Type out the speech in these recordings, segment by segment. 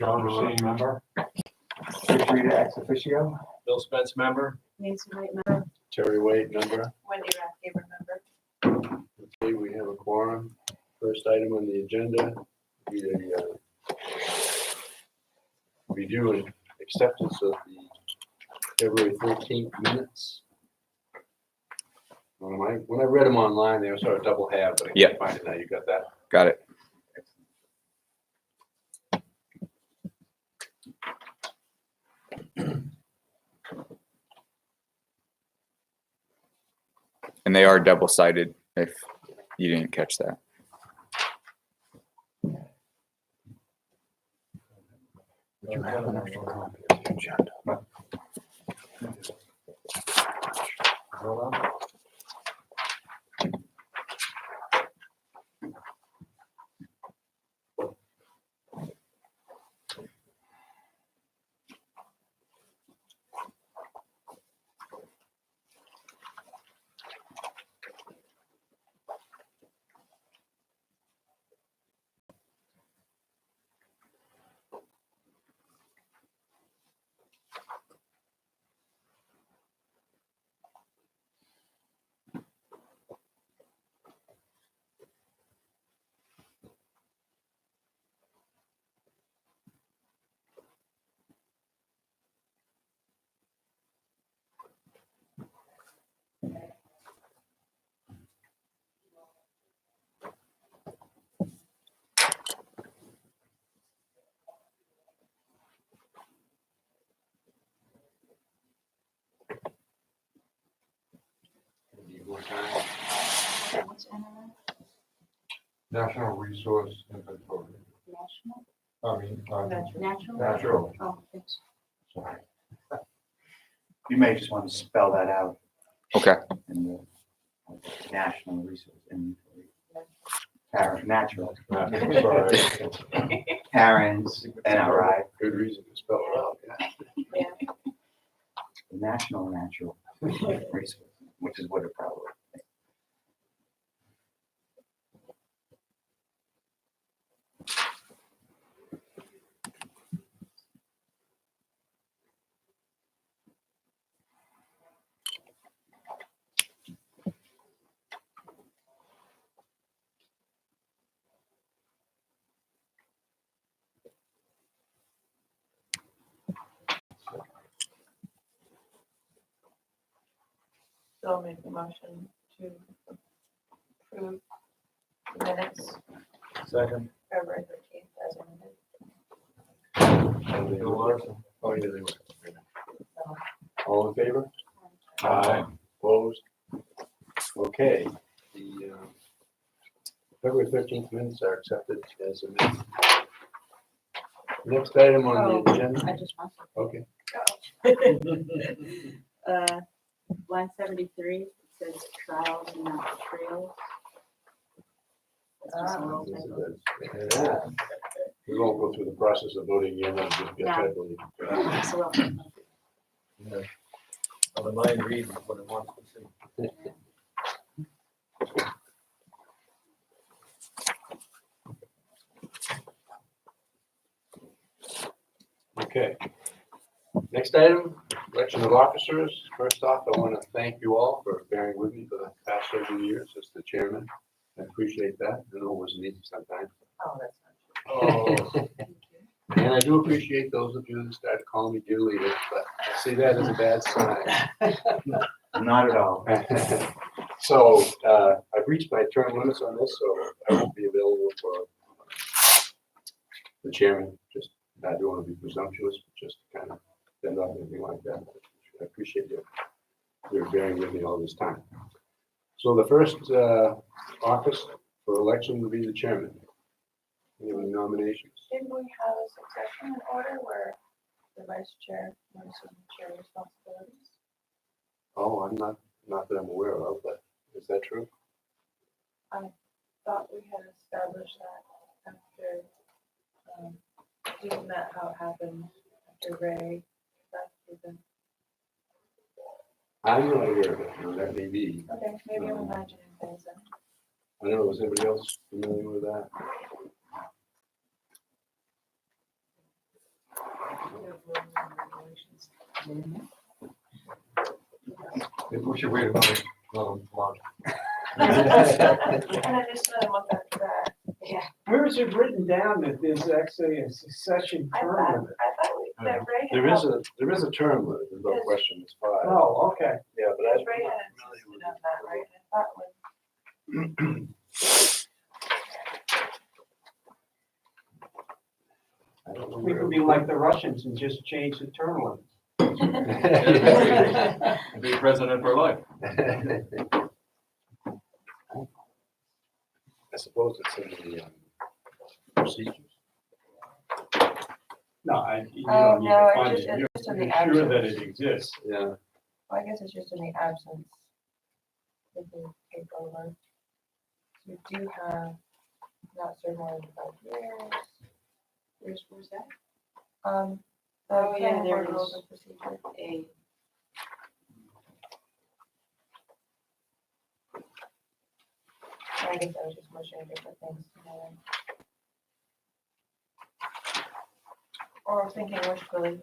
John Racine, member. Rich Rita ex officio. Bill Spence, member. Nancy White, member. Terry Wade, member. Wendy Rathgaber, member. Okay, we have a quorum. First item on the agenda, be a review and acceptance of the February 13th minutes. When I read them online, they were sort of double half, but I Yeah. can't find it now. You got that? Got it. And they are double-sided if you didn't catch that. Would you have an extra copy of the agenda? Hold on. Need more time? What's NRA? National Resource Inventory. National? I mean, Natural? natural. Oh, thanks. Sorry. You may just want to spell that out Okay. in the national resource inventory. Natural. Sorry. Karen's NRI, Good reason to spell it out, yeah. Yeah. National Natural Resource, which is what it probably is. So I'll make a motion to approve the minutes Second. February 13th as amended. Bill Larson. Oh, yeah, they were. All in favor? Aye. Opposed? Okay, the February 13th minutes are accepted as amended. Next item on the agenda, I just want okay. to. Line 73, it says trials and not trails. That's just a little typo. We won't go through the process of voting again, we'll just get No. that. Just a little typo. Well, the mind reads what it wants to see. Okay. Next item, election of officers. First off, I want to thank you all for bearing with me for the past several years as the chairman. I appreciate that. I know it wasn't easy sometimes. Oh, that's Oh, And I do appreciate those of you that started calling me dear leader, but I see that as a bad sign. Not at all. So I've reached my term limits on this, so I won't be available for the chairman. Just, I don't want to be presumptuous, but just kind of bend up anything like that. I appreciate you. You're bearing with me all this time. So the first office for election will be the chairman. Any nominations? Didn't we have a succession in order where the vice chair knows some chair responsibilities? Oh, I'm not that I'm aware of, but is that true? Thought we had established that after, isn't that how it happened after Ray left? Even? I'm not aware of it. No, that may be. Okay, maybe I'm imagining things then. I don't know, is anybody else familiar with that? Maybe we should wait another month. And I just said a month after that. Where is it written down that there's actually a succession I term thought, limit? that Ray had There is helped, there is a term limit, there's no question, it's 5. Oh, okay. Yeah, but I. Ray had insisted on that, right? I thought when, I don't know We where could it be was. like the Russians and just change the term limit. Be president for life. I suppose it's in the procedures. No, you Oh, don't need no, to it's find just- it. it's just in the You're sure that absence. it exists. Yeah. well, I guess it's just in the absence. If we take over. We do have not served more than 5 years. Where's that? The Oh, yeah, planning there board it rules is. of procedure. A. I guess I was just mushing different things together. Or I was thinking wishfully.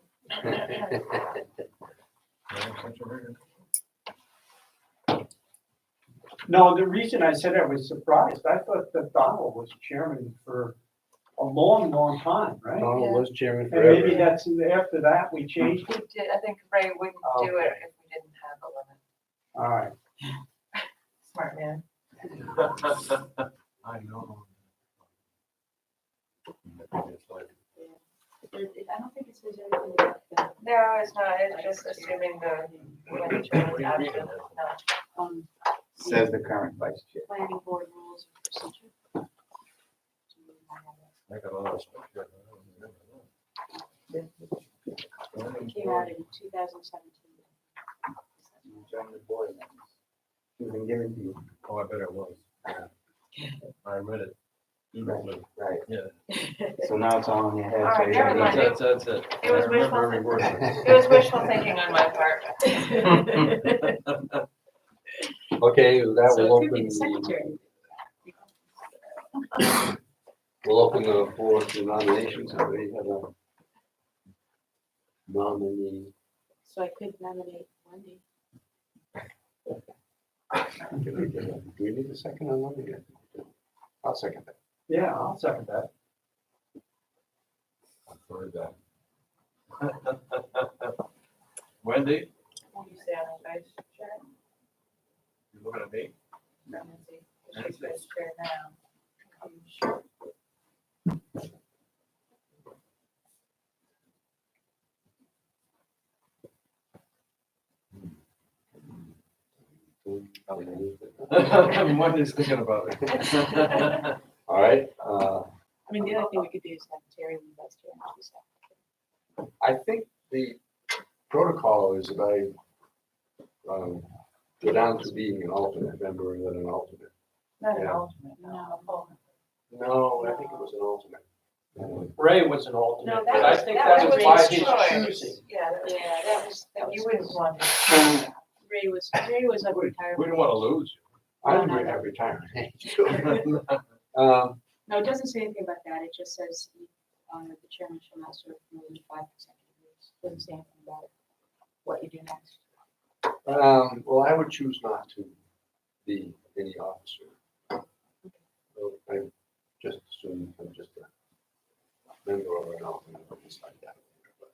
No, the reason I said I was surprised, I thought that Donald was chairman for a long, long time, right? Donald was chairman And maybe forever. that's, after that, we changed We it. did, I think Ray wouldn't do it Okay. if we didn't have a limit. All right. Smart man. I know. I don't think it says anything about that. No, it's not, it's just assuming the, when the chair was absent, no. Says the current vice chair. Planning board rules of procedure. I got a lot of stuff here. It came out in 2017. Join the board. It's been given to you. Oh, I bet it was. Yeah. I read it. Right, right. Yeah. So now it's all in your head. All so right, you never don't mind. need That's it. It was I remember wishful every word. It was wishful thinking on my part. Okay, that So will it could be open the secretary. we'll open the floor to nominations. Somebody have a nominee. So I could nominate Wendy. Do we need a second on that? I'll second that. Yeah, I'll second that. I've heard that. Wendy, Will you say I'm vice chair? you looking at me? Nancy, she's vice chair now. Are you sure? Wendy's thinking about it. All right, I mean, the other thing we could do is have Terry and vice chair. and do secretary. I think the protocol is that I go down to being an alternate member and then an alternate. Not an Yeah. alternate, no, a full. No, I think it was an alternate. Ray was an alternate, No, that but I was- think that that was was by Ray's his choice. choosing. Yeah, Yeah, that was you wouldn't want to. Ray was up We retirement. don't want to lose I No, didn't no, no. have retirement. you. No, it doesn't say anything about that. It just says, the chairman shall not serve for more than 5 consecutive years. Doesn't say anything about what you do next. Well, I would choose not to be any officer. So I just assume I'm just a member or an alternate, or just like that. But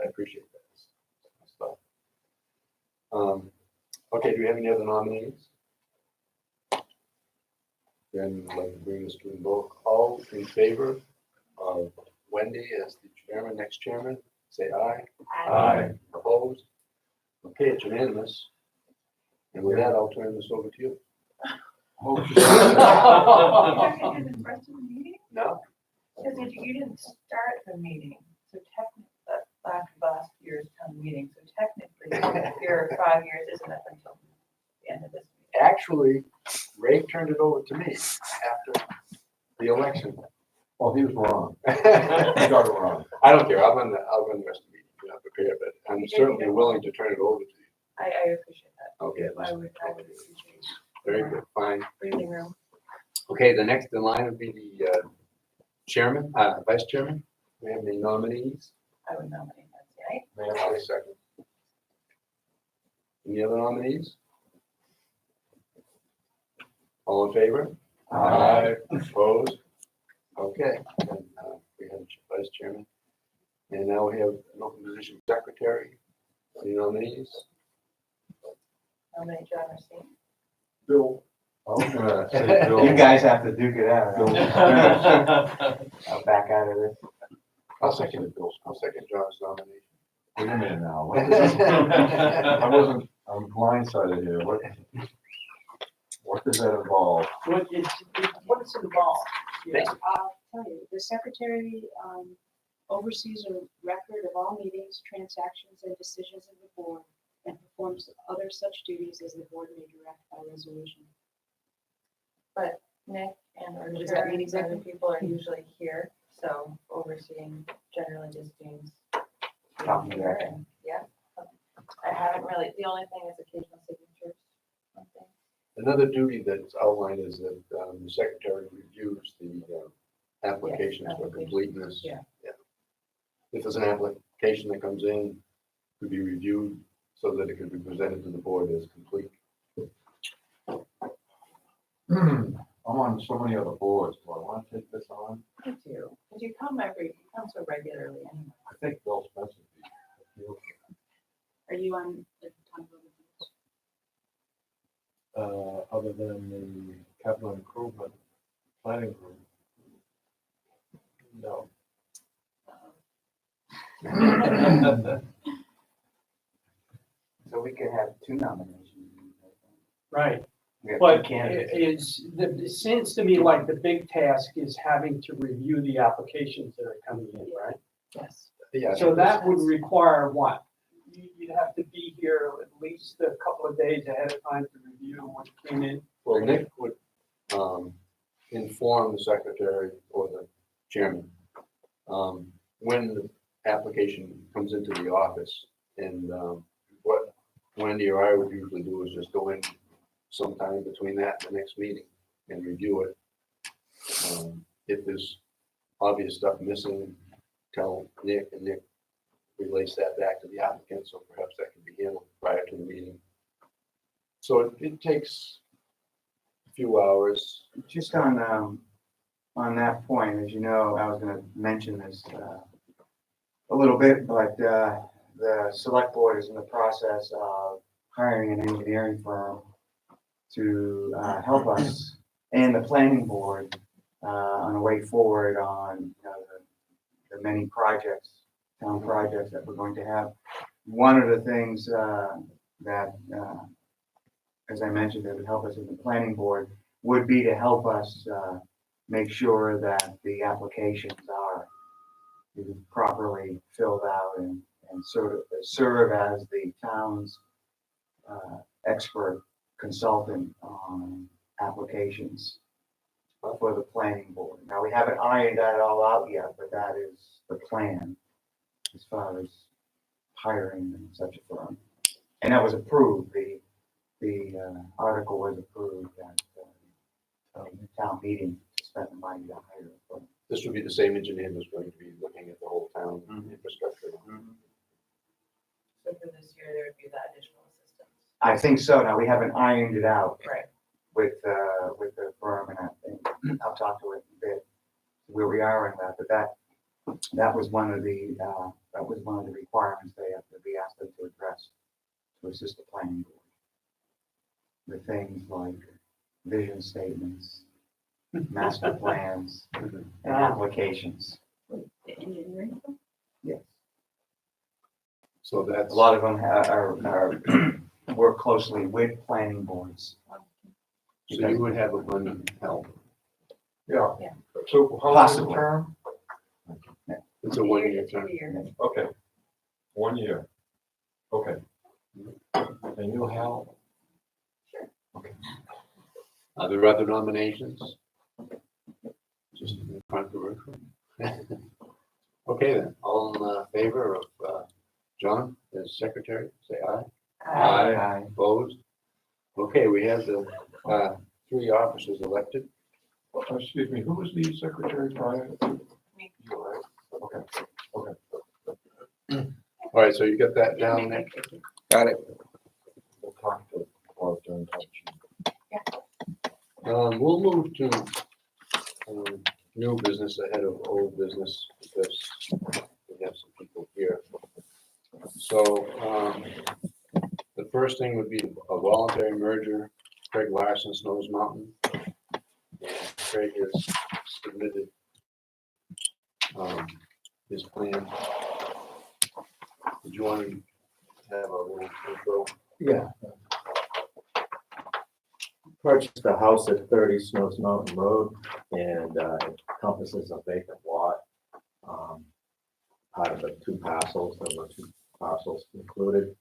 I appreciate that. Stuff. Okay, do we have any other nominees? Then I'd like to bring this to a vote. All in favor of Wendy as the chairman, next chairman, say aye. Aye. Opposed? Okay, it's unanimous. And with that, I'll turn this over to you. Oh, You did the rest of the meeting? No? Because you didn't start the meeting, so technically, last year's town meeting, so technically, your 5 years isn't up until the end of this meeting. Actually, Ray turned it over to me after the election. Well, he was wrong. I He got it wrong. don't care, I'll run the rest of the meeting, you're not prepared, but I'm You did, certainly you did. willing to turn it over to you. I appreciate that. Okay, I would appreciate very good, fine. breathing room. Okay, the next in line would be the chairman, vice chairman. Do we have any nominees? I would nominate Nancy Knight. May I have a second? Any other nominees? All in favor? Aye. Opposed? Okay, and we have vice chairman. And now we have an open position secretary. Any nominees? Nominate John Racine. Bill. I was gonna say Bill. You guys have to duke it out. I'll back out of this. I'll second it, Bill. I'll second John's nomination. Wait a minute now. I'm blindsided here. What does that involve? What is involved? Yes. I'll tell you, the secretary oversees a record of all meetings, transactions, and decisions of the board, and performs other such duties as the board may direct by resolution. But Nick and What does Archer that mean and exactly? other people are usually here, so overseeing generally just means. Talking being about here and, yeah. I haven't really, the only thing is occasional signatures. on things. Another duty that's outlined is that the secretary reviews the applications for applications, completeness. yeah. If there's an application that comes in, could be reviewed so that it could be presented to the board as complete. I'm on so many other boards. Do I want to take this on? You do, because you come so regularly anyway. I think Bill Spencer. would be- Are you on the town board? Other than the capital improvement planning group. No. So we could have two nominations. Right, We have two but candidates. it seems to me like the big task is having to review the applications that are coming in, right? Yes. Yeah, So that would require what? You'd have to be here at least a couple of days ahead of time to review what came in. well, Nick would inform the secretary or the chairman when the application comes into the office. And what Wendy or I would usually do is just go in sometime between that and the next meeting and review it. If there's obvious stuff missing, tell Nick, and Nick relays that back to the applicant, so perhaps that can be handled prior to the meeting. So it takes a few hours. Just on that point, as you know, I was gonna mention this a little bit, but the select board is in the process of hiring an engineering firm to help us and the planning board on the way forward on the many projects, town projects that we're going to have. One of the things that, as I mentioned, that would help us in the planning board would be to help us make sure that the applications are properly filled out and sort of serve as the town's expert consultant on applications for the planning board. Now, we haven't ironed that all out yet, but that is the plan as far as hiring such a firm. And that was approved, the article was approved at the town meeting to spend the money to hire a firm. This would be the same engineer that's going to be looking at the whole town infrastructure. So for this year, there would be that additional assistance. I think so. Now, we haven't ironed it out Right. with the firm, and I'll talk to it in a bit where we are in that, but that was one of the requirements they have to be asked them to address to assist the planning board. The things like vision statements, master plans, and applications. The engineering? Yes. So that's. A lot of them are work closely with planning boards. So you would have a London help. Yeah. Yeah. So how long is the Possible. term? It's a 1-year term. 2 years. Okay. 1 year. Okay. And you, Hal? Are there other nominations? Just controversial. Okay then, all in favor of John as secretary, say aye. Aye. Opposed? Okay, we have the 3 officers elected. Excuse me, who was the secretary prior? Me. You, right? Okay, okay. All right, so you got that down there? Got it. We'll talk to Bob during lunch. We'll move to new business ahead of old business because we have some people here. So the first thing would be a voluntary merger, Craig Larson, Snows Mountain. And Craig has submitted his plan. Did you want to have a little intro? Yeah. Purchased a house at 30 Snows Mountain Road, and it encompasses a vacant lot. Part of the two parcels, there were two parcels included.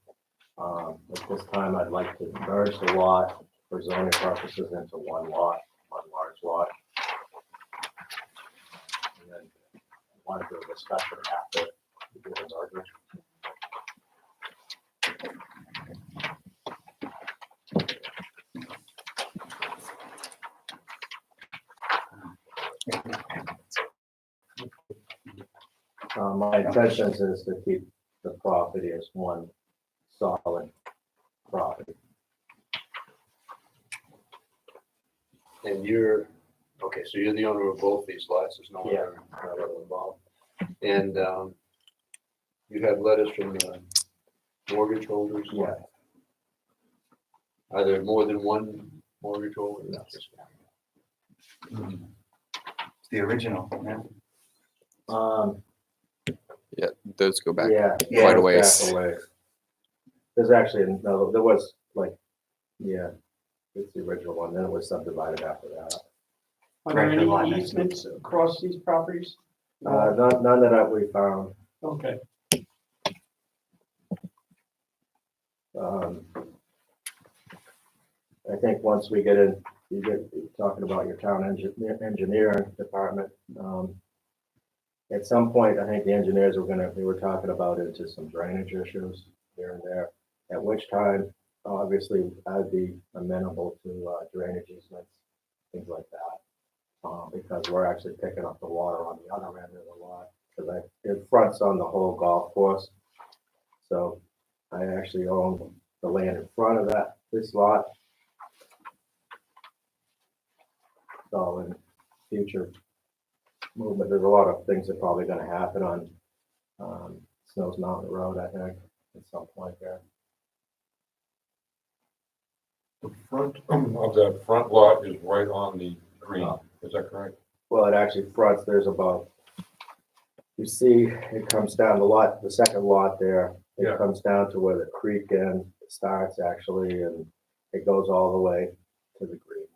At this time, I'd like to merge the lot for zoning purposes into one lot, one large lot. And then want to do a discussion after we do the merger. My intentions is to keep the property as one solid property. And you're, okay, so you're the owner of both these lots, there's no other involved. And you have letters from the mortgage holders? Yeah. Are there more than one mortgage holder? No. Just It's the original, yeah. Those go back. Yeah. quite a back ways. There's actually, no, there was like, yeah, it's the original one, then it was subdivided after that. Are there Right, the line any next to it. easements across these properties? None that we found. Okay, I think once we get in, you get talking about your town engineering department. At some point, I think the engineers they were talking about into some drainage issues here and there. At which time, obviously, I'd be amenable to drainage easements, things like that. Because we're actually picking up the water on the other end of the lot, because it fronts on the whole golf course. So I actually own the land in front of this lot. So in future movement, there's a lot of things that are probably gonna happen on Snows Mountain Road, I think, at some point there. The front of that front lot is right on the green, is that correct? Well, it actually fronts, there's about, you see, it comes down the second lot there. Yeah. It comes down to where the creek end starts actually, and it goes all the way to the green.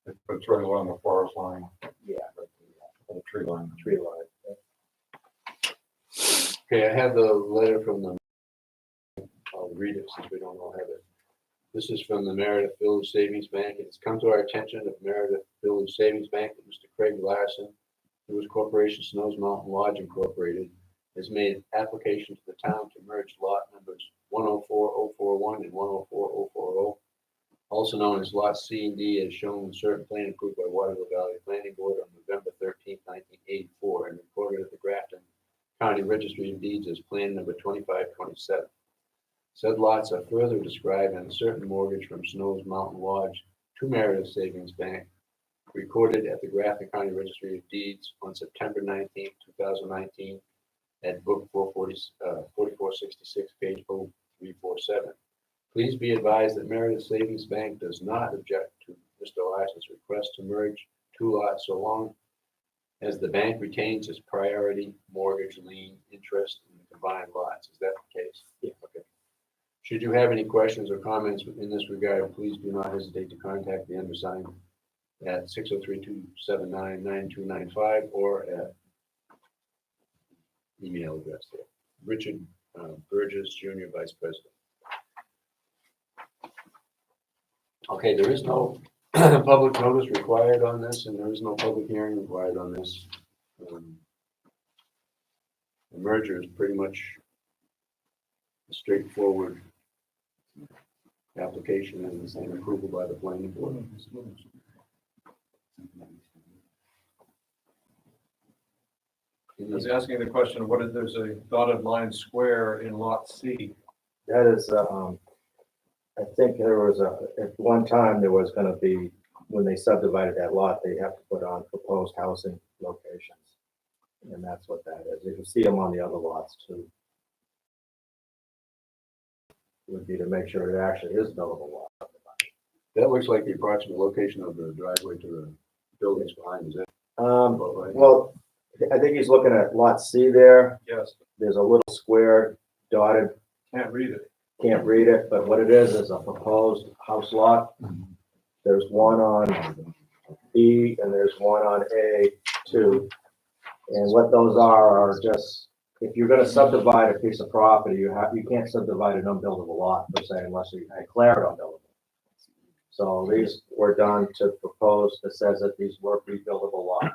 It's right along the forest line, Yeah, the tree line. tree line. Okay, I have the letter from the, I'll read it since we don't all have it. This is from the Meredith Village Savings Bank. It's come to our attention that Meredith Village Savings Bank, that Mr. Craig Larson, through his corporation Snows Mountain Lodge Incorporated, has made application to the town to merge lot numbers 104041 and 104040, also known as Lot C and D, as shown in certain plan approved by Waterville Valley Planning Board on November 13, 1984, and recorded at the Grafton County Registry of Deeds as Plan Number 2527. Said lots are further described in a certain mortgage from Snows Mountain Lodge to Meredith Savings Bank, recorded at the Grafton County Registry of Deeds on September 19, 2019, at Book 4466, page 347. Please be advised that Meredith Savings Bank does not object to Mr. Larson's request to merge two lots so long as the bank retains its priority mortgage lien interest in the combined lots. Is that the case? Yeah. Okay. Should you have any questions or comments in this regard, please do not hesitate to contact the undersigned at 603-279-9295 or at email address there. Richard Burgess, Junior Vice President. Okay, there is no public notice required on this, and there is no public hearing required on this. The merger is pretty much a straightforward application and the same approval by the planning board. I was asking the question, what if there's a dotted line square in lot C? That is, I think there was at one time, there was gonna be, when they subdivided that lot, they have to put on proposed housing locations. And that's what that is. You can see them on the other lots too. Would be to make sure it actually is buildable lot. That looks like the approximate location of the driveway to the buildings behind, is it? About right? Well, I think he's looking at lot C there. Yes, There's a little square dotted, can't read it. can't read it, but what it is a proposed house lot. There's one on B and there's one on A too. And what those are just, if you're gonna subdivide a piece of property, you can't subdivide an unbuildable lot per se unless you declare it unbuildable. So these were done to propose, that says that these were rebuildable lots.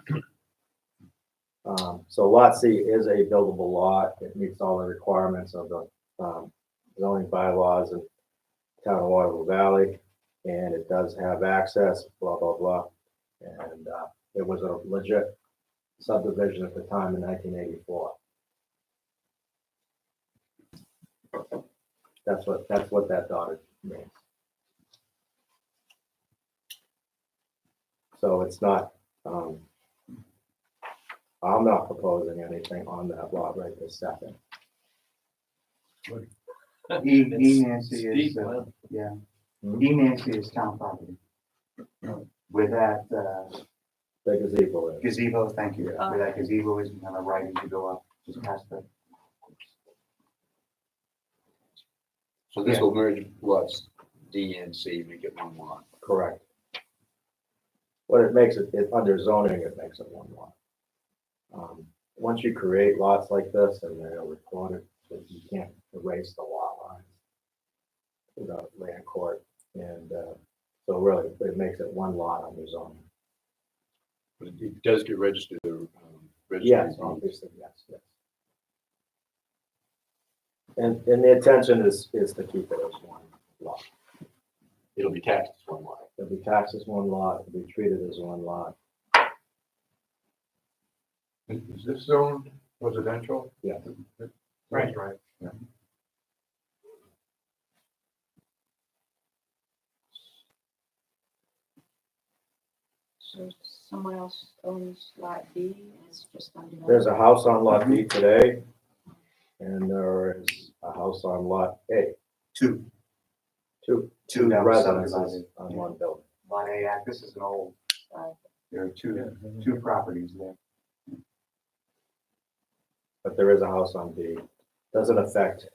So lot C is a buildable lot. It meets all the requirements of the zoning bylaws in town of Waterloo Valley. And it does have access, blah, blah, blah. And it was a legit subdivision at the time in 1984. That's what that dotted means. So it's not, I'm not proposing anything on that lot right this second. E Nancy is, Steep, man. yeah, E Nancy is town property. Where that The gazebo is. gazebo, thank you, where that gazebo is, on the right as you go up, just past the. So this will merge lots D and C, make it one lot. Correct. What it makes it, under zoning, it makes it one lot. Once you create lots like this and they're recorded, you can't erase the lot lines without land court. And so really, it makes it one lot under zoning. But it does get registered, registry. Yes, obviously, yes, yes. And the intention is to keep it as one lot. It'll be taxed as one lot. It'll be taxed as one lot, it'll be treated as one lot. Is this zone residential? Yeah. Right, right. Yeah. So someone else owns lot B and it's just undeveloped. There's a house on lot B today, and there is a house on lot A, Two two that was residences subdivided. on one building. Lot A Act, this is an old, there are two properties there. But there is a house on B. Doesn't affect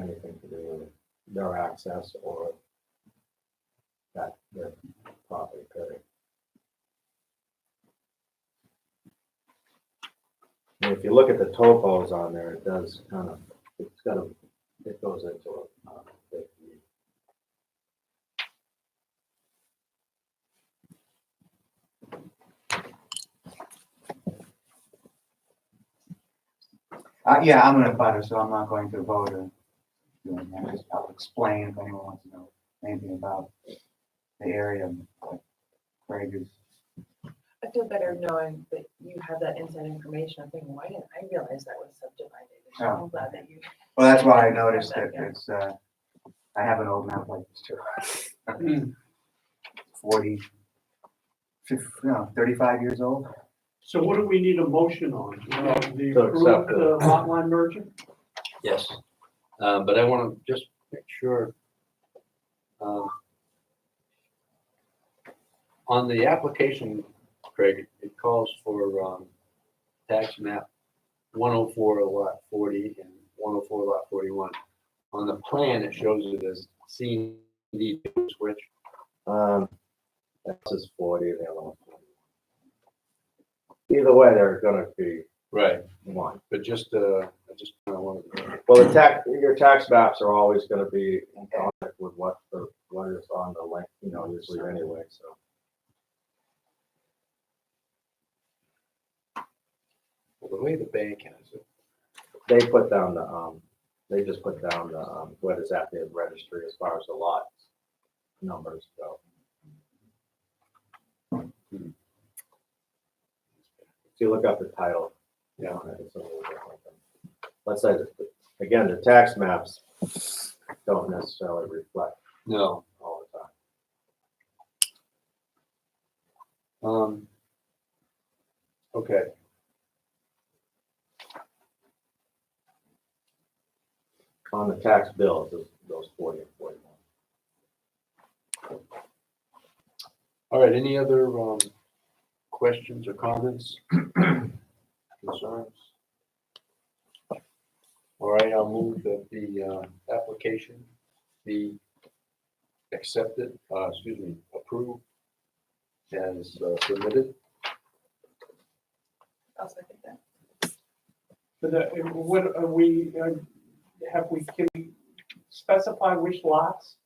anything to do with their access or that, their property period. And if you look at the topos on there, it does kind of, it goes into a big view. Yeah, I'm gonna butter, so I'm not going to vote or doing that. I'll explain if anyone wants to know anything about the area. But Craig is, I feel better knowing that you have that inside information. I'm thinking, why didn't I realize that was subdivided? Oh. I'm glad that you. well, that's why I noticed that it's, I have an old map like this too. 40, 50, no, 35 years old. So what do we need a motion on? The To accept approved lot line merger? Yes, but I want to just make sure. On the application, Craig, it calls for tax map 104 lot 40 and 104 lot 41. On the plan, it shows it as C and D switch. That's just 40, the other one 41. Either way, they're gonna be Right. one. But just, I just kind of wanted to. Well, your tax maps are always gonna be in contact with what is on the link, usually anyway, so. Well, the way the bank has it, They put down they just put down what is at the registry as far as the lot numbers go. If you look up the title, Yeah. It's a little different than- Let's say, that, again, the tax maps don't necessarily reflect No. all the time. Okay. On the tax bills, those 40 and 41. All right, any other, questions or comments? Concerns? All right, I'll move that the, application be accepted, approved as submitted. I'll second that. For the, what are we, can we specify which lots?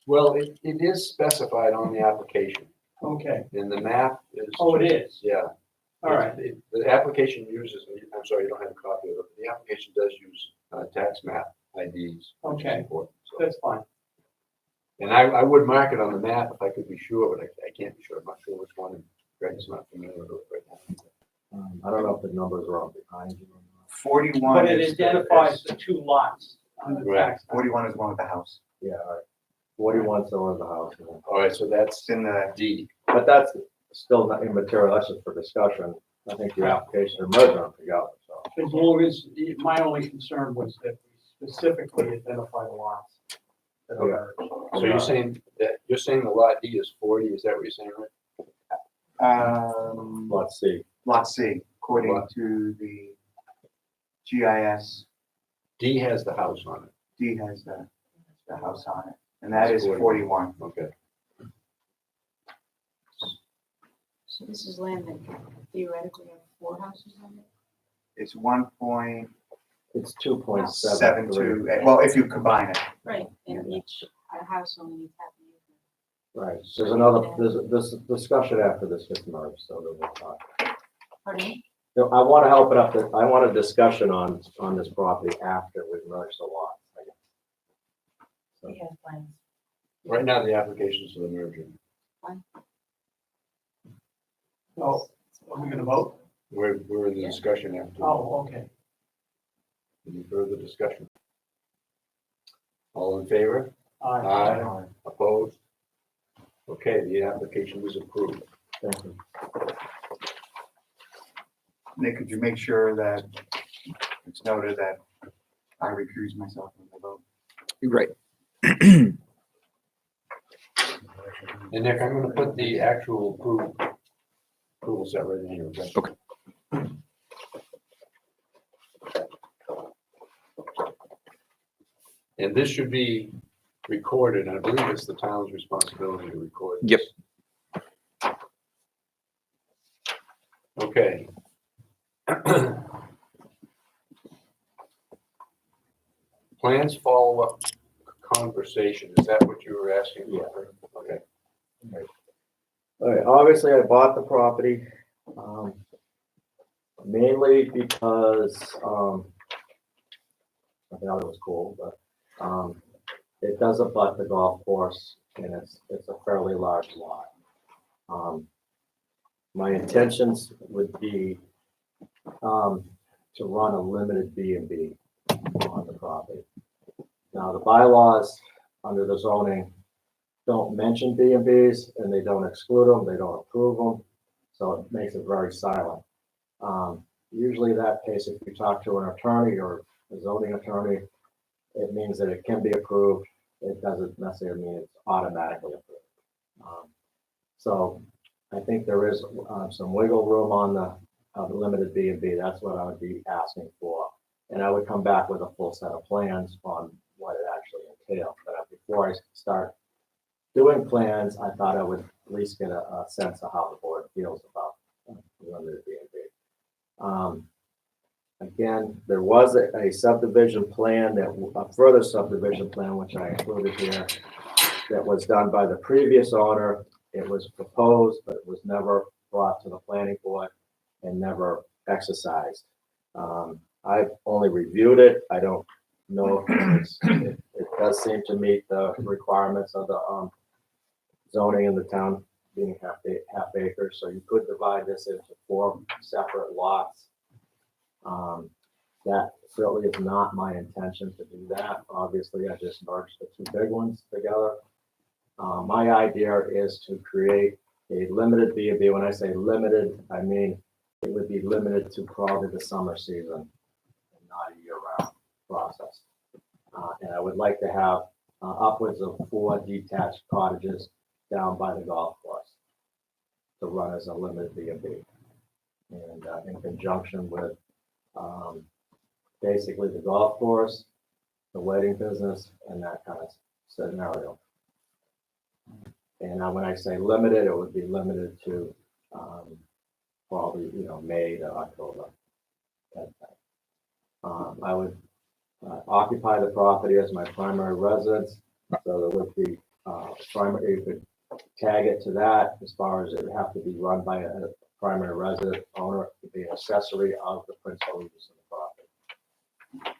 Well, it is specified on the application, Okay, and the map is. oh, it is, Yeah. all right, The application uses, I'm sorry, you don't have a copy of it, the application does use, tax map IDs. which is Okay. important, so. that's fine. And I would mark it on the map if I could be sure, but I can't be sure, I'm not sure which one, and Greg's not familiar with it right now. I don't know if the numbers are on behind you or not. 41 But it is identifies the two lots on the Right. tax. 41 is the one with the house. Yeah, all right. 41 still in the house. Yeah. All right, so that's It's in the, D. But that's still not immaterial, that's just for discussion. I think the application are merging them together, so. As long as, my only concern was that we specifically identify the lots. that are merged. So you're saying the lot D is 40, is that what you're saying, right? Let's see. lot C, according Lot. to the GIS, D has the house on it. D has the house on it, and that is That's 41. Okay. So this is land that theoretically have 4 houses on it? It's 1.72, It's 2.73. well, if you combine it. Right, and each, a house only needs half an acre. Right, there's another, there's this discussion after this gets merged, so that we'll talk. Pardon me? No, I want to help it up, I want a discussion on this property after we merge the lots. I guess. He has plans. Right now, the application's for the merger. Oh, are we gonna vote? We're in the discussion after. Oh, okay. Any further discussion? All in favor? Aye. Opposed? Okay, the application is approved. Thank you. Nick, could you make sure that it's noted that I recuse myself from the vote? Right. And Nick, I'm gonna put the actual approval set right in here. Okay. And this should be recorded, and I believe it's the town's responsibility to record. Yep. this. Okay. Plans follow-up conversation, is that what you were asking? for? Okay. All right, obviously I bought the property, mainly because, I thought it was cool, but, it does abut the golf course and it's a fairly large lot. My intentions would be, to run a limited B&B on the property. Now, the bylaws under the zoning don't mention B&Bs and they don't exclude them, they don't approve them, so it makes it very silent. Usually that case, if you talk to an attorney or a zoning attorney, it means that it can be approved. It doesn't necessarily mean it's automatically approved. So I think there is some wiggle room on the limited B&B. That's what I would be asking for. And I would come back with a full set of plans on what it actually entails. But before I start doing plans, I thought I would at least get a sense of how the board feels about limited B&B. Again, there was a subdivision plan, a further subdivision plan, which I included here, that was done by the previous owner. It was proposed, but it was never brought to the planning board and never exercised. I've only reviewed it. I don't know if it does seem to meet the requirements of the zoning in the town being half acre. So you could divide this into 4 separate lots That certainly is not my intention to do that. Obviously, I just merged the two big ones together. My idea is to create a limited B&B. When I say limited, I mean it would be limited to probably the summer season and not a year-round process. And I would like to have upwards of 4 detached cottages down by the golf course to run as a limited B&B. And in conjunction with basically the golf course, the wedding business, and that kind of scenario. And when I say limited, it would be limited to probably, May to October. I would occupy the property as my primary residence, so there would be primary, you could tag it to that as far as it would have to be run by a primary resident owner. It could be an accessory of the principal use of the property.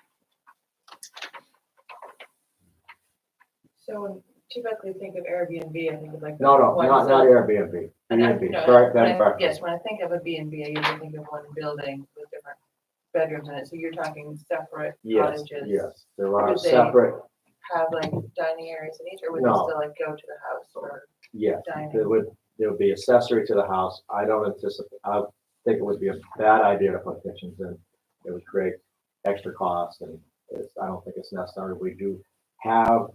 So when typically think of Airbnb, I think of like. No, one not zone. Airbnb. And I- B&B, no, correct, when bed and I- breakfast. Yes, when I think of a B&B, I usually think of one building with different bedrooms in it, so you're talking separate Yes, cottages. yes, there are Would they- separate, Have like dining areas in each, or would they No. still like go to the house or yes, dining? there would be accessory to the house. I don't anticipate, I think it would be a bad idea to put kitchens in. It would create extra costs, and I don't think it's necessary. We do have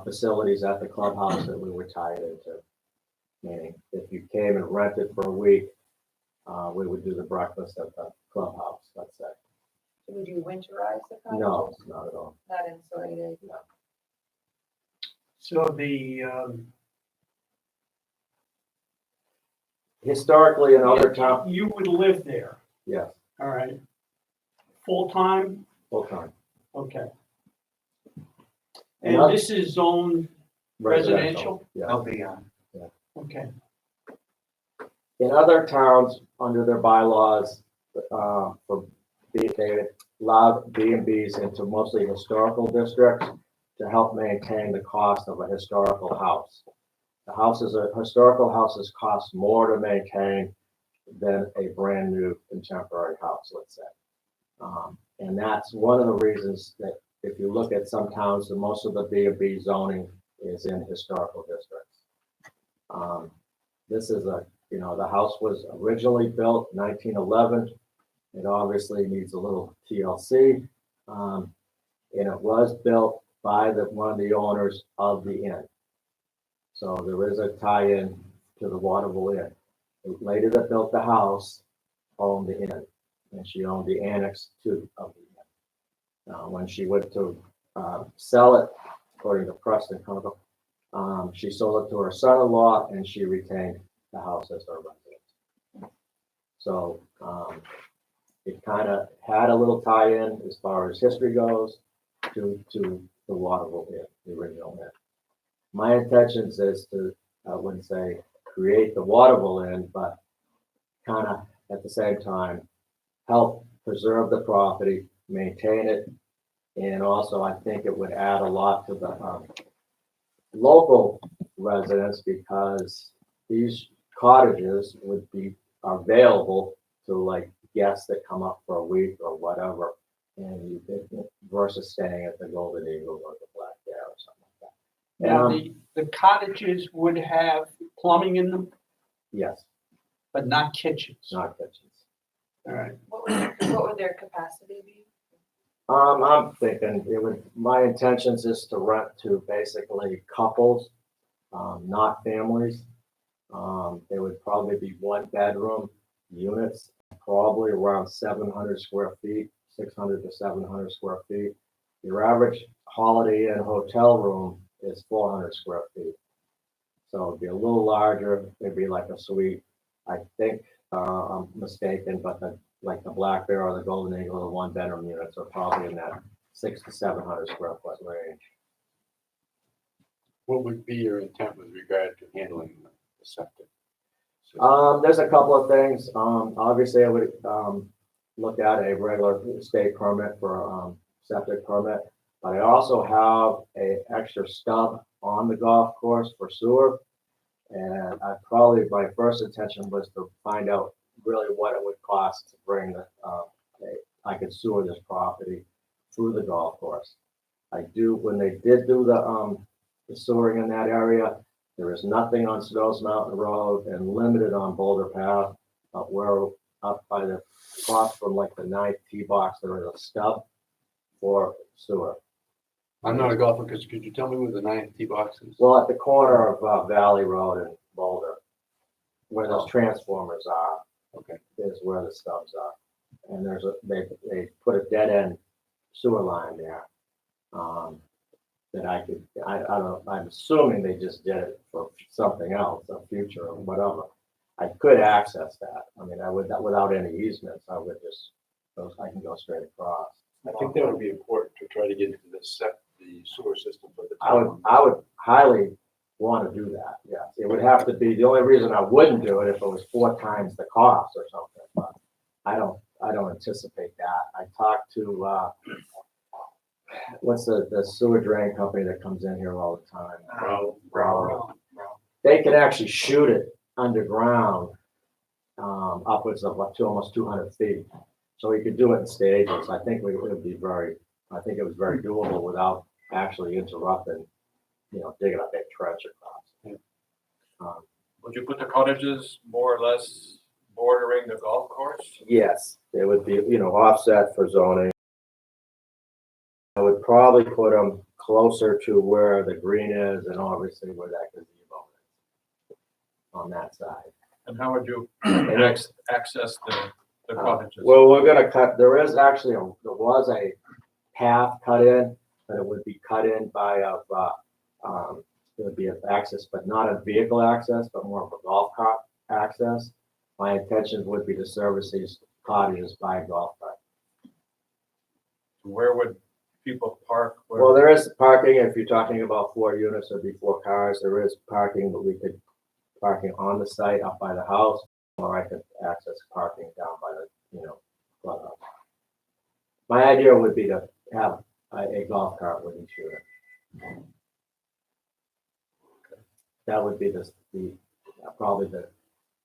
facilities at the clubhouse that we were tied into. Meaning, if you came and rented for a week, we would do the breakfast at the clubhouse, let's say. Would you winterize the cottages? No, not at all. Not insulated? So the, Historically, in other towns, you would live there, yes, all right? Full-time? full time. Okay. And And oth- this is zoned residential? Yeah. I'll be on. Okay. In other towns, under their bylaws, they allow B&Bs into mostly historical districts to help maintain the cost of a historical house. Historical houses cost more to maintain than a brand new contemporary house, let's say. And that's one of the reasons that if you look at some towns, most of the B&B zoning is in historical districts. This is the house was originally built 1911. It obviously needs a little TLC. And it was built by one of the owners of the inn. So there is a tie-in to the Waterville Inn. The lady that built the house owned the inn, and she owned the annex too of the inn. When she went to sell it, according to Preston Conoco, she sold it to her son-in-law, and she retained the house as her residence. So it kind of had a little tie-in as far as history goes to the Waterville Inn, the original inn. My intentions is to, I wouldn't say create the Waterville Inn, but kind of at the same time help preserve the property, maintain it, and also I think it would add a lot to the local residents, because these cottages are available to like guests that come up for a week or whatever, and versus staying at the Golden Eagle or the Black Bear or something like that. Now, the cottages would have plumbing in them, Yes, but not kitchens. not kitchens. All right. What would their capacity be? I'm thinking my intentions is to rent to basically couples, not families. There would probably be 1-bedroom units, probably around 700 square feet, 600 to 700 square feet. Your average Holiday Inn hotel room is 400 square feet. So it'd be a little larger, it'd be like a suite. I think I'm mistaken, but the Black Bear or the Golden Eagle, the 1-bedroom units are probably in that 600 to 700 square foot range. What would be your intent with regard to handling the septic? So, There's a couple of things. Obviously I would look at a regular state permit for septic permit, but I also have a extra stub on the golf course for sewer. And my first intention was to find out really what it would cost to bring a I could sewer this property through the golf course. When they did do the sewering in that area, there is nothing on Snows Mountain Road and limited on Boulder Path. Up by the spot from like the ninth tee box, there is a stub for sewer. I'm not a golfer, could you tell me where the 9 tee box is? Well, at the corner of Valley Road and Boulder, where those transformers are. Okay. Is where the stubs are. And they put a dead end sewer line there. That I don't know, I'm assuming they just did it for something else, a future or whatever. I could access that. I mean, I would, without any easements, I would just, I can go straight across. I think that would be important to try to get into the sewer system for the I town. would highly want to do that, yes. It would have to be, the only reason I wouldn't do it if it was 4 times the cost or something, but I don't anticipate that. I talked to, what's the sewer drain company that comes in here all the time? Brown. They can actually shoot it underground, upwards of up to almost 200 feet. So we could do it in stages. I think it was very doable without actually interrupting, digging a big trench across. Would you put the cottages more or less bordering the golf course? Yes, it would be, offset for zoning. I would probably put them closer to where the green is and obviously where that gazebo is on that side. And how would you And access the cottages? Well, we're gonna there was a path cut in, but it would be cut in by it would be an access, but not a vehicle access, but more of a golf cart access. My intention would be to service these cottages by golf cart. Where would people park? Well, there is parking. If you're talking about 4 units, there'd be 4 cars. There is parking, but we could parking on the site up by the house, or I could access parking down by the, clubhouse. My idea would be to have a golf cart with each unit. That would be probably the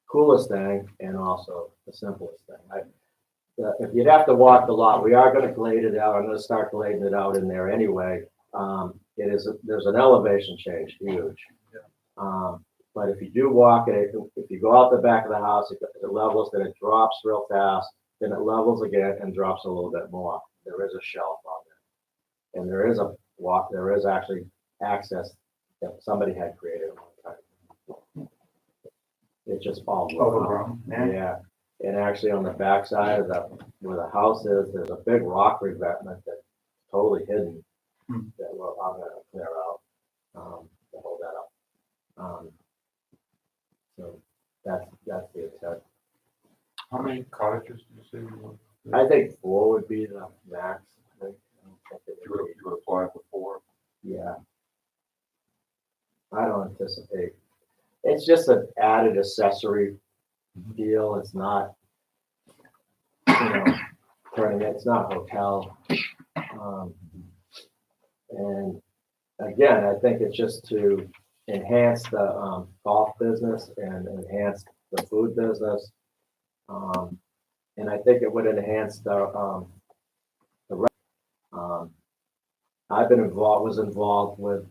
coolest thing and also the simplest thing. If you'd have to walk the lot, we are going to grade it out. I'm going to start grading it out in there anyway. There's an elevation change, huge. But if you do walk it, if you go out the back of the house, it levels, then it drops real fast, then it levels again and drops a little bit more. There is a shelf on there. And there is actually access that somebody had created at one time. It's just all Overgrown, Yeah. And actually on the back side of where the house is, there's a big rock revetment that's totally hidden that I'm gonna clear out to hold that up. So that's the intent. How many cottages do you say you want? I think 4 would be the max. I think it would be- You would apply for 4? Yeah. I don't anticipate. It's just an added accessory deal. It's not, it's not a hotel. And again, I think it's just to enhance the golf business and enhance the food business. And I think it would enhance the I've was involved with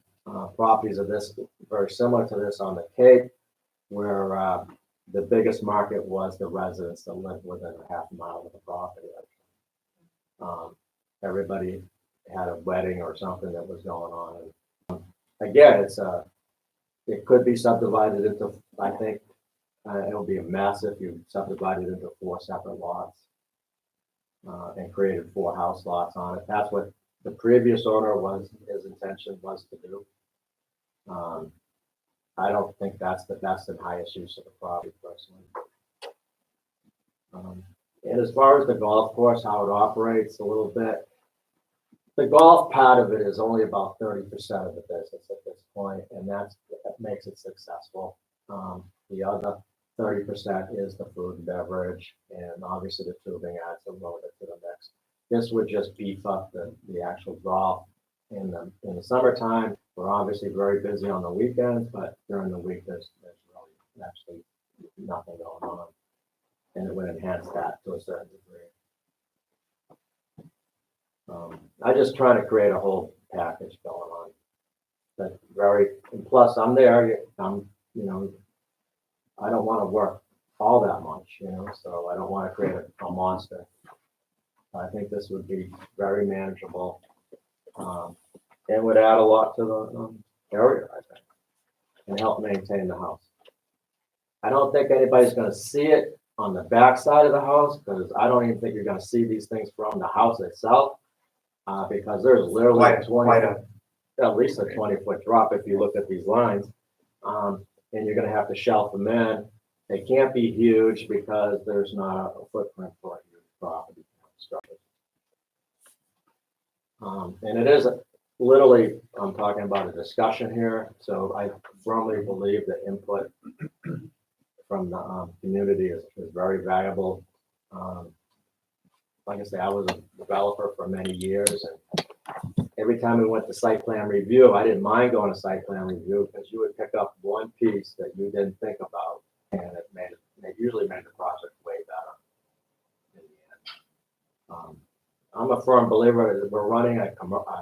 properties of this, very similar to this on the Cape, where the biggest market was the residents that lived within a half mile of the property. Everybody had a wedding or something that was going on. And again, it could be subdivided into, I think, it'll be a mess if you subdivided into 4 separate lots and created 4 house lots on it. That's what the previous owner his intention was to do. I don't think that's the best and highest use of the property personally. And as far as the golf course, how it operates a little bit, the golf part of it is only about 30% of the business at this point, and that makes it successful. The other 30% is the food and beverage, and obviously the tubing adds a little bit to the mix. This would just beef up the actual golf. In the summertime, we're obviously very busy on the weekends, but during the week there's really actually nothing going on, and it would enhance that to a certain degree. I just try to create a whole package going on. That's and plus I'm there, you know, I don't want to work all that much, you know, so I don't want to create a monster. I think this would be very manageable, and would add a lot to the area, I think, and help maintain the house. I don't think anybody's gonna see it on the back side of the house, because I don't even think you're gonna see these things from the house itself, because there's literally Quite a, at least a 20-foot drop if you look at these lines. And you're gonna have to shelf them in. They can't be huge because there's not a footprint for a huge property structure. And it is literally, I'm talking about a discussion here, so I firmly believe that input from the community is very valuable. Like I say, I was a developer for many years, and every time we went to site plan review, I didn't mind going to site plan review because you would pick up one piece that you didn't think about, and it usually made the project way better in the end. I'm a firm believer that we're running a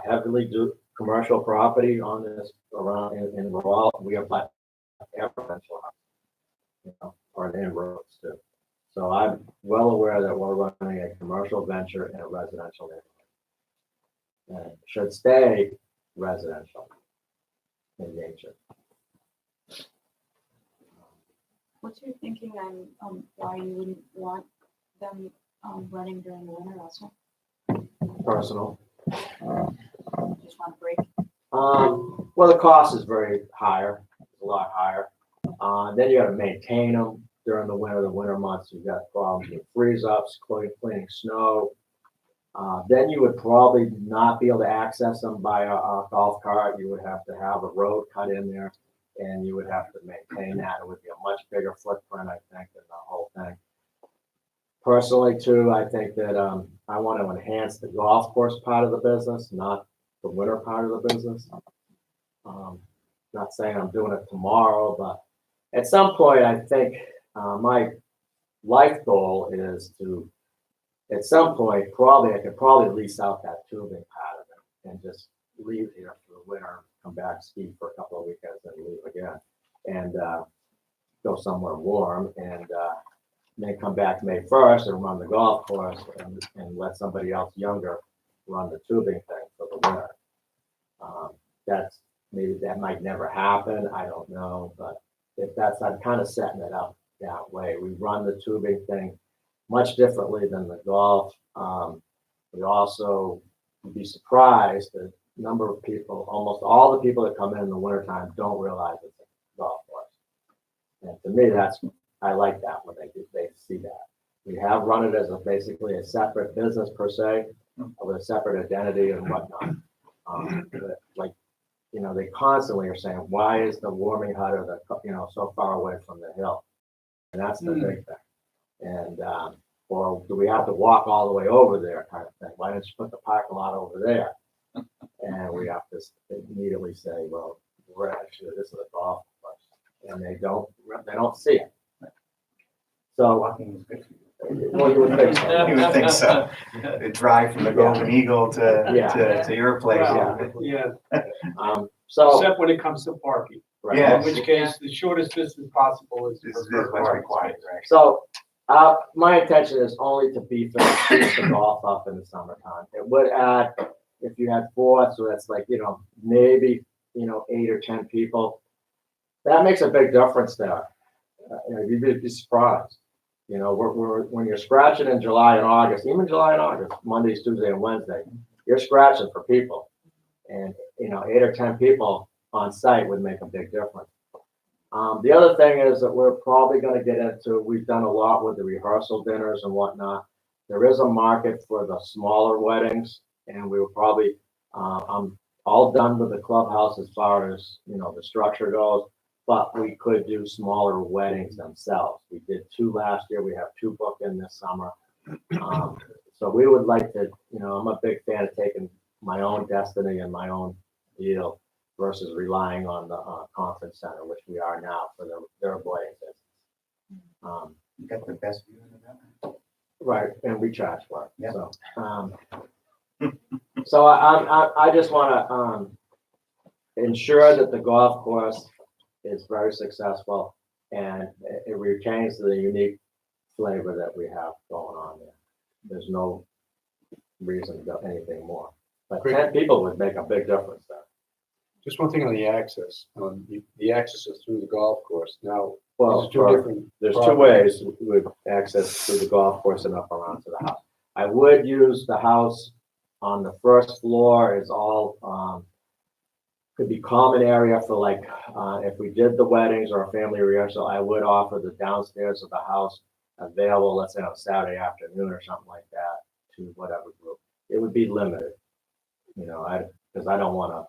heavily commercial property on this around in rural. We have like residential, you know, or in roads too. So I'm well aware that we're running a commercial venture in a residential neighborhood. And it should stay residential in nature. What's your thinking on why you wouldn't want them running during the winter also? Personal. Just want to break? Well, the cost is very higher, a lot higher. Then you got to maintain them during the winter months. You've got problems with freeze ups, cleaning snow. Then you would probably not be able to access them by a golf cart. You would have to have a road cut in there, and you would have to maintain that. It would be a much bigger footprint, I think, than the whole thing. Personally, too, I think that I want to enhance the golf course part of the business, not the winter part of the business. Not saying I'm doing it tomorrow, but at some point, I think my life goal is to, at some point, I could probably lease out that tubing part of it and just leave here for the winter, come back, ski for a couple of weekends, and leave again, and go somewhere warm, and then come back May 1st and run the golf course and let somebody else younger run the tubing thing for the winter. Maybe that might never happen, I don't know, but if that's, I'm kind of setting it up that way. We run the tubing thing much differently than the golf. We also would be surprised the number of people, almost all the people that come in the wintertime don't realize it's a golf course. And to me, I like that when they see that. We have run it as basically a separate business per se, with a separate identity and whatnot. Like, you know, they constantly are saying, why is the warming hut or so far away from the hill? And that's the big thing. And, or do we have to walk all the way over there kind of thing? Why don't you put the parking lot over there? And we have to immediately say, well, this is a golf course. And they don't see it. So, walking is good for you. well, you would think so. You would think so. The drive from the Golden Eagle to your place, Well, yeah. yeah, So, except when it comes to parking, right. Yeah. in which case the shortest distance possible is. This is what's required, right? So, my intention is only to beef the golf up in the summertime. It would add, if you had 4, so that's like, maybe, 8 or 10 people. That makes a big difference there. You'd be surprised. When you're scratching in July and August, even July and August, Mondays, Tuesday, and Wednesday, you're scratching for people. And, 8 or 10 people on site would make a big difference. The other thing is that we're probably going to get into, we've done a lot with the rehearsal dinners and whatnot. There is a market for the smaller weddings, and we will probably, I'm all done with the clubhouse as far as, the structure goes, but we could do smaller weddings themselves. We did 2 last year. We have 2 booked in this summer. So we would like to, I'm a big fan of taking my own destiny and my own deal versus relying on the conference center, which we are now for their wedding business. You got the best view in the event. Right, and we charge for it. Yeah. So, So I just wanna, ensure that the golf course is very successful and it retains the unique flavor that we have going on there. There's no reason to do anything more. But Great. 10 people would make a big difference there. Just one thing on the access, the access is through the golf course. Now, Well, these are two different. there's two properties. ways with access through the golf course and up around to the house. I would use the house on the first floor is all, could be common area for like, if we did the weddings or a family rehearsal, I would offer the downstairs of the house available, let's say on Saturday afternoon or something like that, to whatever group. It would be limited, because I don't wanna,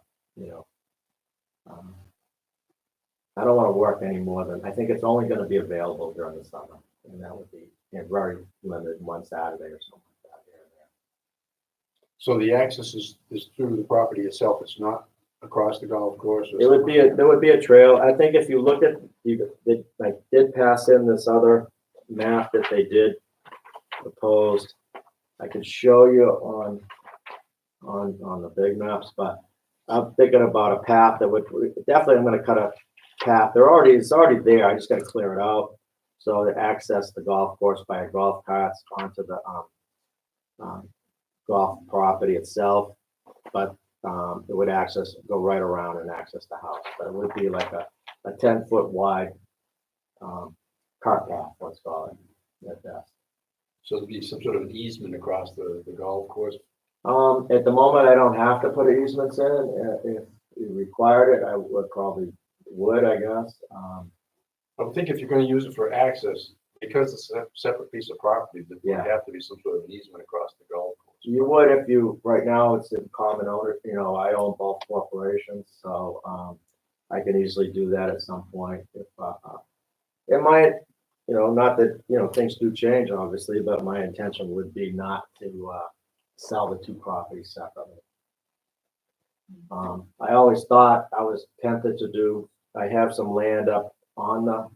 I don't wanna work any more than, I think it's only gonna be available during the summer. And that would be very limited, one Saturday or something like that here and there. So the access is through the property itself. It's not across the golf course. or It would be, there would be a trail. I think if you look at, I did pass in this other map that they did proposed. I could show you on the big maps, but I'm thinking about a path that would, definitely I'm gonna cut a path. It's already there. I just gotta clear it out. So to access the golf course by a golf carts onto the, golf property itself. But it would go right around and access the house, but it would be like a 10-foot wide cart path, let's call it, at best. So there'd be some sort of an easement across the golf course. At the moment, I don't have to put easements in. If you required it, I would, I guess. I would think if you're gonna use it for access, because it's a separate piece of property, there would Yeah. have to be some sort of an easement across the golf course. You would if right now it's in common owner, I own both corporations, so I can easily do that at some point. If it might, not that, things do change obviously, but my intention would be not to sell the two properties separately. I always thought I was tempted I have some land up on the,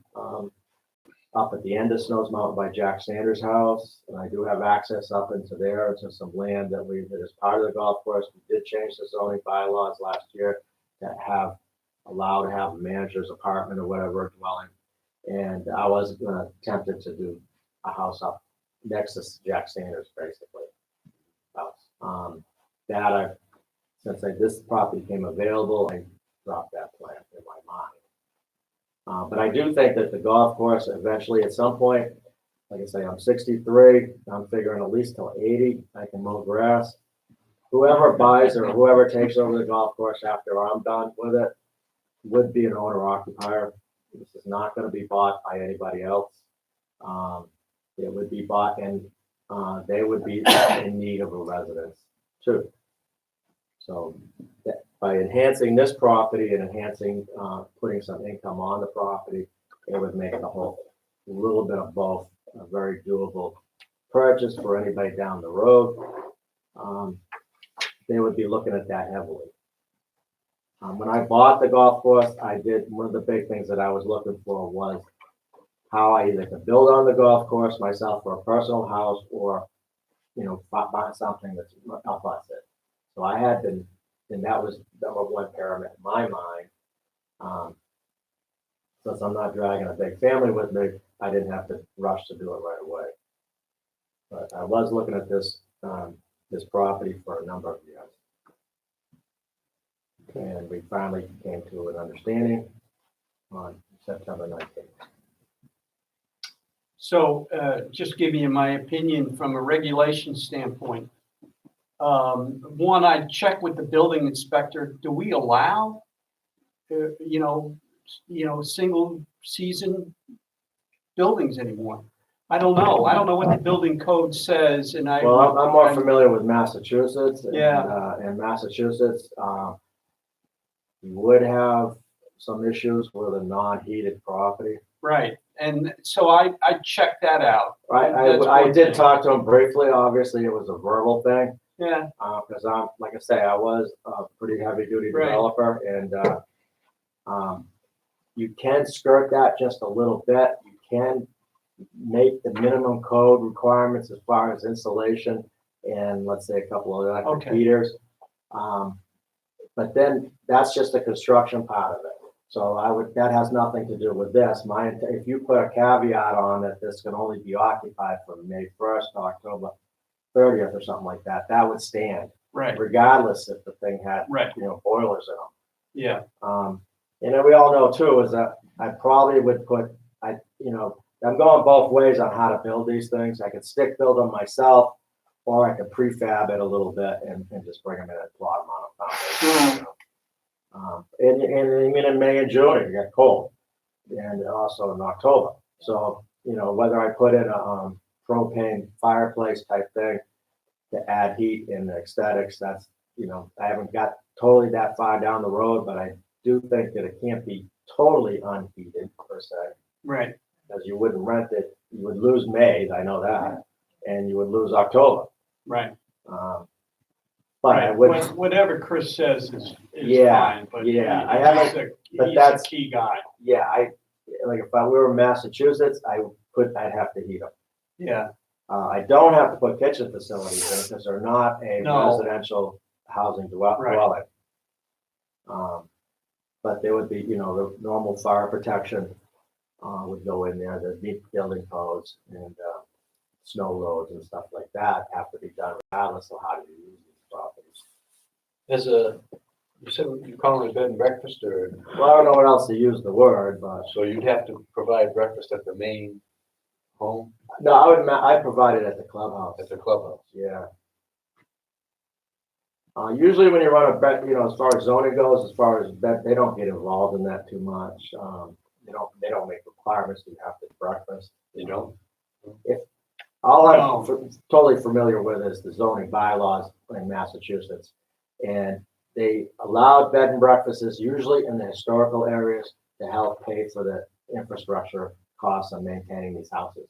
up at the end of Snows Mountain by Jack Sanders' house, and I do have access up into there, into some land that is part of the golf course. We did change the zoning bylaws last year to allow to have a manager's apartment or whatever dwelling. And I was tempted to do a house up next to Jack Sanders, basically. House. Since this property became available, I dropped that plan in my mind. But I do think that the golf course eventually, at some point, like I say, I'm 63, I'm figuring at least till 80, I can mow grass. Whoever buys or whoever takes over the golf course after I'm done with it would be an owner occupier. This is not gonna be bought by anybody else. It would be bought and they would be in need of a residence too. So by enhancing this property and putting some income on the property, it would make the whole, a little bit of both, a very doable purchase for anybody down the road. They would be looking at that heavily. When I bought the golf course, one of the big things that I was looking for was how I either could build on the golf course myself for a personal house or, buy something that's up on it. So I had been, and that was number one paramount in my mind. Since I'm not dragging a big family with me, I didn't have to rush to do it right away. But I was looking at this property for a number of years. And we finally came to an understanding on September 19th. So just giving you my opinion from a regulation standpoint. One, I'd check with the building inspector. Do we allow, single season buildings anymore? I don't know. I don't know what the building code says, and Well, I'm more familiar with Massachusetts. Yeah. In Massachusetts, you would have some issues with a non-heated property. Right, and so I checked that out. I did talk to him briefly. Obviously, it was a verbal thing. Yeah. Because like I say, I was a pretty heavy duty Right. developer, and you can skirt that just a little bit. You can make the minimum code requirements as far as insulation and let's say a couple of electric Okay. heaters. But then that's just the construction part of it. So that has nothing to do with this. If you put a caveat on that this can only be occupied from May 1st to October 30th or something like that, that would stand Right, regardless if the thing had, right, boilers in them. yeah, And then we all know too, is that I probably would I'm going both ways on how to build these things. I could stick build them myself, or I could prefab it a little bit and just bring them in and plot them on a foundation. And even in May and June, it got cold, and also in October. So, whether I put in a propane fireplace type thing to add heat and aesthetics, that's, I haven't got totally that far down the road, but I do think that it can't be totally unheated per se, right. because you wouldn't rent it, you would lose May, I know that, and you would lose October. Right. But I Right. would, Whatever Chris says is Yeah, fine, but yeah, I he's haven't- but he's a that's- key guy. yeah, if I were in Massachusetts, I'd have to heat them. Yeah, I don't have to put kitchen facilities in because they're not a No. residential housing Right. dwelling. But there would be, the normal fire protection would go in there, the deep building codes and snow loads and stuff like that have to be done regardless of how you use these properties. You said you call it a bed and breakfast, or, Well, I don't know what else to use the word, but so you'd have to provide breakfast at the main home, no, I provide it at the clubhouse. at the clubhouse? Yeah. Usually when you run a bed, as far as zoning goes, as far as bed, they don't get involved in that too much. They don't make requirements. You have to breakfast. You don't? All No. I'm totally familiar with is the zoning bylaws in Massachusetts. And they allow bed and breakfasts usually in the historical areas to help pay for the infrastructure costs of maintaining these houses.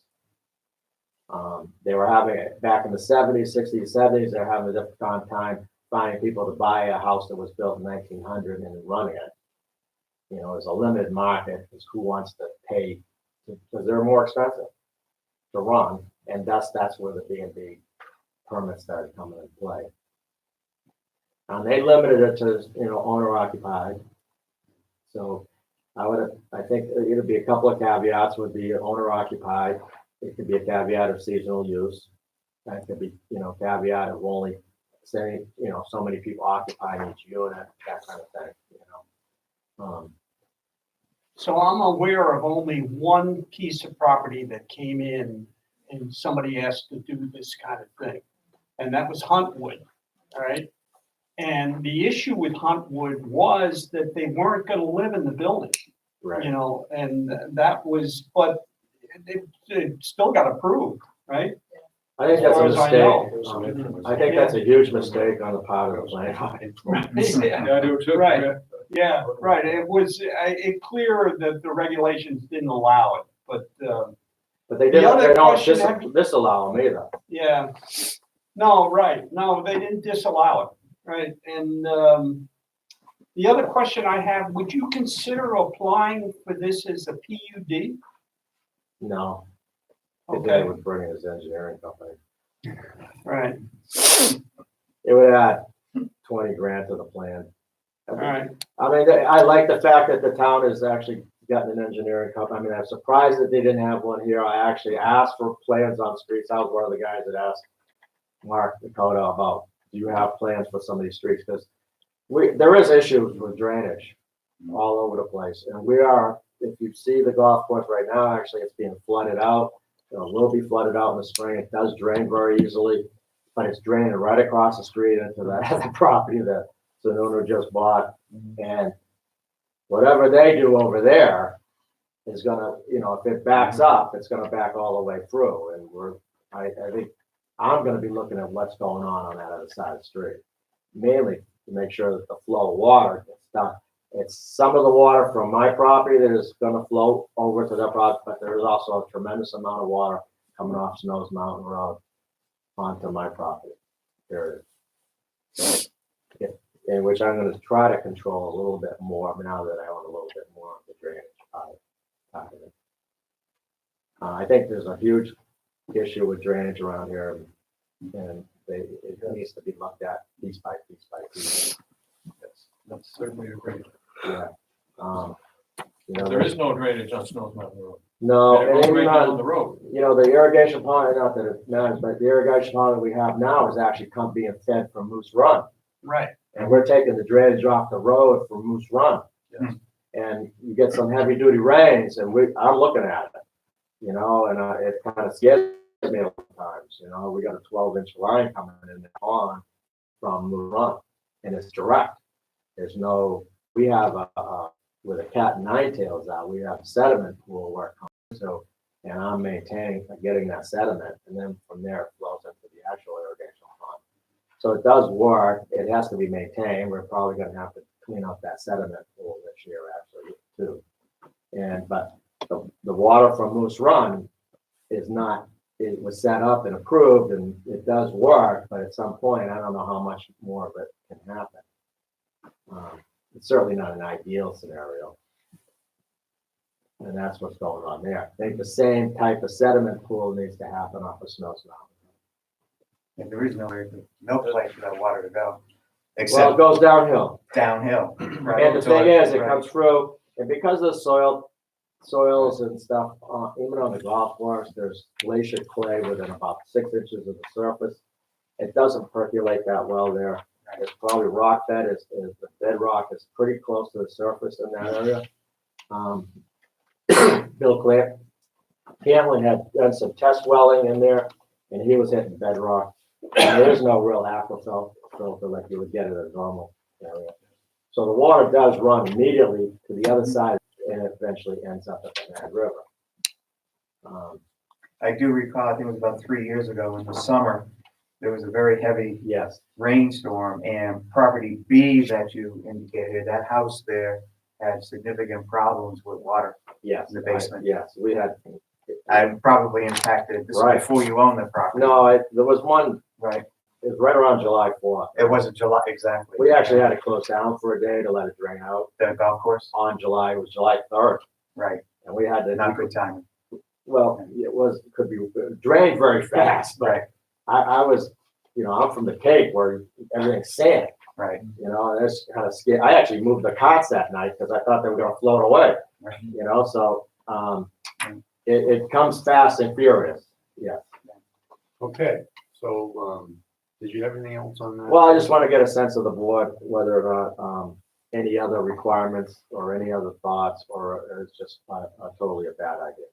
They were having it back in the 70s, 60s, 70s, they're having a difficult time finding people to buy a house that was built in 1900 and running it. There's a limited market, because who wants to pay, because they're more expensive to run, and that's where the B&B permits started coming into play. And they limited it to, owner occupied. So I think it'd be a couple of caveats would be owner occupied. It could be a caveat of seasonal use. That could be, caveat of only saying, so many people occupying each unit, that kind of thing, so I'm aware of only one piece of property that came in and somebody asked to do this kind of thing. And that was Huntwood, all right? And the issue with Huntwood was that they weren't gonna live in the building, right. and that was, but it still got approved, right? I think that's a As far as I know. mistake. I think that's a huge mistake on the part of the planning. Yeah, I do too. Right. Yeah, right. It was, clear that the regulations didn't allow it, but, But they The didn't, other they don't question, have you- disallow them either. yeah. No, right. No, they didn't disallow it, right? And, the other question I have, would you consider applying for this as a PUD? No. The guy Okay, would bring in his engineering company. right, It would add 20 grand to the plan. all right. I mean, I like the fact that the town has actually gotten an engineering company. I mean, I'm surprised that they didn't have one here. I actually asked for plans on streets. I was one of the guys that asked Mark Dakota about, do you have plans for some of these streets? Because there is issues with drainage all over the place. And if you see the golf course right now, actually it's being flooded out. It will be flooded out in the spring. It does drain very easily, but it's draining right across the street into the property that Sununu just bought. And whatever they do over there is gonna, if it backs up, it's gonna back all the way through. And I think I'm gonna be looking at what's going on that other side of the street, mainly to make sure that the flow of water gets done. It's some of the water from my property that is gonna flow over to their property, but there is also a tremendous amount of water coming off Snows Mountain Road onto my property, period. So, in which I'm gonna try to control a little bit more now that I own a little bit more of the drainage part of it. I think there's a huge issue with drainage around here, and it needs to be looked at piece by piece by piece. That's certainly agreed. Yeah. You know, There is no drainage on Snow's Mountain Road. no, And it and goes even right down on, the road. you know, the irrigation pond, not that it matters, but the irrigation pond that we have now is actually being fed from Moose Run. Right. And we're taking the drainage off the road from Moose Run. Yes. And you get some heavy duty rains and I'm looking at it, you know, and it kind of scares me a lot of times, you know, we got a 12-inch line coming in the pond from Moose Run and it's direct. There's no, we have with a cat and nine tails out, we have sediment pool work. So, and I'm maintaining, getting that sediment and then from there it flows into the actual irrigation pond. So it does work. It has to be maintained. We're probably gonna have to clean up that sediment pool this year actually too. And, but the water from Moose Run is not, it was set up and approved and it does work, but at some point, I don't know how much more of it can happen. It's certainly not an ideal scenario. And that's what's going on there. I think the same type of sediment pool needs to happen off of Snow's Mountain. And there is no place for that water to go, Well, except it goes downhill. downhill. Right? And the So thing is, it right. comes through, and because of the soils and stuff, even on the golf course, there's glacier clay within about 6 inches of the surface. It doesn't percolate that well there. It's probably rock bed, the bedrock is pretty close to the surface in that area. Bill Camlin had done some test welling in there, and he was hitting bedrock. And there is no real aquifilter like you would get in a normal area. So the water does run immediately to the other side and eventually ends up at the Mad River. I do recall, I think it was about 3 years ago in the summer, there was a very heavy Yes, rainstorm and property B that you indicated, that house there had significant problems with water. yes. In the basement. Yes, we had. I'm probably impacted, this is Right. before you own the property. No, there was one, Right, it was right around July 4th. it wasn't July, exactly. We actually had to close down for a day to let it drain out The golf course, it was July 3rd. right, And we had to, not good timing. well, could be drained very fast, but Right, I was, you know, I'm from the Cape where everything's sand, right, you know, and that's kind of scary. I actually moved the cots that night because I thought they were gonna float away, right. you know, so, it comes fast and furious, yeah. Okay, so, did you have anything else on that? Well, I just want to get a sense of the board, whether or not, any other requirements or any other thoughts, or it's just totally a bad idea.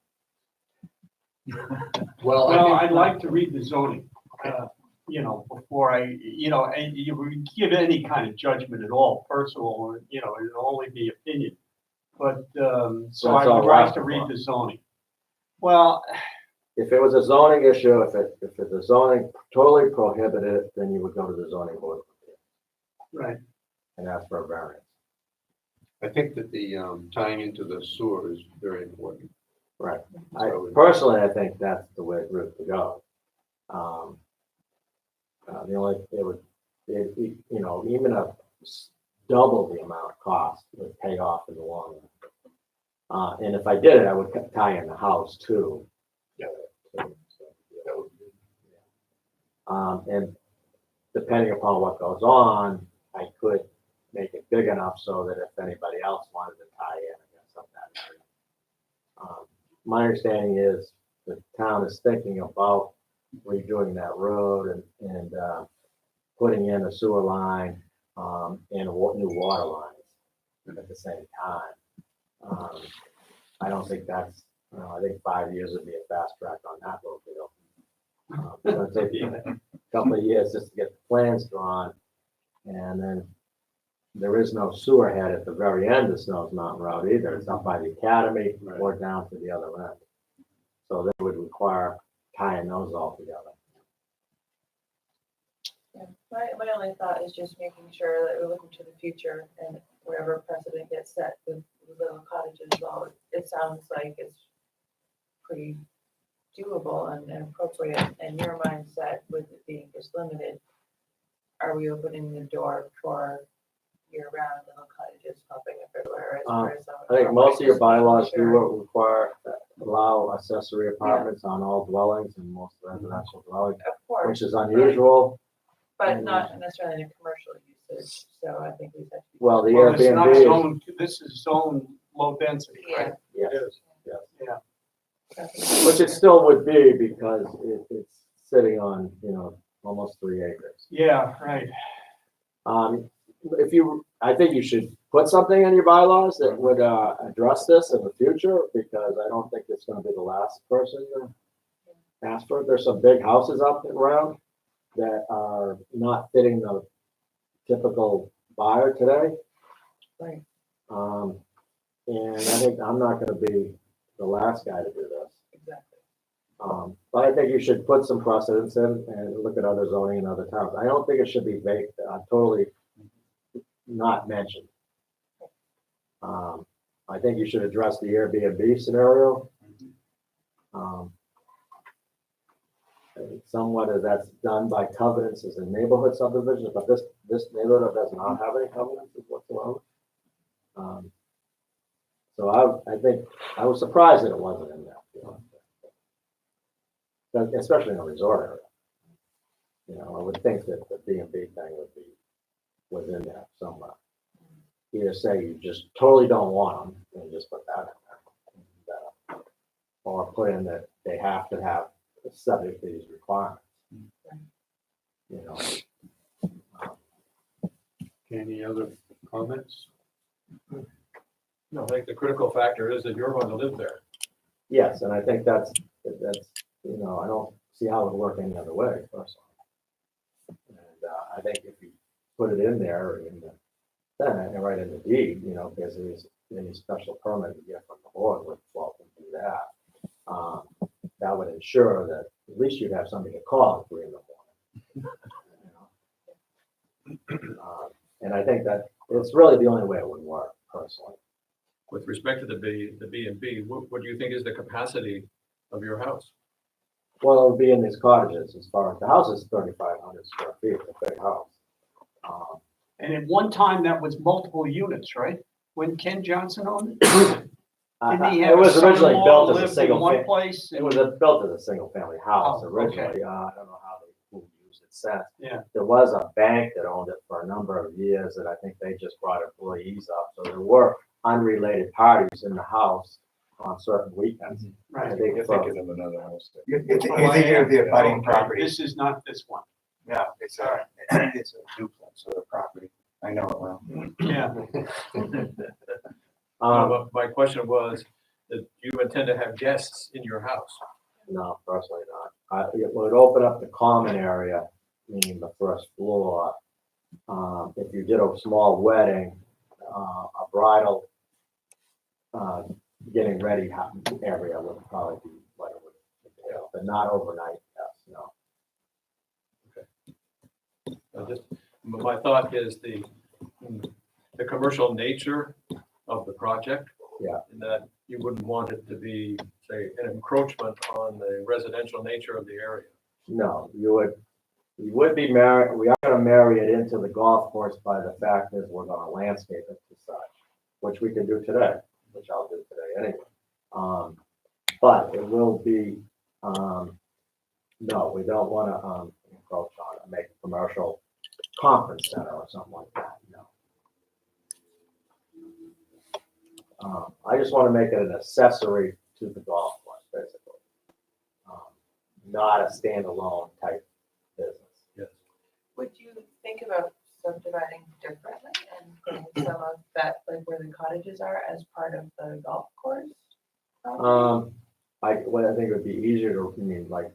Well, Well, I I'd think, like to read the zoning, you know, before and you would give any kind of judgment at all, personal, or, you know, it'll only be opinion. But, so That's I all would we're like to asking read for. the zoning. Well, If it was a zoning issue, if the zoning totally prohibited it, then you would go to the zoning board of appeals right, and ask for a variance. I think that the, tying into the sewer is very important. Right. So- Personally, I think that's the way route to go. The only, you know, even double the amount of cost would pay off in the long run. And if I did it, I would tie in the house too. Yeah. That would be- And depending upon what goes on, I could make it big enough so that if anybody else wanted to tie in against that area. My understanding is the town is thinking about redoing that road and putting in a sewer line and new water lines at the same time. I don't think that's, I think 5 years would be a fast track on that road deal. It's gonna take a couple of years just to get the plans drawn. And then there is no sewer head at the very end of Snow's Mountain Road either. It's up by the academy or down to the other end. So that would require tying those all together. Yeah, my only thought is just making sure that we're looking to the future and wherever precedent gets set with little cottages, well, it sounds like it's pretty doable and appropriate. And your mindset with it being just limited, are we opening the door for year-round little cottages popping up everywhere as far as? I think most of your bylaws do require allow accessory apartments on all dwellings and most residential dwellings, Of course, which is unusual. but not necessarily in a commercial usage, so I think we said. Well, the Well, it's not Airbnb is, zoned, this is zone low density, right? Yeah. yes, Definitely. which it still would be because it's sitting on, almost 3 acres. Yeah, right. I think you should put something in your bylaws that would address this in the future, because I don't think it's gonna be the last person to ask for it. There's some big houses up and around that are not fitting the typical buyer today. Right. And I think I'm not gonna be the last guy to do this. Exactly. But I think you should put some precedents in and look at other zoning in other towns. I don't think it should be vague, totally not mentioned. I think you should address the Airbnb scenario. Somewhat of that's done by covenants as a neighborhood subdivision, but this neighborhood does not have any covenants whatsoever. So I think, I was surprised that it wasn't in there. Especially in a resort area. I would think that the B&B thing was in there somewhere. Either say you just totally don't want them and just put that in there. Or put in that they have to have subject to these requirements. Any other comments? No, I think the critical factor is that you're going to live there. Yes, and I think that's, I don't see how it would work any other way, personally. And I think if you put it in there, and right in the deed, because there's any special permit you get from the board would well do that. That would ensure that at least you'd have somebody to call at 3 in the morning. And I think that it's really the only way it would work, personally. With respect to the B&B, what do you think is the capacity of your house? Well, it would be in these cottages, as far as the house is 3,500 square feet, it's a big house. And at one time, that was multiple units, right? When Ken Johnson owned it? Didn't he have It was a originally son-in-law built as lived a in single, one place? it was built as a single family house Oh, originally. I don't know how they used it since. Yeah. There was a bank that owned it for a number of years, and I think they just brought employees up. So there were unrelated parties in the house on certain weekends. Right. I think You're for- thinking of another house. You're thinking of the abutting Okay, property. This is not this one. No, it's a duplex of the property. I know it well. Yeah. But my question was, that you intend to have guests in your house? No, personally not. It would open up the common area, meaning the first floor. If you did a small wedding, a bridal, getting ready area would probably be what it would entail, but not overnight, yes, no. My thought is the commercial nature of the project. Yeah. And that you wouldn't want it to be, say, an encroachment on the residential nature of the area. No, you would be married, we are gonna marry it into the golf course by the fact is we're gonna landscape it to such, which we can do today, which I'll do today anyway. But it will be, no, we don't wanna, encroach on it, make a commercial conference center or something like that, no. I just wanna make it an accessory to the golf course, basically. Not a standalone type business. Yes. Would you think about subdividing differently and putting some of that, like where the cottages are, as part of the golf course? property? I think it would be easier to, like,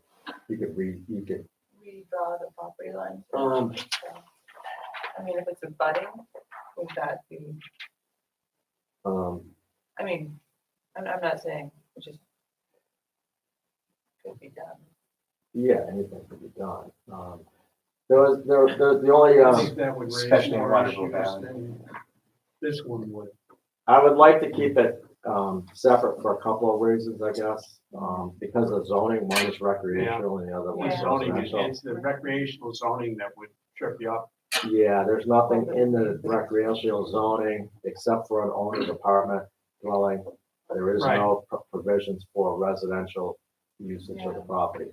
you could Redraw the property lines. Um, I mean, if it's a budding, would that be, I mean, I'm not saying it just could be done. yeah, anything could be done. The only, I think that would raise especially in more Rushville issues Valley. than this one would. I would like to keep it, separate for a couple of reasons, I guess. Because of zoning, one is recreational and the other one's Yeah. Zoning, residential. it's the recreational zoning that would trip you up. Yeah, there's nothing in the recreational zoning except for an owner's apartment dwelling There is no provisions for residential usage of the property.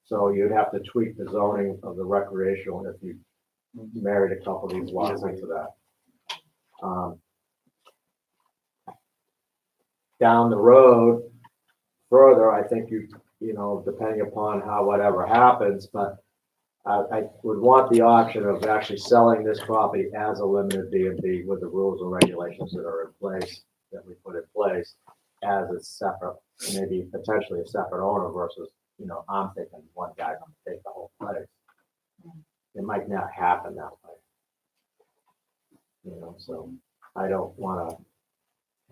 So you'd have to tweak the zoning of the recreational if you married a couple of these lots into that. Down the road, further, I think you know, depending upon how whatever happens, but I would want the option of actually selling this property as a limited B&B with the rules and regulations that are in place, that we put in place, as a separate, maybe potentially a separate owner versus, you know, I'm thinking one guy's gonna take the whole place. It might not happen that way. You know, so I don't wanna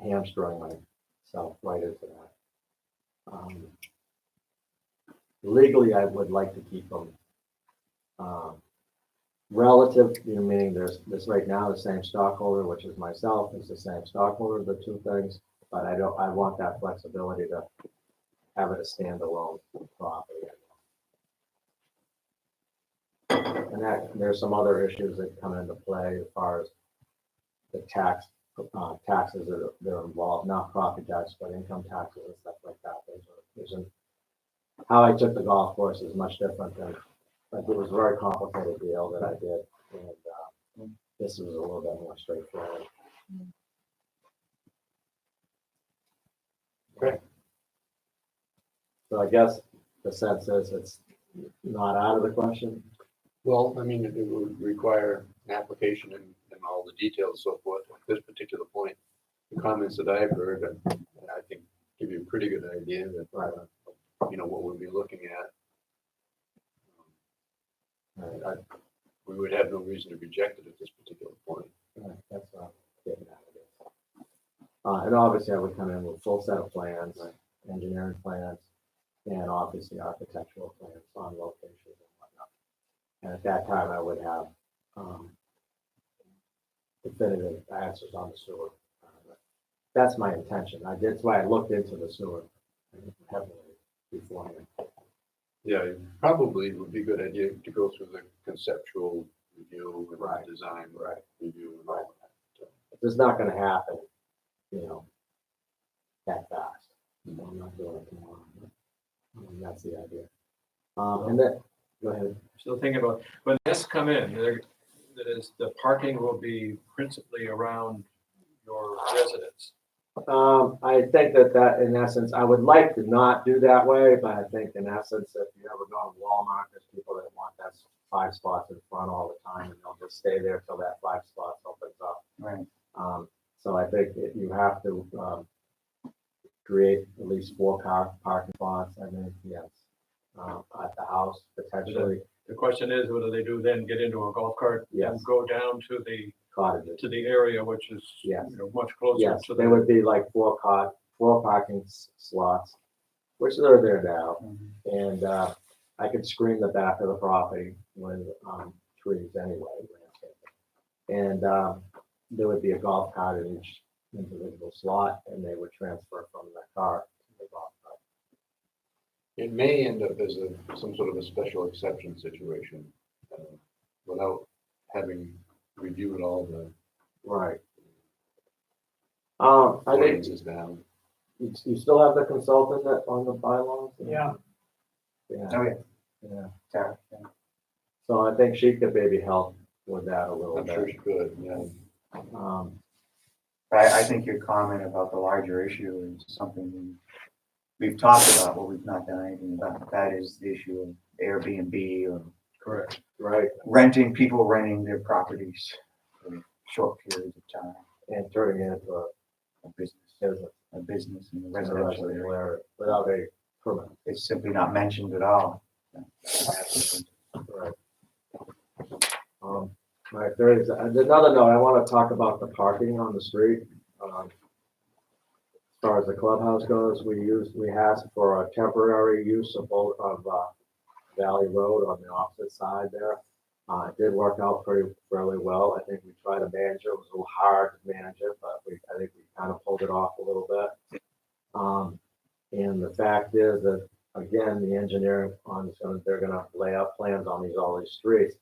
hamstring myself right into that. Legally, I would like to keep them relative, you know, meaning there's right now the same stockholder, which is myself, is the same stockholder, the two things, but I want that flexibility to have it a standalone property. And there's some other issues that come into play as far as the taxes that are involved, not property tax, but income taxes and stuff like that. How I took the golf course is much different than, like, it was a very complicated deal that I did, and this was a little bit more straightforward. Okay. So I guess the sense is it's not out of the question. Well, I mean, it would require an application and all the details and so forth. At this particular point, the comments that I've heard, I think give you a pretty good idea that, you know, what we'll be looking at. We would have no reason to reject it at this particular point. That's what I'm getting at it. And obviously I would come in with a full set of plans, engineering plans, and obviously architectural plans on locations and whatnot. And at that time, I would have definitive answers on the sewer. That's my intention. That's why I looked into the sewer heavily beforehand. Yeah, probably would be a good idea to go through the conceptual review and Right. design Right. review and all that. It's not gonna happen, you know, that fast. I'm not doing it tomorrow. That's the idea. And then, go ahead. Still thinking about, when this come in, that is, the parking will be principally around your residence. I think that in essence, I would like to not do that way, but I think in essence, if you ever go to Walmart, there's people that want that 5 spots in front all the time, and they'll just stay there till that 5 spots opens up. Right. So I think if you have to create at least 4 car parking spots, I mean, yes, at the house potentially. The question is, what do they do then? Get into a golf cart Yes. and go down to the Cottages. area, which is, Yes. you know, much closer Yes, to they the. would be like 4 parking slots, which are there now. And I could screen the back of the property with trees anyway. And there would be a golf cart in each individual slot, and they would transfer from the cart to the golf cart. It may end up as some sort of a special exception situation, without having reviewed all the Right. I think ordinances down. you still have the consultant that on the bylaws? Yeah. Yeah. Oh, yeah. Yeah. Sarah, yeah. So I think she could maybe help with that a little I'm bit. sure she could, yeah. I think your comment about the larger issue is something we've talked about, but we've not done anything about. That is the issue of Airbnb or Correct. Right, people renting their properties for short periods of time, and turning it into a business, business. a business in the in a residential area. area without a permit. It's simply not mentioned at all. Right. Right, there is another note, I want to talk about the parking on the street. As far as the clubhouse goes, we asked for a temporary use of Valley Road on the opposite side there. It did work out fairly well. I think we tried to manage it. It was a little hard to manage it, but I think we kind of pulled it off a little bit. And the fact is that, again, the engineering they're gonna lay out plans on all these streets.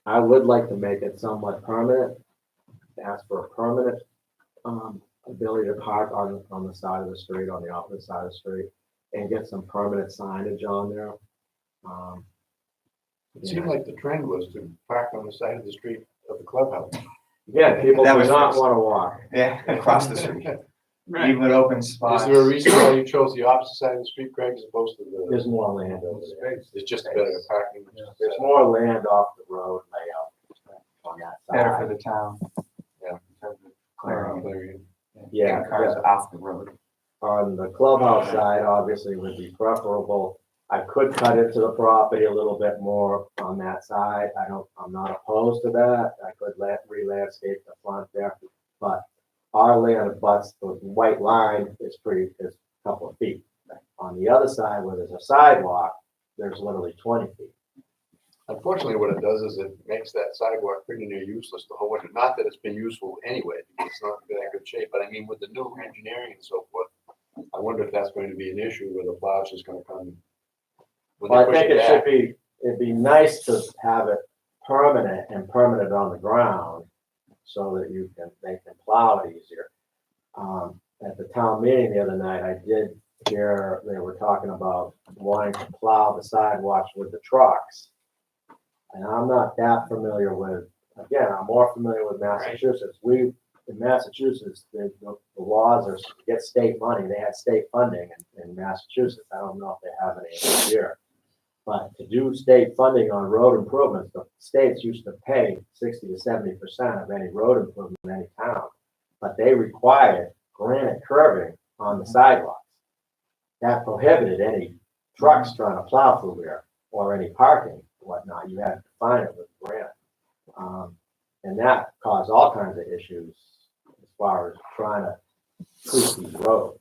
I would like to make it somewhat permanent, ask for a permanent ability to park on the side of the street, on the opposite side of the street, and get some permanent signage on there. It seemed like the trend was to park on the side of the street of the clubhouse. Yeah, people That do was not fixed. want to walk. Yeah, across the street, Right. even open Is spots. there a reason why you chose the opposite side of the street, Craig, as opposed to the? There's more land over there. It's just better parking. There's more land off the road layout on that Better for side. the town. Yeah. In terms of clearing, Clearing. Yeah, getting cars off the road. On the clubhouse side, obviously would be preferable. I could cut into the property a little bit more on that side. I'm not opposed to that. I could re-landscape the front there. But our land abuts the white line is a couple of feet. On the other side, where there's a sidewalk, there's literally 20 feet. Unfortunately, what it does is it makes that sidewalk pretty near useless the whole winter. Not that it's been useful anyway, because it's not in that good shape, but I mean, with the new engineering and so forth, I wonder if that's going to be an issue where the plow's just gonna come. when they Well, I push think it back. should be, it'd be nice to have it permanent on the ground so that they can plow it easier. At the town meeting the other night, I did hear they were talking about wanting to plow the sidewalks with the trucks. And I'm not that familiar with, again, I'm more familiar with Massachusetts. In Massachusetts, the laws are to get state money. They had state funding in Massachusetts. I don't know if they have any this year. But to do state funding on road improvements, the states used to pay 60 to 70% of any road improvement in any town. But they required granite curving on the sidewalks. That prohibited any trucks trying to plow through there or any parking, whatnot. You had to define it with granite. And that caused all kinds of issues as far as trying to tweak these roads.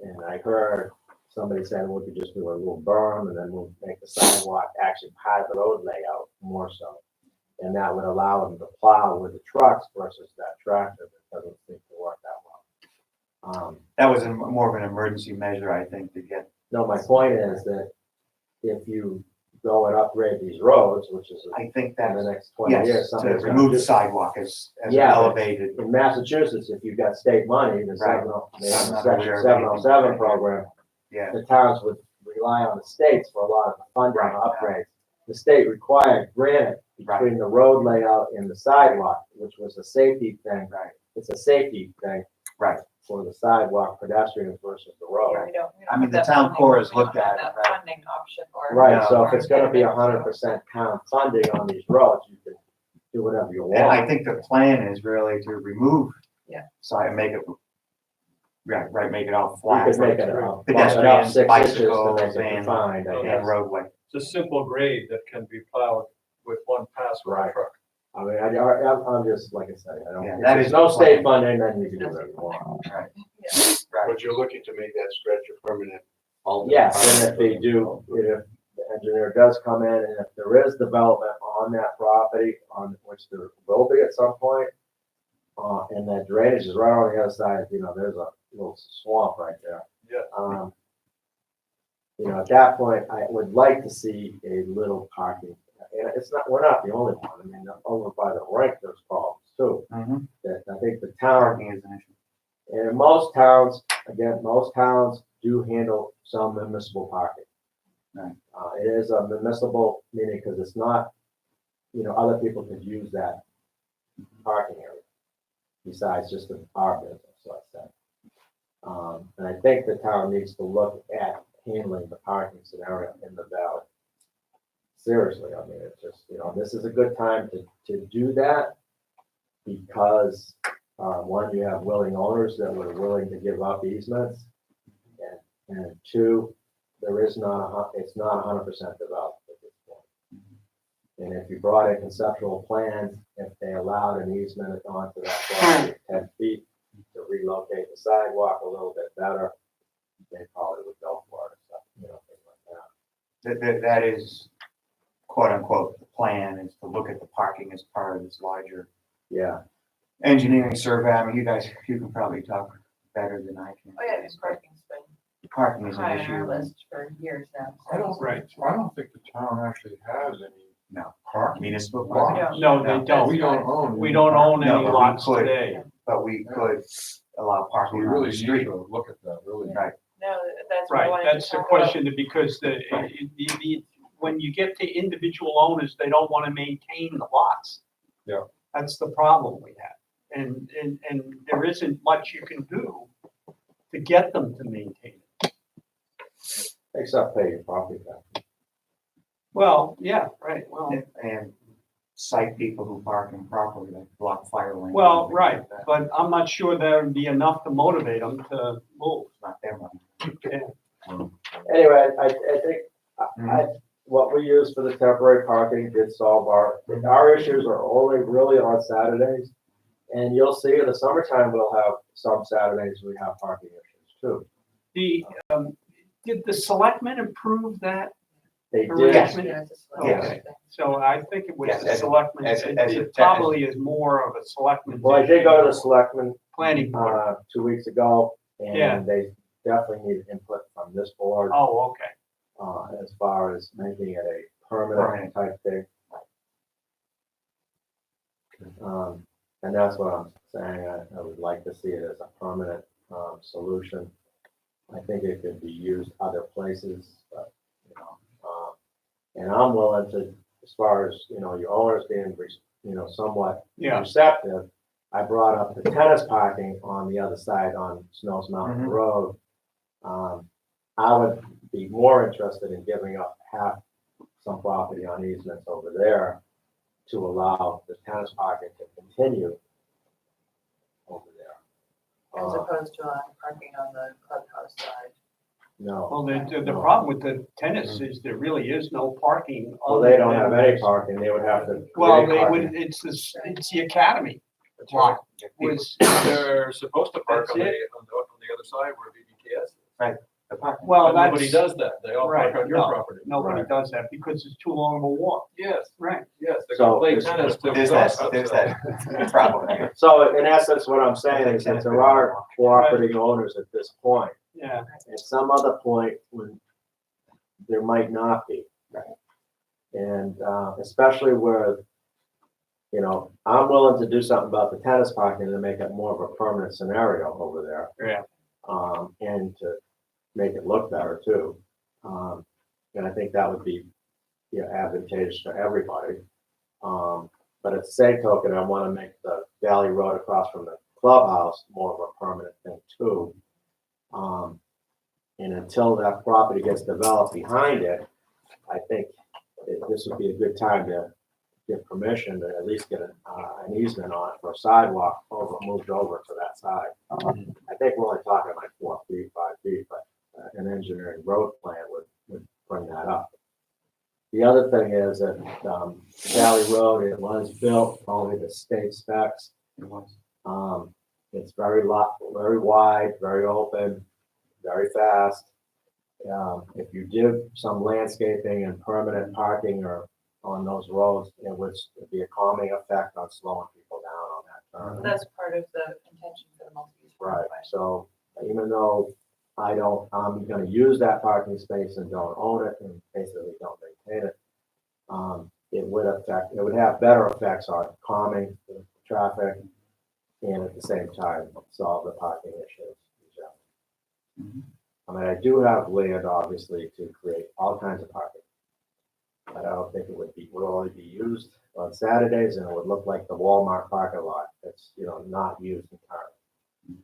And I heard somebody said, we could just do a little berm and then we'll make the sidewalk actually part of the road layout more so. And that would allow them to plow with the trucks versus that tractor that doesn't seem to work that well. That was more of an emergency measure, I think, to get. No, my point is that if you go and upgrade these roads, which is I think in that's, the next 20 years, yes, to somebody's gonna remove do the sidewalk as Yeah, but elevated. in Massachusetts, if you got state money, the Right. they have I'm a not section aware of 707 anything. program, Yeah, the towns would rely on the states for a lot of the funding Right. upgrades. The state required granite between the road layout and the sidewalk, which was a safety thing. right, It's a safety thing right. for the sidewalk pedestrians versus the road. Yeah, we don't I mean, the have that town funding- core has we don't looked at have it, that right? Funding option or. Right, so if or it's gonna be impediment, so- 100% town funding on these roads, you can do whatever you And I want. think the plan is really to remove. Yeah. Side and make it. Right, make it all You flat. could make it up Pedestrians, 6 inches to bicycles, make it and- defined, I And guess. roadway. It's a simple grade that can be plowed with one pass with a Right. truck. I mean, I'm just, like I said, I don't, Yeah, if that there's is no the state plan. funding, then you can do whatever you want. Right, Yeah. right. But you're looking to make that stretch a permanent. Yes, and if they do, if the engineer does come in, and if there is development on that property, on which there will be at some point, and that drainage is right on the other side, there's a little swamp right there. Yeah. At that point, I would like to see a little parking. And we're not the only one. I mean, over by the rink, there's problems too. Mhm. That I think the town, Parking is an issue. and in most towns, again, most towns do handle some municipal parking. Right. It is a municipal, meaning because it's not, other people could use that parking area besides just our business, let's say. And I think the town needs to look at handling the parking scenario in the valley. Seriously, I mean, it's just, this is a good time to do that because, one, you have willing owners that were willing to give up easements. And two, it's not 100% developed at this point. And if you brought in conceptual plans, if they allowed an easement onto that property of 10 feet to relocate the sidewalk a little bit better, they probably would go for it, so, things like that. That is quote unquote, the plan is to look at the parking as part of this larger Yeah, engineering survey. I mean, you can probably talk better than I can. Oh, yeah, this parking's been Parking is an high on our issue. list for years now. so- I don't think the town actually has any. No, municipal Wow. parking, No, they don't. We don't own. We don't own No, any but we lots could. today. but we could allow So parking we on really the need street. to look at that, really. Right. No, that's what I Right, wanted to that's the talk about. question, because when you get to individual owners, they don't want to maintain the lots. Yeah. That's the problem we have. And there isn't much you can do to get them to maintain it. Except pay your property tax. Well, yeah, right, well, And cite people who park improperly, like block fire lanes. well, and things right, like that. but I'm not sure there would be enough to motivate them to move. It's not their money. Anyway, I think, what we use for the temporary parking did solve our issues are only really on Saturdays. And you'll see in the summertime, we'll have some Saturdays we have parking issues too. Did the selectmen approve that They Yes. did, Yeah, it's a slow Yes. thing. So I think it was Yes, the as a- selectmen, as a- it as a- it probably is more of a selectman. well, I did go to the selectmen, Planning board. 2 weeks ago, Yeah. and they definitely need input from this board, Oh, okay. as far as making it a permanent type thing. And that's what I'm saying, I would like to see it as a permanent, solution. I think it could be used other places, but, and I'm willing to, as far as, your owners being, somewhat Yeah, receptive, I brought up the tennis parking on the other side on Snows Mountain Mhm. Road. I would be more interested in giving up half some property on easements over there to allow the tennis parking to continue over there. As opposed to parking on the clubhouse side. No, well, the problem with the tennis is there really is no parking. well, they don't have any parking, they would have to. Well, create they parking. would, it's the academy That's right. lot was, They're supposed to park on the, That's on the other side where BBTS is. The parking. well, But nobody that's, does that. They all park right, on your no. property. nobody Right. does that because it's too long of a walk. Yes, Right. yes. They're So gonna play there's- tennis to. There's that problem there. So in essence, what I'm saying is that there are cooperating owners at this point. Yeah, At some other point, when there might not be. And especially where, I'm willing to do something about the tennis parking to make it more of a permanent scenario over there. Yeah. And to make it look better too. And I think that would be, advantageous for everybody. But at the same token, I want to make the Valley Road across from the clubhouse more of a permanent thing too. And until that property gets developed behind it, I think this would be a good time to get permission to at least get an easement on it for a sidewalk moved over to that side. I think we're only talking like 4 feet, 5 feet, but an engineering road plan would bring that up. The other thing is that Valley Road, it was built only to state specs. It was. It's very wide, very open, very fast. If you did some landscaping and permanent parking or on those roads, it would be a calming effect on slowing people down on that turn. That's part of the intention for the multi-use. Right, so even though I'm gonna use that parking space and don't own it and basically don't maintain it, it would have better effects on calming the traffic and at the same time solve the parking issues. I mean, I do have land obviously to create all kinds of parking. But I don't think it would only be used on Saturdays and it would look like the Walmart parking lot that's, not used entirely.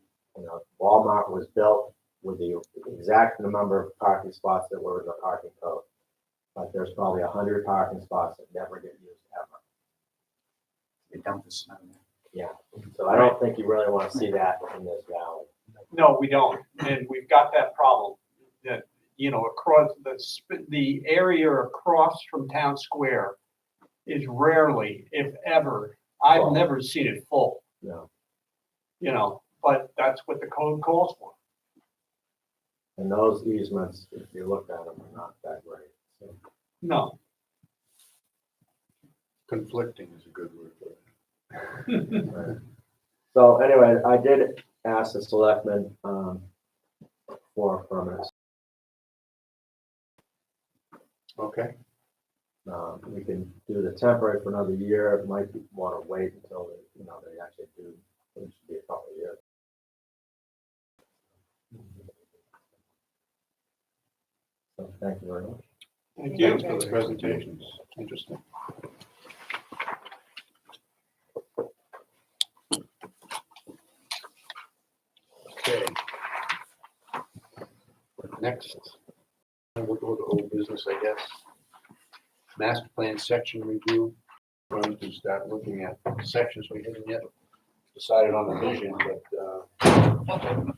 Walmart was built with the exact number of parking spots that were in the parking code. But there's probably 100 parking spots that never get used ever. They dump the snow there. Yeah, so I don't think you really want to see that in this valley. no, we don't. And we've got that problem that, across the area across from Town Square is rarely, if ever, I've Full. never seen it full, No. but that's what the code calls for. And those easements, if you look at them, are not that great. So, No. Conflicting is a good word for it. right. So anyway, I did ask the selectmen for permanence. Okay, We can do the temporary for another year. It might want to wait until they actually do. It should be a couple of years. So thank you very much. Thank you for the presentations. Interesting. Okay. Next, we'll go to old business, I guess. Master plan section review. Going to start looking at sections we haven't yet decided on the vision, but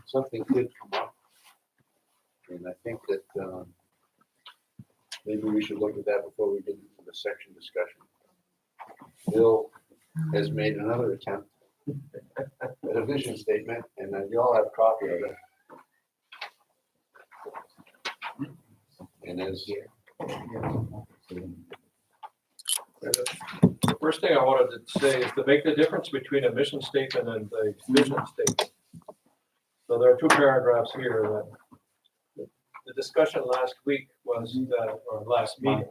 something did come up. And I think that maybe we should look at that before we get into the section discussion. Bill has made another attempt at a vision statement, and you all have a copy of it. And as The first thing I wanted to say is to make the difference between a mission statement and a vision statement. So there are two paragraphs here that the discussion last week was that, or last meeting,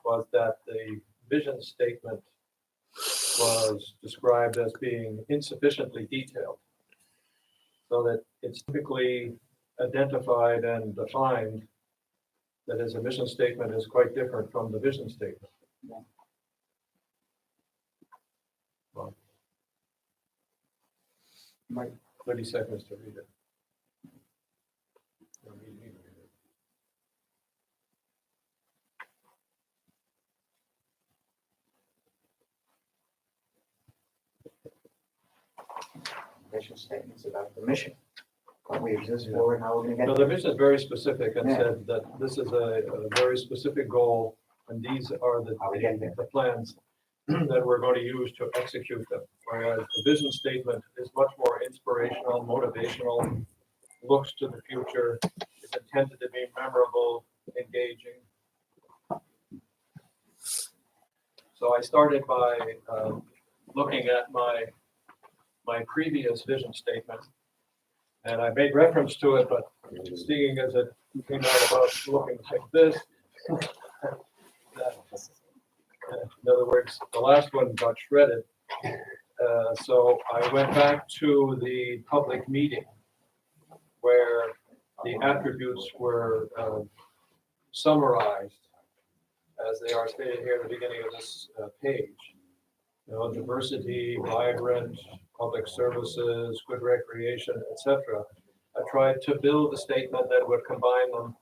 was that the vision statement was described as being insufficiently detailed. So that it's typically identified and defined that as a mission statement is quite different from the vision statement. Well, Mike, 30 seconds to read it. Mission statements about the mission, what we exist for and how we're gonna get No, there. the vision is very specific and Yeah. said that this is a very specific goal, and these are How we get there. the plans that we're going to use to execute them. Whereas the vision statement is much more inspirational, motivational, looks to the future, is intended to be memorable, engaging. So I started by looking at my previous vision statement. And I made reference to it, but seeing as it came out about looking like this, in other words, the last one got shredded. So I went back to the public meeting where the attributes were summarized as they are stated here at the beginning of this page. You know, diversity, vibrant, public services, good recreation, etc. I tried to build a statement that would combine them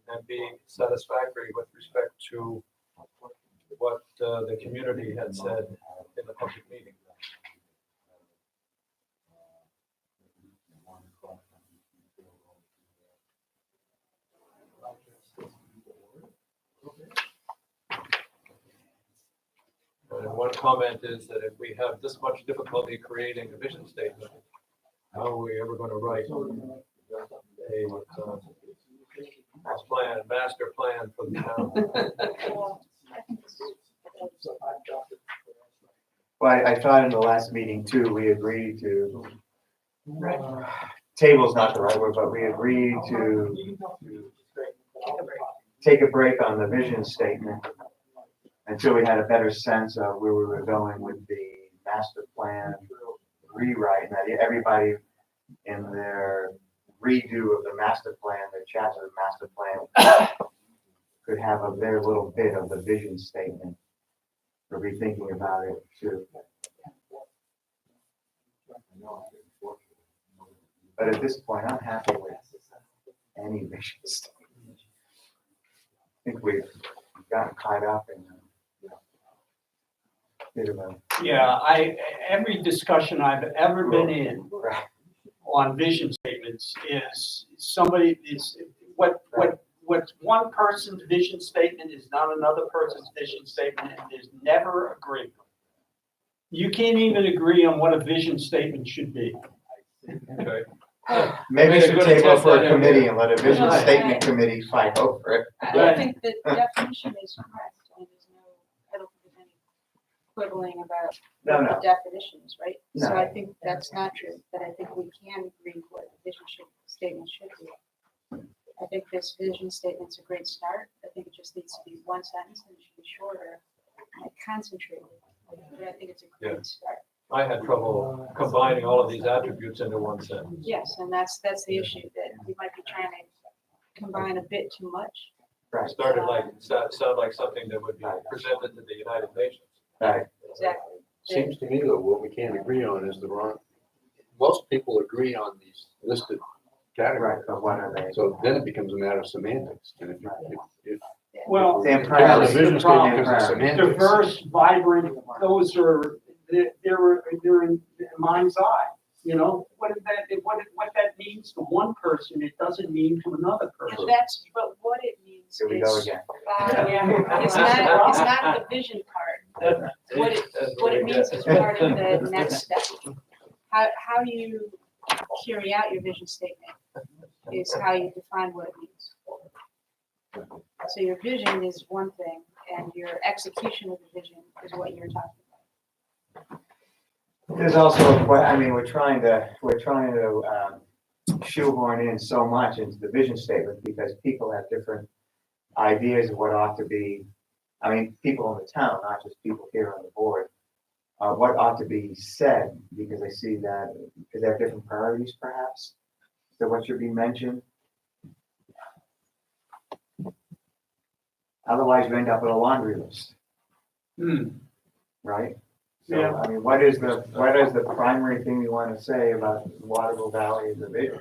and be satisfactory with respect to what the community had said in the public meeting. And one comment is that if we have this much difficulty creating a vision statement, how are we ever going to write a master plan for the town? Well, I thought in the last meeting too, we agreed to, table's not the right word, but we agreed to take a break on the vision statement until we had a better sense of where we were going with the master plan rewrite, and that everybody in their redo of the master plan, their chapter of the master plan, could have their little bit of the vision statement for rethinking about it too. But at this point, I'm happy with any vision statement. I think we've gotten caught up in a bit of a. Yeah, every discussion I've ever been in Right. on vision statements is what one person's vision statement is not another person's vision statement, and there's never agreement. You can't even agree on what a vision statement should be. Okay. Maybe Makes we a should good table for attempt a at it. committee and let a vision Right. statement committee fight over it. I think the definition is correct, and there's no, I don't think there's any quibbling about No, what no. the definitions, right? So No. I think that's not true, but I think we can agree what the vision statement should be. I think this vision statement's a great start. I think it just needs to be one sentence and it should be shorter and concentrated. But I think it's a Yeah. great start. I had trouble combining all of these attributes into one sentence. Yes, and that's the issue, that we might be trying to combine a bit too much. Right, Started like, sounded like something that would be presented to the United Nations. right. Exactly. Seems to me though, what we can't agree on is the wrong, most people agree on these listed Right, categories. but what are they? So then it becomes a matter of semantics. And if Well, They're the priorities. vision statement becomes a Priorities. semantics. diverse, vibrant, those are, they're in mind's eye. You know, what that means to one person, it doesn't mean to another person. But what it means Here we go is, again. it's not the vision part. What it means is part of the next step. How you carry out your vision statement is how you define what it means. So your vision is one thing, and your execution of the vision is what you're talking about. There's also, we're trying to shoehorn in so much into the vision statement because people have different ideas of what ought to be, people in the town, not just people here on the board, what ought to be said, because I see that, because they have different priorities perhaps, so what should be mentioned. Otherwise, you end up with a laundry list, right? So, Yeah. what is the primary thing you want to say about Waterville Valley as a vision?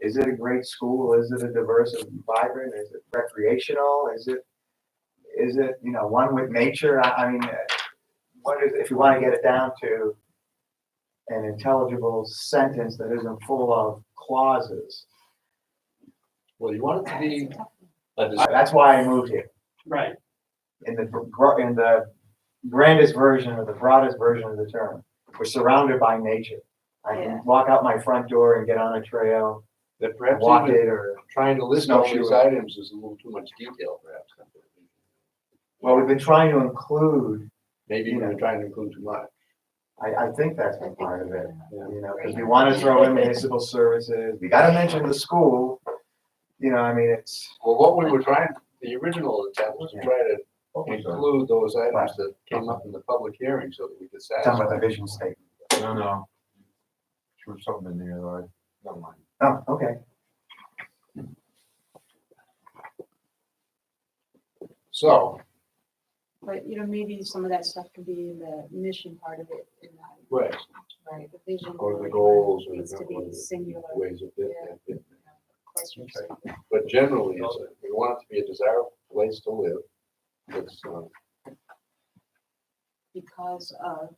Is it a great school? Is it a diverse and vibrant? Is it recreational? Is it, one with nature? What is, if you want to get it down to an intelligible sentence that isn't full of clauses? Well, you want it to be That's why I moved here. Right. In the grandest version or the broadest version of the term, we're surrounded by nature. I Yeah. can walk out my front door and get on a trail, that perhaps walk even it, or, trying to list all these snowshoe. items is a little too much detail perhaps. well, we've been trying to include, Maybe we're trying to include too much. I think that's been part of it, because we want to throw in municipal services, we gotta mention the school, it's, Well, what we were trying, the original attempt was to try to include those items that came up in the public hearing so that we could talking about satisfy. the vision statement. No. Threw something in there, though, never mind. Oh, okay. So, But, maybe some of that stuff can be in the mission part of it, in that, right, right, the vision. or the goals, or Needs to be the singular. ways of it. Yeah. Cluster singular. But generally, we want it to be a desirable place to live. It's, Because of,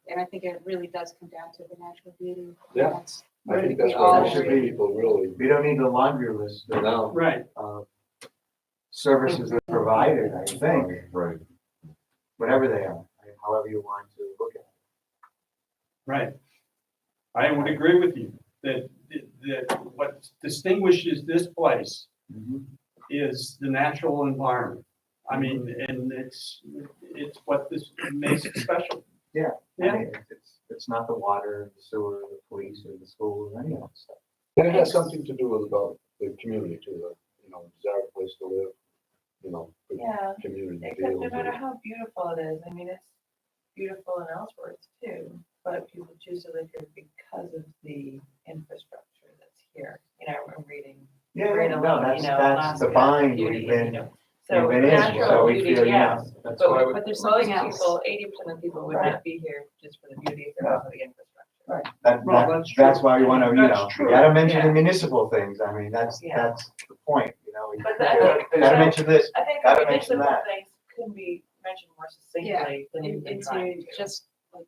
and I think it really does come down to the natural beauty. Yeah. That's- I think that's We all what most agree. people really, We don't need the laundry list of no, Right. services that are provided, I think, Right. whatever they are, however you want to look at it. Right. I would agree with you that what distinguishes this place is the natural environment. And it's what this makes it special. Yeah. Yeah. It's not the water, the sewer, the police, or the school, or any of that stuff. and it has something to do with about the community too, desirable place to live, good Yeah, community except deals. no matter how beautiful it is, it's beautiful in Ellsworth too, but people choose to live here because of the infrastructure that's here. I'm reading. Yeah, Right no, along, that's Alaska the bind beauty, we've been, So we've been in, so natural we beauty, feel, yes, That's why we, but there's most something else. people, 80% of people would not be here just for the beauty if there wasn't the infrastructure. Well, that's why we want to, That's we true. gotta mention the Yeah. municipal things, that's Yeah. the point, we But that- gotta mention this, I think Gotta the mention municipal that. things can be mentioned more succinctly than you've been trying Into to. just like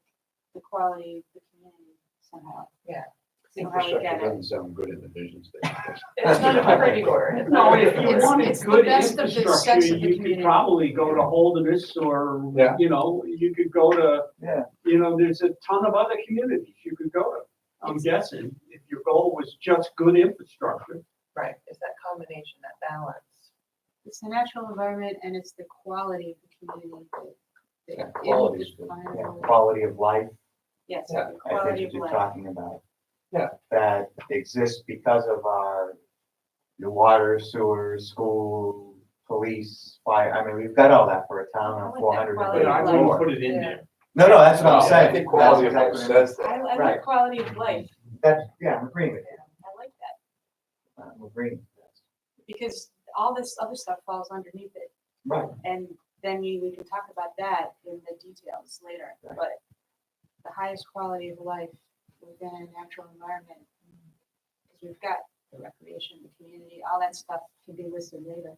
the quality of the community somehow. Yeah. Somehow we Infrastructure get it. doesn't sound good in the vision statement. It's not a pretty word. It's No, not a if pretty you word. wanted It's the good best of the sense infrastructure, of the you could community. probably go to Holderness or, Yeah. you could go to, Yeah. there's a ton of other communities you could go to. I'm guessing if your goal was just good infrastructure. Right, it's that combination, that balance. It's the natural environment and it's the quality of the community. Yeah, it quality would is good. define yeah, it. quality of life, Yes, Yeah, the I think quality what of you're life. talking about. Yeah. That exists because of the water, sewer, school, police, fire, we've got all that for a town I of like four that hundred. quality I of wouldn't life. put it in Yeah. there. No, that's what I'm I saying. think quality of That's life exactly says I that. like Right. quality of life. I'm agreeing with you. I like that. I'm agreeing with that. because all this other stuff falls underneath it. Right. And then we can talk about that in the details later, Right. but the highest quality of life within a natural environment. Because we've got the recreation, the community, all that stuff can be listed later.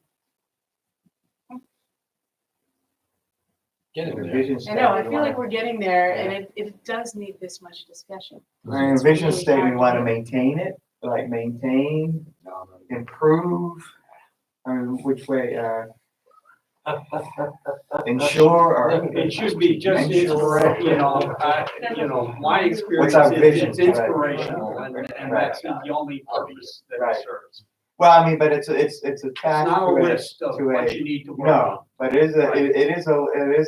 Getting The there. vision I know, I statement, feel like we're getting there and Yeah. it does need this much discussion. I mean, It's vision really statement, we hard want to to do. maintain it, like maintain, No, no. improve, I mean, which way, ensure or? It should be just inspiration, my experience What's our is vision? it's inspirational and Right. that's the only purpose that Right. it serves. Well, I mean, but it's It's attached not a to list of to what a- you need to work on. No, but it is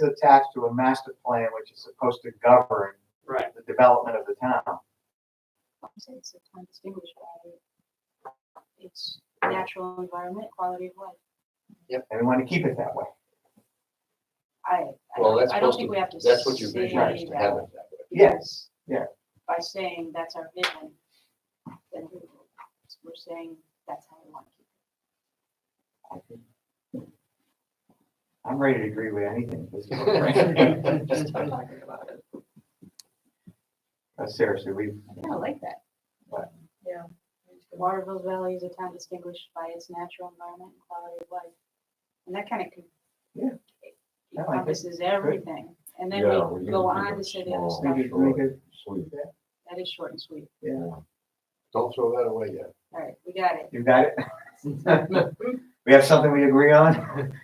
attached to a master plan which is supposed to govern Right. the development of the town. I'm saying it's a town distinguished by its natural environment, quality of life. And we want to keep it that way. Well, that's I don't supposed think to, we have to that's what you say vision is to have that, it that way. Yes, yeah. by saying that's our vision, then we're saying that's how we want to keep I'm ready to agree with anything. it. Just start talking about it. Seriously, we, Yeah, I like that. Yeah. Waterville Valley is a town distinguished by its natural environment and quality of life. And that kind of Yeah. I like it. encompasses everything. And then Yeah, we we go can on keep to it say the other small. stuff. make it, make it, Sweet. That is short and sweet. yeah. Don't throw that away yet. All right, we got it. You got it? We have something we agree on?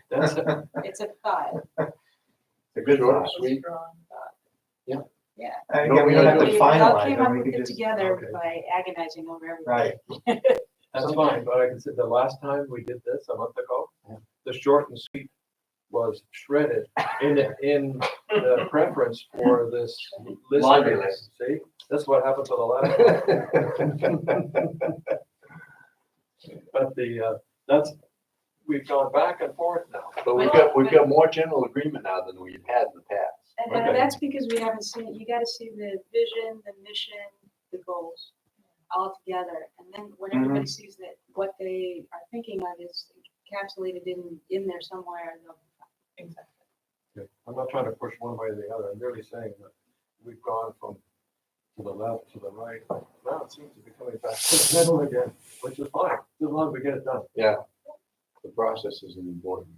That's It's a thought. It's a good Short, thought. sweet. Strong thought. Yeah. Again, we don't have to We all finalize came it, up we with could it just, together okay. by agonizing over everything. right. That's fine, but I can say the last time we did this a month ago, the short and sweet was shredded in the preference for this list. Laundry list. See, that's what happened to the last one. But that's, we've gone back and forth now. But we've got more general agreement now than we've had in the past. And Okay. that's because we haven't seen, you gotta see the vision, the mission, the goals all together. And then when everybody sees that what they are thinking of is encapsulated in there somewhere, they'll Exactly. Okay. I'm not trying to push one way or the other. I'm really saying that we've gone from to the left, to the right. Now it seems to be coming back to the middle again, which is fine, as long as we get it done. Yeah. The process is important.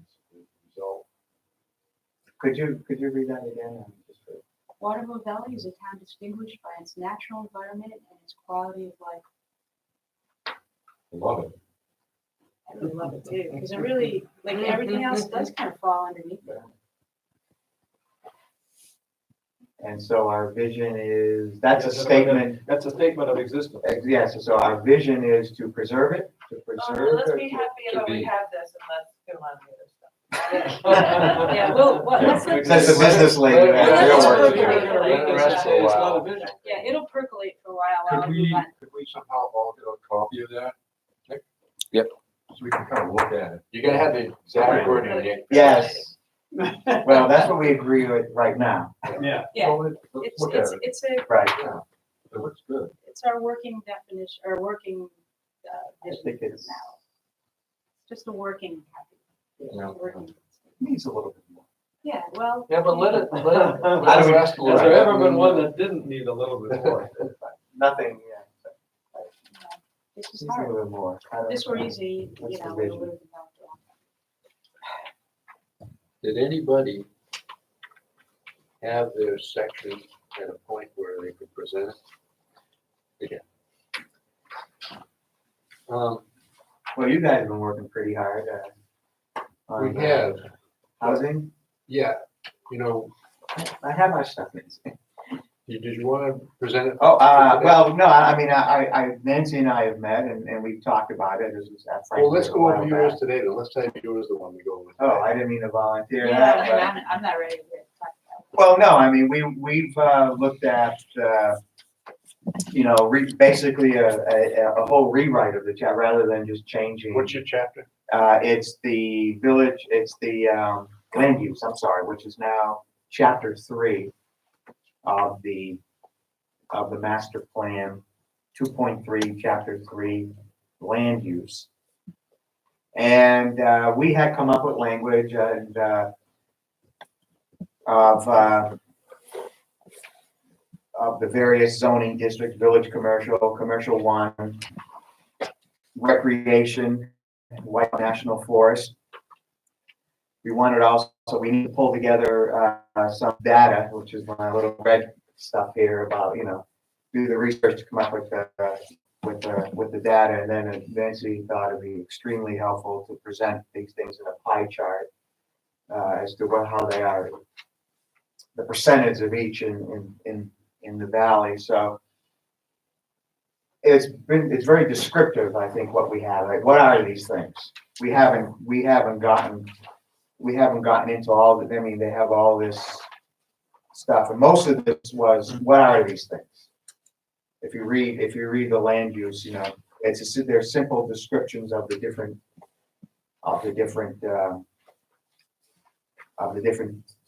So, Could you read that again? Waterville Valley is a town distinguished by its natural environment and its quality of life. Love it. I really love it too, because it really, like everything else does kind of fall underneath it. And so our vision is, that's a That's statement, That's a statement of existence. yes, so our vision is to preserve it, to Oh, preserve no, let's it. be happy to about we be- have this and let's go on to the other stuff. Yeah, well, let's let That's the this, business lady. Well, that's let's real work work here. it out. Let it rest for a It's not a while. vision. yeah, it'll percolate for a while. while Could we we, move on. could we somehow all get a copy of that? Nick? Yep. So we can kind of look at it. You're gonna have the exact wording, Nick. Yes, well, that's what we agree with right now, Yeah. Yeah, Well, let's it's, look at it. right? It looks good. it's our working definition, or working, vision think it's- now. Just a working copy. Yeah. Working. Needs a little bit more. Yeah, well. Yeah, but let it How do let we- it rest a Has little there bit. ever been one that didn't need a little bit more? Nothing, yeah. This is Needs a hard. little bit more. If this were easy, What's you the know, we vision? would have developed it all. Did anybody have their section at a point where they could present it? Again. Well, you guys have been working pretty hard, on We have, housing. yeah, you know, I have my stuff in. did you wanna present it? Oh, well, no, I mean, Nancy and I have met and we've talked about it, this was. Well, let's go over frankly, a yours while back. today, then let's have yours the one we go with. Oh, I didn't mean to volunteer Yeah, that, I but- mean, I'm not ready to talk about it. Well, no, I mean, we've looked at, basically a whole rewrite of the chat rather than just changing. What's your chapter? It's the village, it's the land use, I'm sorry, which is now chapter 3 of the master plan, 2.3, chapter 3, land use. And we had come up with language and of the various zoning districts, village commercial, commercial one, recreation, White National Forest. We wanted also, we need to pull together some data, which is my little red stuff here about, do the research to come up with the data, and then eventually thought it'd be extremely helpful to present these things in a pie chart as to how they are, the percentage of each in the valley. So it's very descriptive, I think, what we have. Like, what are these things? We haven't gotten into all the, I mean, they have all this stuff, and most of this was, what are these things? If you read the land use, they're simple descriptions of the different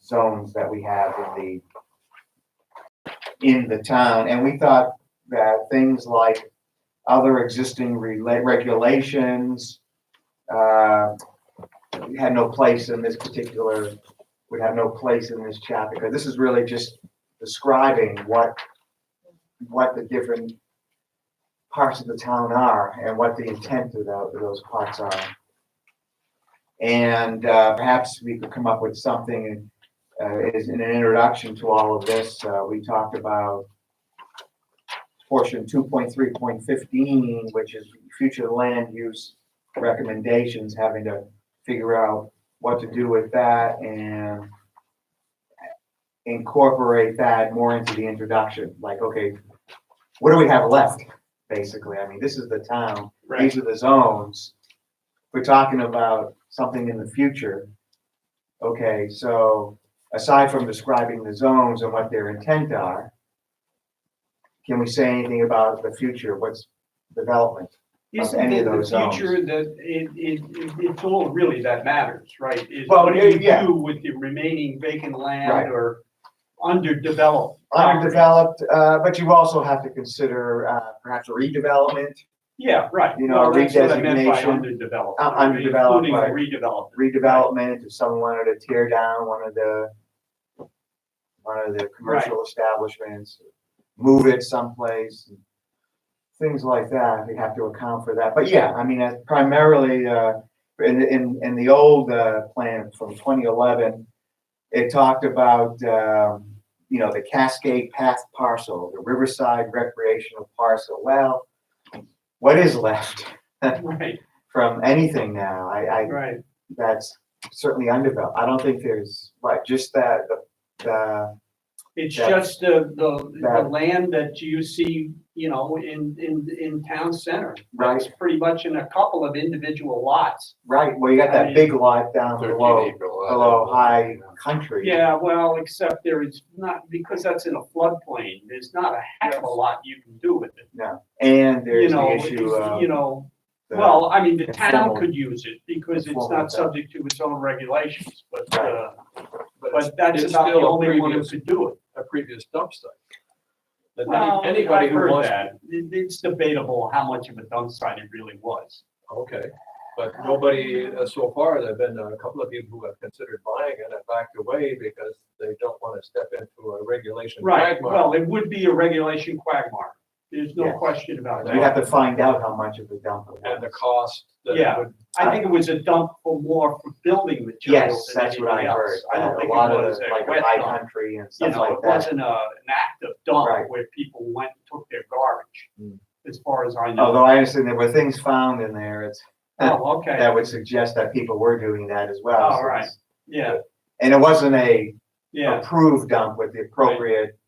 zones that we have in the town. And we thought that things like other existing regulations had no place in this particular, would have no place in this chapter, because this is really just describing what the different parts of the town are and what the intent of those parts are. And perhaps we could come up with something as in an introduction to all of this. We talked about portion 2.3.15, which is future land use recommendations, having to figure out what to do with that and incorporate that more into the introduction. Like, okay, what do we have left, basically? I mean, this is the town, these are the zones. We're talking about something in the future. Okay, so aside from describing the zones and what their intent are, can we say anything about the future? What's development of Isn't any it of the those zones? future that it's all really that matters, right? Is Well, what do you yeah. do with the remaining vacant Right. land or underdeveloped? property? Underdeveloped, but you also have to consider perhaps redevelopment, Yeah, right. a That's what I meant by redesignation. Underdeveloped. Underdeveloped, Including right. redevelopment. redevelopment, if someone wanted to tear down one of the commercial establishments, move it someplace, things like that, you have to account for that. But yeah, I mean, primarily, in the old plan from 2011, it talked about, the Cascade Path parcel, the Riverside recreational parcel. Well, what is left Right, from anything now? right. That's certainly undeveloped. I don't think there's, just that, It's that- just the that- land that you see, in town center. Right. It's pretty much in a couple of individual lots. right, well, you got I that mean, big lot down 13 below, acre lot. below High Country. Yeah, well, except there is not, because that's in a floodplain, there's not a heck of a lot you can do with it. No, and You there's the know, issue of. the- well, I mean, the town informal- could use it because it's informal not subject to its own regulations, but Right. that's it's about the still a only one who previous- could do it. A previous dump site. That Well, anybody I've who heard wants, that. It's debatable how much of a dump site it really was. okay, but nobody, so far, there've been a couple of people who have considered buying it and backed away because they don't want to step into a regulation Right, quagmire. well, it would be a regulation quagmire. There's no Yes. question about You have that. to find out how much of the dump. it And the was. cost that Yeah. it would, I think it was a dump for more for building materials Yes, than that's what I anything heard. else. I don't A think lot it of was the, a like wet High dump. Country and You stuff know, like it that. wasn't an active dump Right. where people went and took their garbage, Mm. as far as I know. Although I understand there were things found in there, Oh, okay, that would suggest that people were doing that as well. All so right. it's- yeah, And it wasn't a yeah. approved dump with the appropriate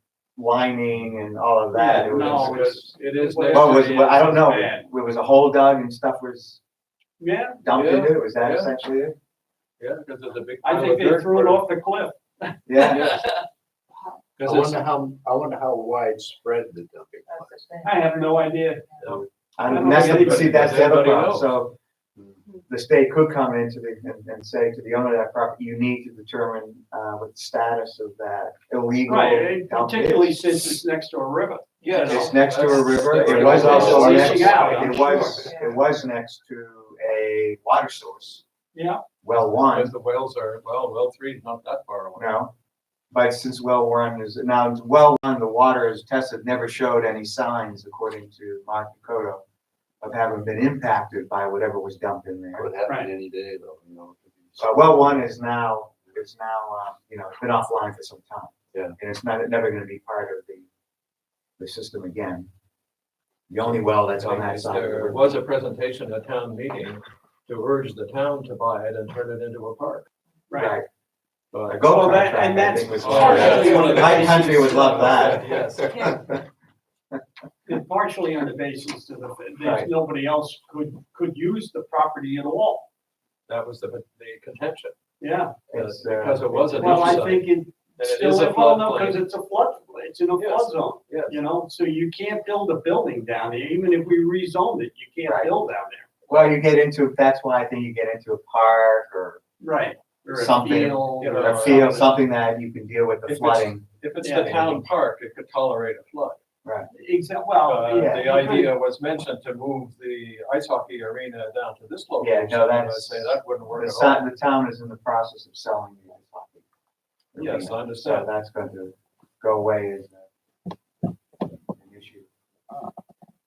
lining and all of that. Yeah, It was- no, because it is. Well, Well, was, well, I don't know, bad. it was a hole dug and stuff was Yeah, dumped Yeah, into it, was that yeah. essentially it? Yeah, because there's a big. I pile think of they dirt threw it where- off the cliff. Yeah, Yes. I Because it's, wonder how widespread the dumping was. That's the thing. I have no idea. and that's the, see, that's the other Everybody problem, knows. so the state could come into and say to the owner of that property, you need to determine, what the status of that illegal Right, dump particularly is. since it's next to a river. yes. It's next to a river, That's it was the- also It's next, leaching out, I'm it was next to a water source, Yeah, well one, Because the wells are, well 3 is not that far away. no. But since well one is, now well one, the water is tested, never showed any signs, according to Mark Dakota, of having been impacted by whatever was dumped in That there. would happen Right. any day though, you know. Well one is now, it's been offline for some time. Yeah. And it's never gonna be part of the system again. The only well that's on that side of the There river. was a presentation at town meeting to urge the town to buy it and turn it into a park. right. But A go-kart Well, that- track, and I that's think was. partially one of the My country would love that. Yes. And partially on the basis of Right. there's nobody else could use the property at all. That was the contention. Yeah, It's, Because it was a well, I site, think it and it still, is a well, no, because floodplain. it's a flood, it's in a Yes. flood zone, Yes. you know, so you can't build a building down there, even if we rezoned it, you can't Right. build down there. Well, you get into, that's why I think you get into a park or Right. Or a Something, field, you know, a field, something that you can deal with the If it's- flooding. If it's Yeah. the town park, it could tolerate a flood. Well, yeah. The idea was mentioned to move the ice hockey arena down to this Yeah, location. no, and I that's. say that wouldn't work The at all. town, the town is in the process of selling the ice hockey. Yes, I arena. So understand. that's going to go away as an issue.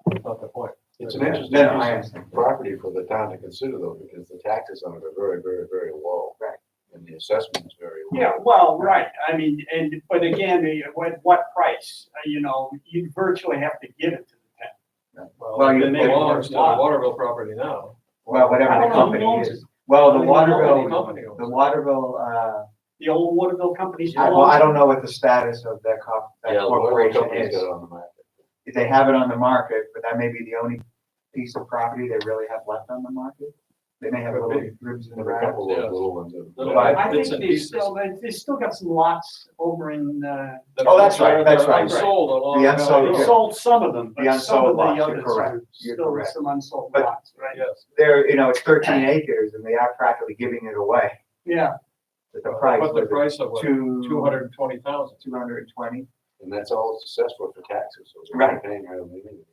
That's not the point. It's an interesting No, I piece understand. of property for the town to consider though, because the taxes on it are very, very, very low. Right. And the assessment is very low. yeah, well, right, I mean, but again, what price, you virtually have to give it to the town. Well, It you- belongs to the Lot. Waterville property now. Well, I whatever don't the know who company owns is. Well, the I don't even know any Waterville, company owns the it. Waterville, The old Waterville company still well, owns I it? don't know what the status of that Yeah, the Waterville corporation company's is. got it on the market. They have it on the market, but that may be the only piece of property they really have left on the market. They may have Could little be. ribs in the There are a ground. couple of Yes. little ones. that- Little Right. I think bits and they pieces. still got some lots over in, that Oh, that's are- right, that's that are right. Unsold along. The Valley unsold, they Road. yeah. sold some of them, The but some of unsold lots, the you're others correct. are You're still correct. some unsold But- lots, right? Yes. They're, it's 13 acres and they are practically giving it away. Yeah, But the price What the was price of what? 220. 220,000. And that's all it's assessed for taxes, so. they're Right. Paying hardly anything.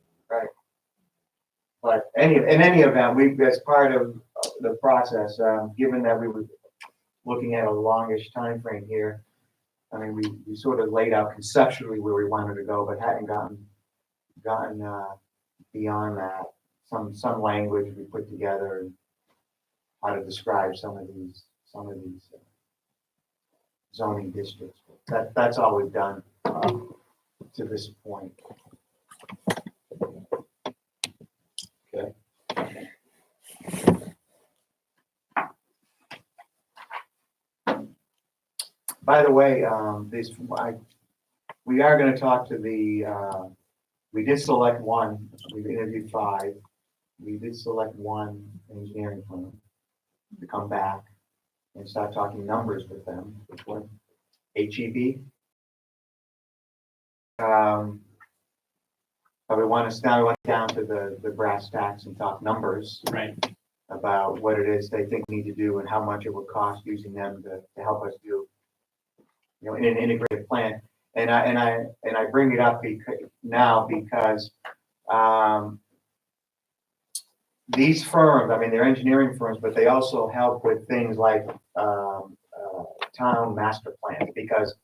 But in any event, we, as part of the process, given that we were looking at a longish time frame here, I mean, we sort of laid out conceptually where we wanted to go, but hadn't gotten beyond that. Some language we put together and how to describe some of these zoning districts. That's all we've done to this point. By the way, we are gonna talk to we did select one, we've interviewed 5. We did select one engineering firm to come back and start talking numbers with them, which one? HEB. But we want down to the brass tacks and talk numbers right. about what it is they think we need to do and how much it would cost using them to help us do, in an integrated plan. And I bring it up because these firms, I mean, they're engineering firms, but they also help with things like town master plans, because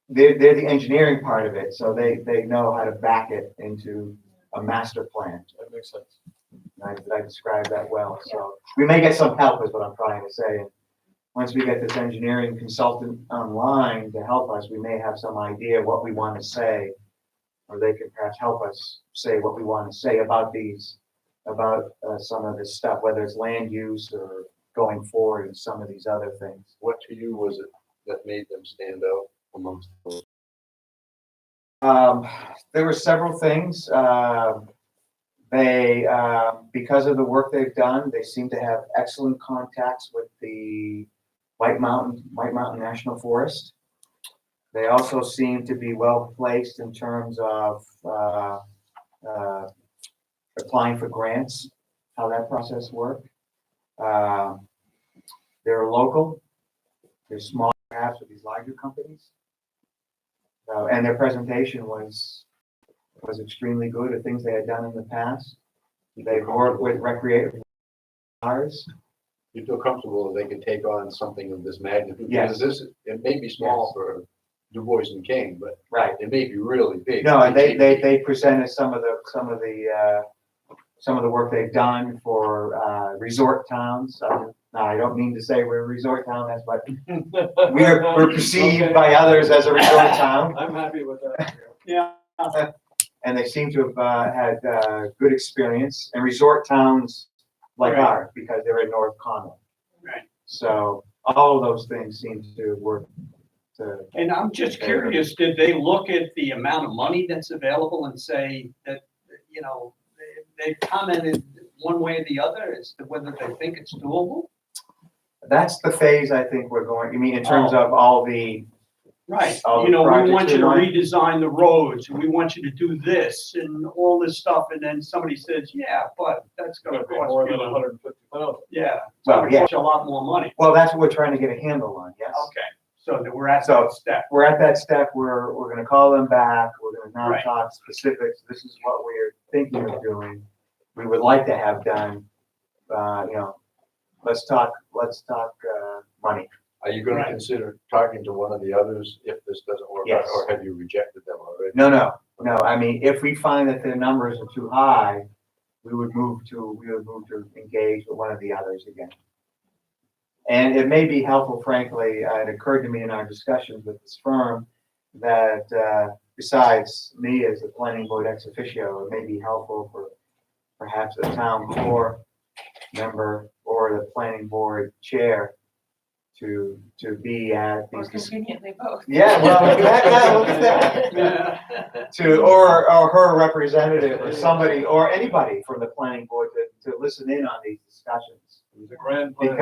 they're the engineering part of it, so they know how to back it into a master plan. That makes sense. I described that well, so we may get some help is what I'm trying to say. Once we get this engineering consultant online to help us, we may have some idea what we want to say, or they can perhaps help us say what we want to say about some of this stuff, whether it's land use or going forward and some of these other things. What to you was it that made them stand out amongst those? There were several things. They, because of the work they've done, they seem to have excellent contacts with the White Mountain National Forest. They also seem to be well placed in terms of applying for grants, how that process worked. They're local. They're small, perhaps, with these larger companies. And their presentation was extremely good of things they had done in the past. They've worked with recreational cars. You feel comfortable that they can take on something of this magnitude? Yes. Because this, it may be small for Du Bois and King, but Right. it may be really big. No, and they presented some of the work they've done for resort towns. Now, I don't mean to say we're a resort town, that's what we're perceived Okay. by others as a resort town. I'm happy with that. Yeah, And they seem to have had good experience, and resort towns like Right. ours, because they're in North Conway. right. So all of those things seem to work to, And I'm just curious, did they look at the amount of money that's available and say that, you know, they commented one way or the other as to whether they think it's doable? that's the phase I think we're going, you mean in terms of all the, Right, All you the know, we projects want you to we want. redesign the roads, and we want you to do this and all this stuff, and then somebody says, yeah, but that's gonna Gonna be more than cost you, 150,000. yeah, it's Well, gonna yeah. cost you a lot more money. well, that's what we're trying to get a handle on, yes. Okay, so that we're at So- that step. We're at that step where we're gonna call them back, we're gonna now Right. talk specifics, this is what we're thinking of doing. We would like to have done, let's talk, money. Are you gonna Right. consider talking to one of the others if this doesn't work out, Yes. or have you rejected them already? No, I mean, if we find that the numbers are too high, we would move to engage with one of the others again. And it may be helpful, frankly, it occurred to me in our discussions with this firm that, besides me as the planning board ex officio, it may be helpful for perhaps a town core member or the planning board chair to be at Or these. conveniently both. Yeah, well, yeah, look at that. Or her representative or somebody, or anybody from the planning board to listen in on these discussions. It was a grand plan.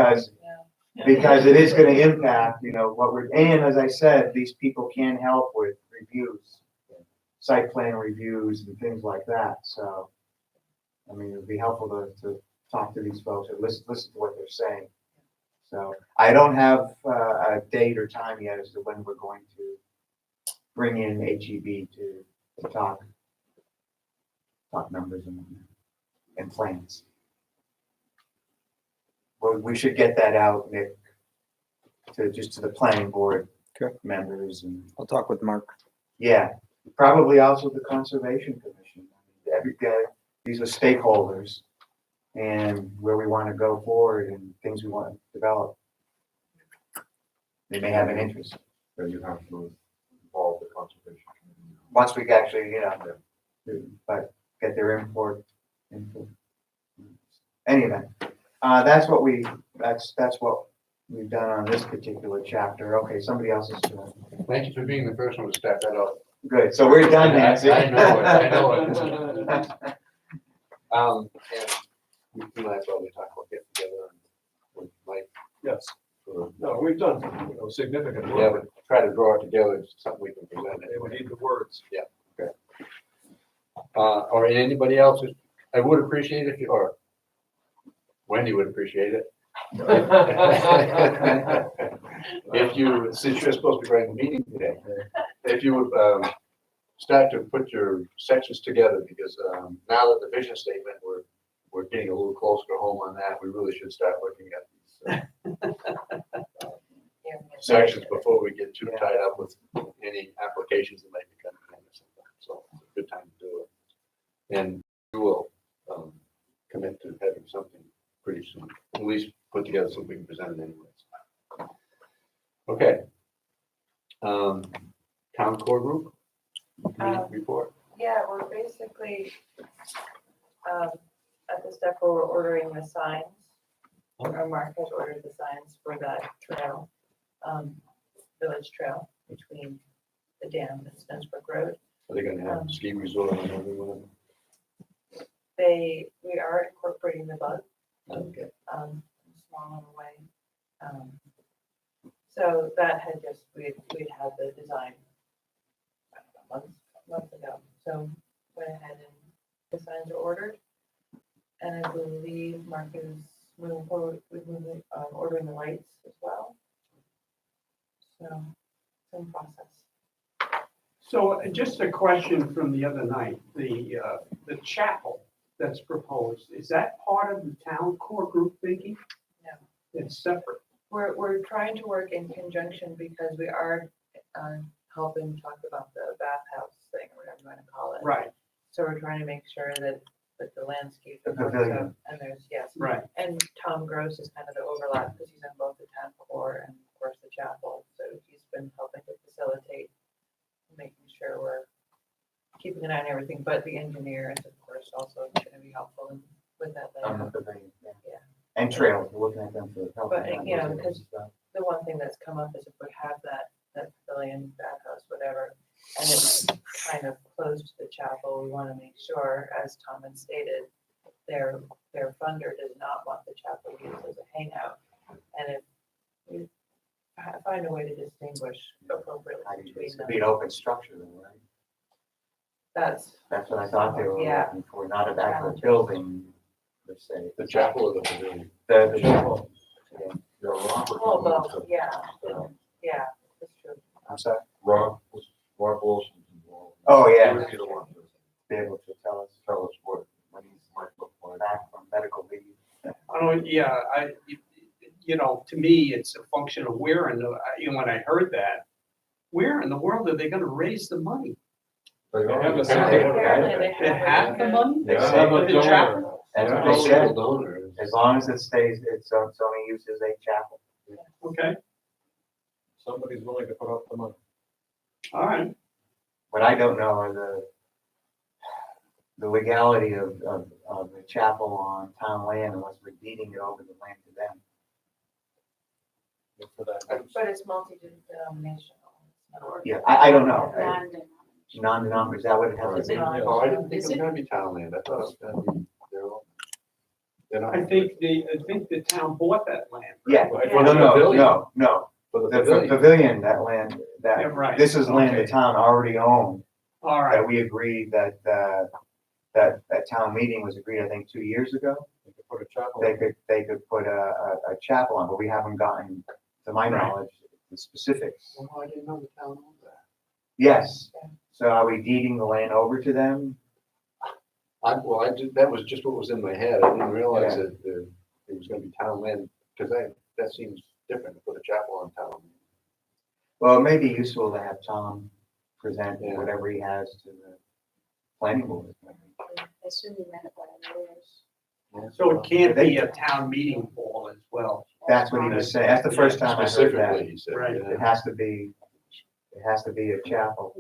Because it is gonna impact, what we're, and as I said, these people can help with reviews, site plan reviews and things like that, so. I mean, it'd be helpful to talk to these folks and listen to what they're saying. So I don't have a date or time yet as to when we're going to bring in HEB to talk numbers and plans. Well, we should get that out, Nick, to the planning board Okay. members and, I'll talk with Mark. yeah, probably also the conservation commission. Every guy, these are stakeholders and where we want to go forward and things we want to develop. They may have an interest. So you have to involve the conservation committee. Once we actually, but get their input. Any event, that's what we've done on this particular chapter. Okay, somebody else is doing it. Thank you for being the first one to start that out. Good, so we're done, Nancy. I know it. And we might probably talk about getting together and with Mike. Yes, for- no, we've done, significant Yeah, work. but try to draw it together, it's something we can present We anyway. need the words. Or anybody else, I would appreciate it, or Wendy would appreciate it. If you, since you're supposed to be running the meeting today, if you would, start to put your sections together, because, now that the vision statement, we're getting a little closer to home on that, we really should start looking at these sections before we get too tied up with any applications that might be coming in or something. So it's a good time to do it. And we will, commit to having something pretty soon, at least put together something we can present it anyways. Okay. Town core group, committee report. Yeah, we're basically, at the step where we're ordering the signs. Or Mark has ordered the signs for that trail, village trail between the dam and Spencer Road. Are they gonna have ski resort on every one of them? We are incorporating the bug, Okay. small little way. So that had we'd had the design months ago. So went ahead and the signs are ordered. And I believe Mark is moving forward with ordering the lights as well. So it's in process. So just a question from the other night, the chapel, that's proposed, is that part of the town core group thinking? No. It's separate. We're trying to work in conjunction because we are, helping talk about the bathhouse thing, or whatever you want to call it. Right, So we're trying to make sure that the landscape. The works pavilion. out, and there's, yes. right. And Tom Gross is kind of the overlap because he's on both the town core and of course the chapel. So he's been helping to facilitate, making sure we're keeping an eye on everything, but the engineer is of course also going to be helpful with that. On the layout. pavilion, yeah. Yeah. And trails, we're looking at them for help. But, you know, because the one thing that's come up is if we have that pavilion, bathhouse, whatever, and it's kind of close to the chapel, we want to make sure, as Tom had stated, their funder does not want the chapel used as a hangout. And if we find a way to distinguish appropriately between It's them, be an open structure though, right? that's, That's what I thought they were Yeah. looking for, not an actual building, let's say. The chapel or the pavilion? The chapel. Yeah, Robert. well, both, yeah, yeah, that's true. I'm sorry? Rob Wilson's involved. Oh, He yeah. would be the one to Be able to tell us tell us what these might look like. back from medical leave. I don't, yeah, you know, to me, it's a function of where in the, you know, when I heard that, where in the world are they gonna raise the money? They They have already a have say. it. Apparently They have the money? They Yeah. say- Have a The donor. chapel? That's what Yeah. they said, Donor. as long as it stays, it's only used as a chapel. Okay, Somebody's willing to put up the money. all right. What I don't know are the legality of the chapel on town land unless we're deeding it over the land to them. For that. But it's multi-denominational. Or- Yeah, I don't know. Non-denominational. Non-denominational, is that what it has to be? Right. Oh, I didn't think it Is was it? gonna be town land, I thought it was gonna be their own. They're not- I think the town bought that land. Yeah, Right. no, no. For the The pavilion. pavilion, that land, Yeah, that, right. this is land the Okay. town already owned, All that right, we agreed that town meeting was agreed, I think, 2 years ago. You could put a chapel. They could put a chapel on, but we haven't gotten, to my Right. knowledge, the specifics. Well, I didn't know the town owned that. Yes, so are we deeding the land over to them? I did, that was just what was in my head, I didn't realize Yeah. that it was gonna be town land, because that seems different to put a chapel on town. Well, it may be useful to have Tom present Yeah. whatever he has to the planning board. I assume you meant it by lawyers. so it can't be a town meeting hall as well. That's what he was saying, that's the first time I heard Specifically, that. he said, Right. yeah. It has to be a chapel.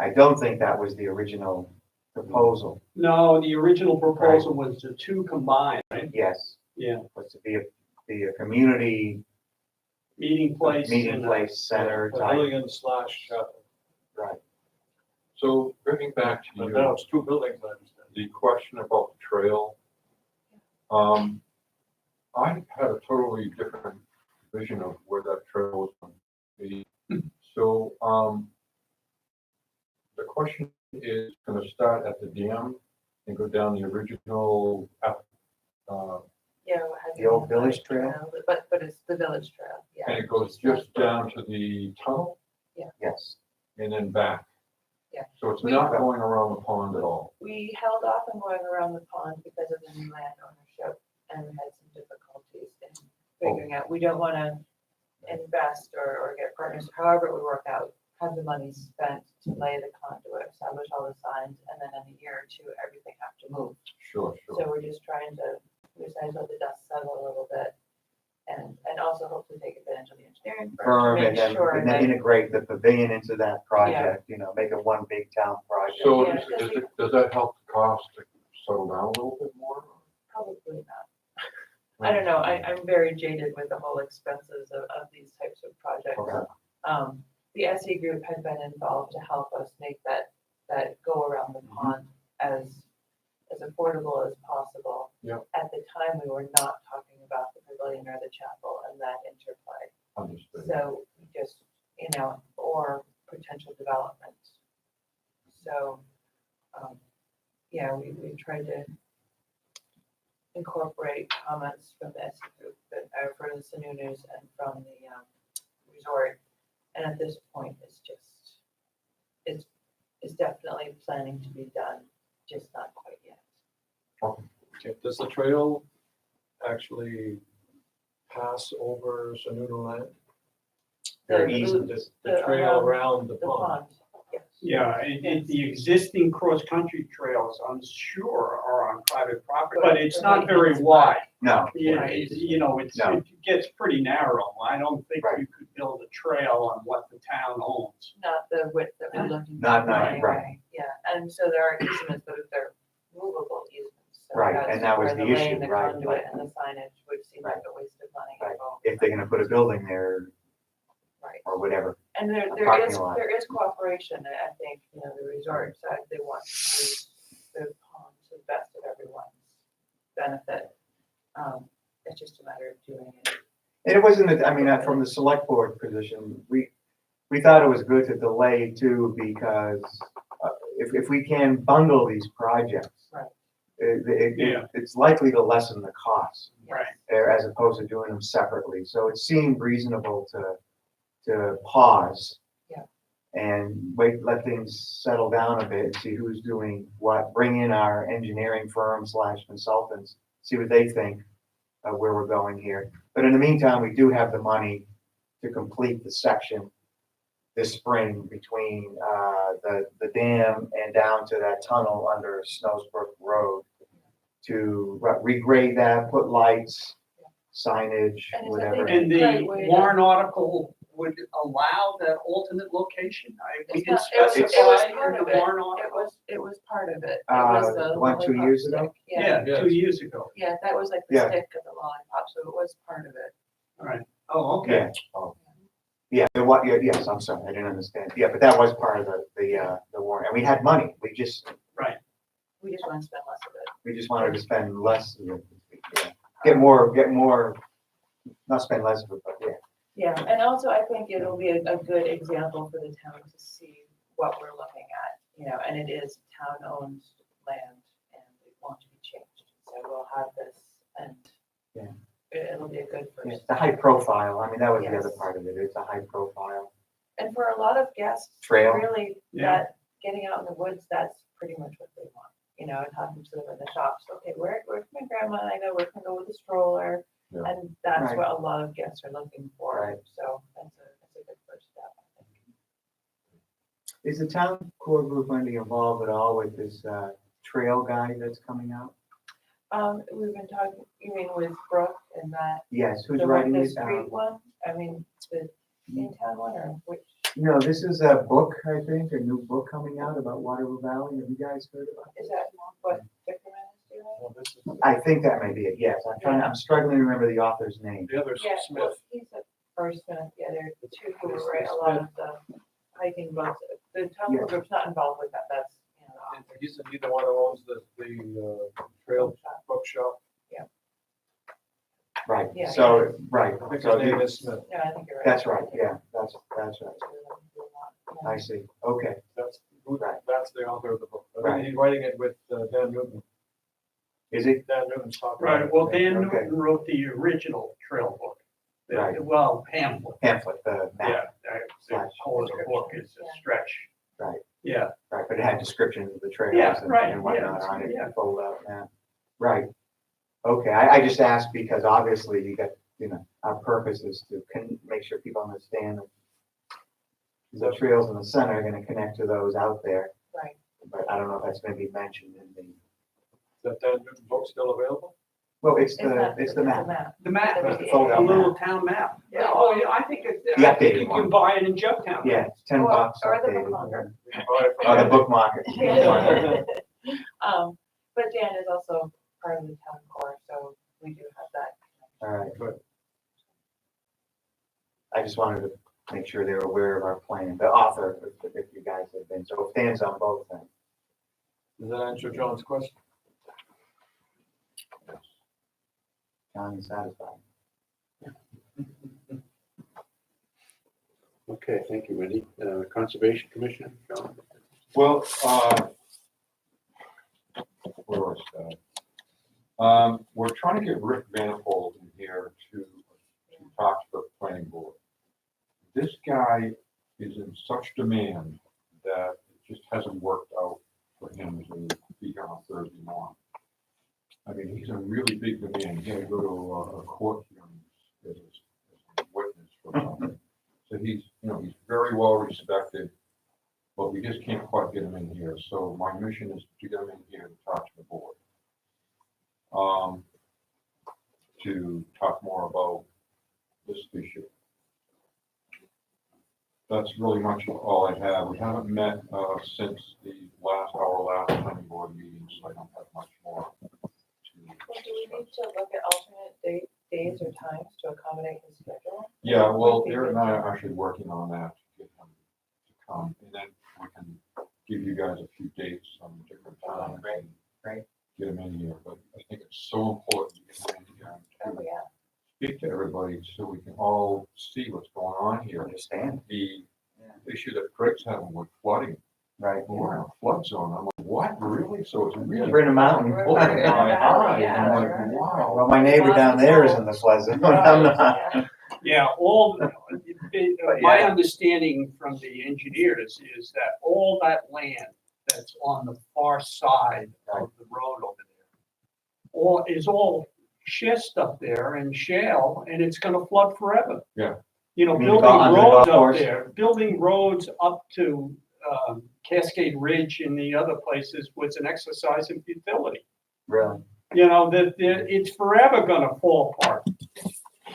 I don't think that was the original proposal, No, the original proposal was the two combined, right? yes, Yeah, was to be a community meeting place. meeting and, place center type, Pavilion slash chapel. right. So bringing back to But you, now it's two buildings, I understand. the question about the trail. I had a totally different vision of where that trail was going to be. So, the question is gonna start at the dam and go down the original, Yeah. what has The old been village done, trail? But it's the village trail, yeah. and it goes just down to the tunnel Yes, and then back. Yeah. So it's not going around the pond at all. We held off on going around the pond because of the new land ownership and had some difficulties in figuring out, we don't want to invest or get partners, however we work out, have the money spent to lay the conduit, establish all the signs, and then in a year or two, everything have to move. Sure, So sure. we're just trying to, we decided to let the dust settle a little bit and also hopefully take advantage of the engineering firm firm to and make sure then that. integrate the pavilion into that project, make it one big town project. So Yeah, does that help the cost to settle down a little bit more? Probably not. I don't know, I'm very jaded with the whole expenses of these types of projects. Okay. The SE group had been involved to help us make that go around the pond as affordable as possible. Yep. At the time, we were not talking about the pavilion or the chapel and that interplay. Understood. So we just, or potential development. So, yeah, we tried to incorporate comments from the SE group that are for the Sununu's and from the resort. And at this point, it's is definitely planning to be done, just not quite yet. Okay, does the trail actually pass over Sununu land? There are The- easements. The trail around the The pond? pond, yes. Yeah, the existing cross-country trails, I'm sure, are on private property, but it's not very wide. No, Yeah, you know, it gets pretty narrow. I don't think Right. you could build a trail on what the town owns. Not the width that we're looking for. Not, anyway. right. Yeah, and so there are easements, but they're movable easements. So Right, that's and that was where the lane, issue, the right, conduit and the signage would seem like a waste of money. Right. involved. if they're gonna put a building there Right. or whatever. And A there parking is, lot. there is cooperation, I think, you know, the resort side, they want to use the pond to the best of everyone's benefit. It's just a matter of doing it. And it wasn't, I mean, from the select board position, we thought it was good to delay too, because if we can bundle these projects. Right. Yeah. It's likely to lessen the cost, Right. as opposed to doing them separately. So it seemed reasonable to pause. Yeah. And wait, let things settle down a bit and see who's doing what, bring in our engineering firm / consultants, see what they think of where we're going here. But in the meantime, we do have the money to complete the section this spring between the dam and down to that tunnel under Snowsbrook Road to regrade that, put lights, signage, And is that whatever. they- And the Right, wait, warrant article would allow that alternate location? We It's didn't not- it was specify part in of the it. warrant It article? was part of it. It was the What, 2 years ago? lollipop stick. Yeah, Yeah, 2 years ago. yeah, that was like the Yeah. stick of the lollipop, so it was part of it. All right. Oh, okay. Yeah, yes, I'm sorry, I didn't understand. Yeah, but that was part of the warrant, and we had money, we just We just want to spend less of it. wanted to spend less of it. Yeah. Get more, not spend less of it, but yeah. Yeah, and also I think it'll be a good example for the town to see what we're looking at, you know, and it is town-owned land and it won't be changed. So we'll have this and Yeah. it'll be a good Yeah, first. the high profile, I mean, that was the other Yes. part of it, it's a high profile And for a lot of guests, trail. really, Yeah. that, getting out in the woods, that's pretty much what they want. You know, and having to live in the shops, okay, where's my grandma, I know where can I go with a stroller. Yeah. And that's Right. what a lot of guests are looking for, Right. so that's a good first step, I think. Is the town core group going to be involved at all with this trail guide that's coming out? We've been talking, you mean with Brooke and that, Yes, who's the writing the it? street one, I mean, the in-town one, or which? No, this is a book, I think, a new book coming out about Waterloo Valley. Have you guys heard about Is that what Vickerman is doing? Well, this is, it? I think that may be it, yes. I'm struggling to remember the author's name. the other's Yeah, well, Smith. he's a person, yeah, there are two who write a lot of the hiking books. The town Yeah. group's not involved with that, that's, you know, And he's the one who owns the trail shop. bookshop. Right, Yeah, so, right. I think so his name the- is Smith. Yeah, I think you're right. That's right, yeah, that's right. Yeah. I see, okay, That's that's the author of the book. I Right. think he's writing it with Dan Newton. is it? Dan Newton's talking. Right, well, Dan Okay. Newton wrote the original trail book. Right. Well, pamphlet, Pamphlet, the yeah. map, The whole of the book is a stretch. Right. Yeah, right, but it had descriptions of the trails Yeah, and right, and whatnot yeah, on it, yeah. fold out, yeah. Right, okay, I just asked because obviously you got, you know, our purpose is to make sure people understand that the trails in the center are gonna connect to those out there, Right. but I don't know if that's gonna be mentioned in the, Is that Dan Newton book still available? well, it's not- the map. the map, That was the a fold-out little town map. Yeah, oh, yeah, I think The I think updated you one. can buy it in Jugtown. Yeah, it's $10 Or the updated. bookmarker. You can buy it from- Oh, the book market. But Dan is also part of the town core, so we do have that. All right, Good. I just wanted to make sure they were aware of our plan, the author, if you guys have been, so it stands on both things. Does that answer John's question? John is satisfied. Okay, thank you, Wendy. Conservation Commission, John? Well, where was that? We're trying to get Rick Manifold in here to talk to the planning board. This guy is in such demand that just hasn't worked out for him to be here on Thursday morning. I mean, he's a really big demand. He had to go to a court hearing as a witness for something. So he's, you know, he's very well respected, but we just can't quite get him in here. So my mission is to get him in here to talk to the board. To talk more about this issue. That's really much all I have. We haven't met since our last planning board meeting, so I don't have much more to Well, do we need to look at alternate days or times to accommodate his schedule? Yeah, well, Eric and I are actually working on that to get him to come, and then we can give you guys a few dates on different times. Great. Get him in here, but I think it's so important to get him in here Oh, and to yeah. speak to everybody so we can all see what's going on here. Understand. The issue that Craig's having with flooding, Right. we're in a flood zone. I'm like, what, really? So it's really. We're in a mountain. Oh, my eye. Yeah, I'm like, right. wow. Well, my neighbor down there is in the flood zone. I'm not. Yeah, But my yeah. understanding from the engineers is that all that land that's on the far side of the road over there is all schist up there and shale, and it's gonna flood forever. Yeah. You know, You mean building under the roads golf up course? there, building roads up to Cascade Ridge and the other places was an exercise in futility. Really? You know, that it's forever gonna fall apart.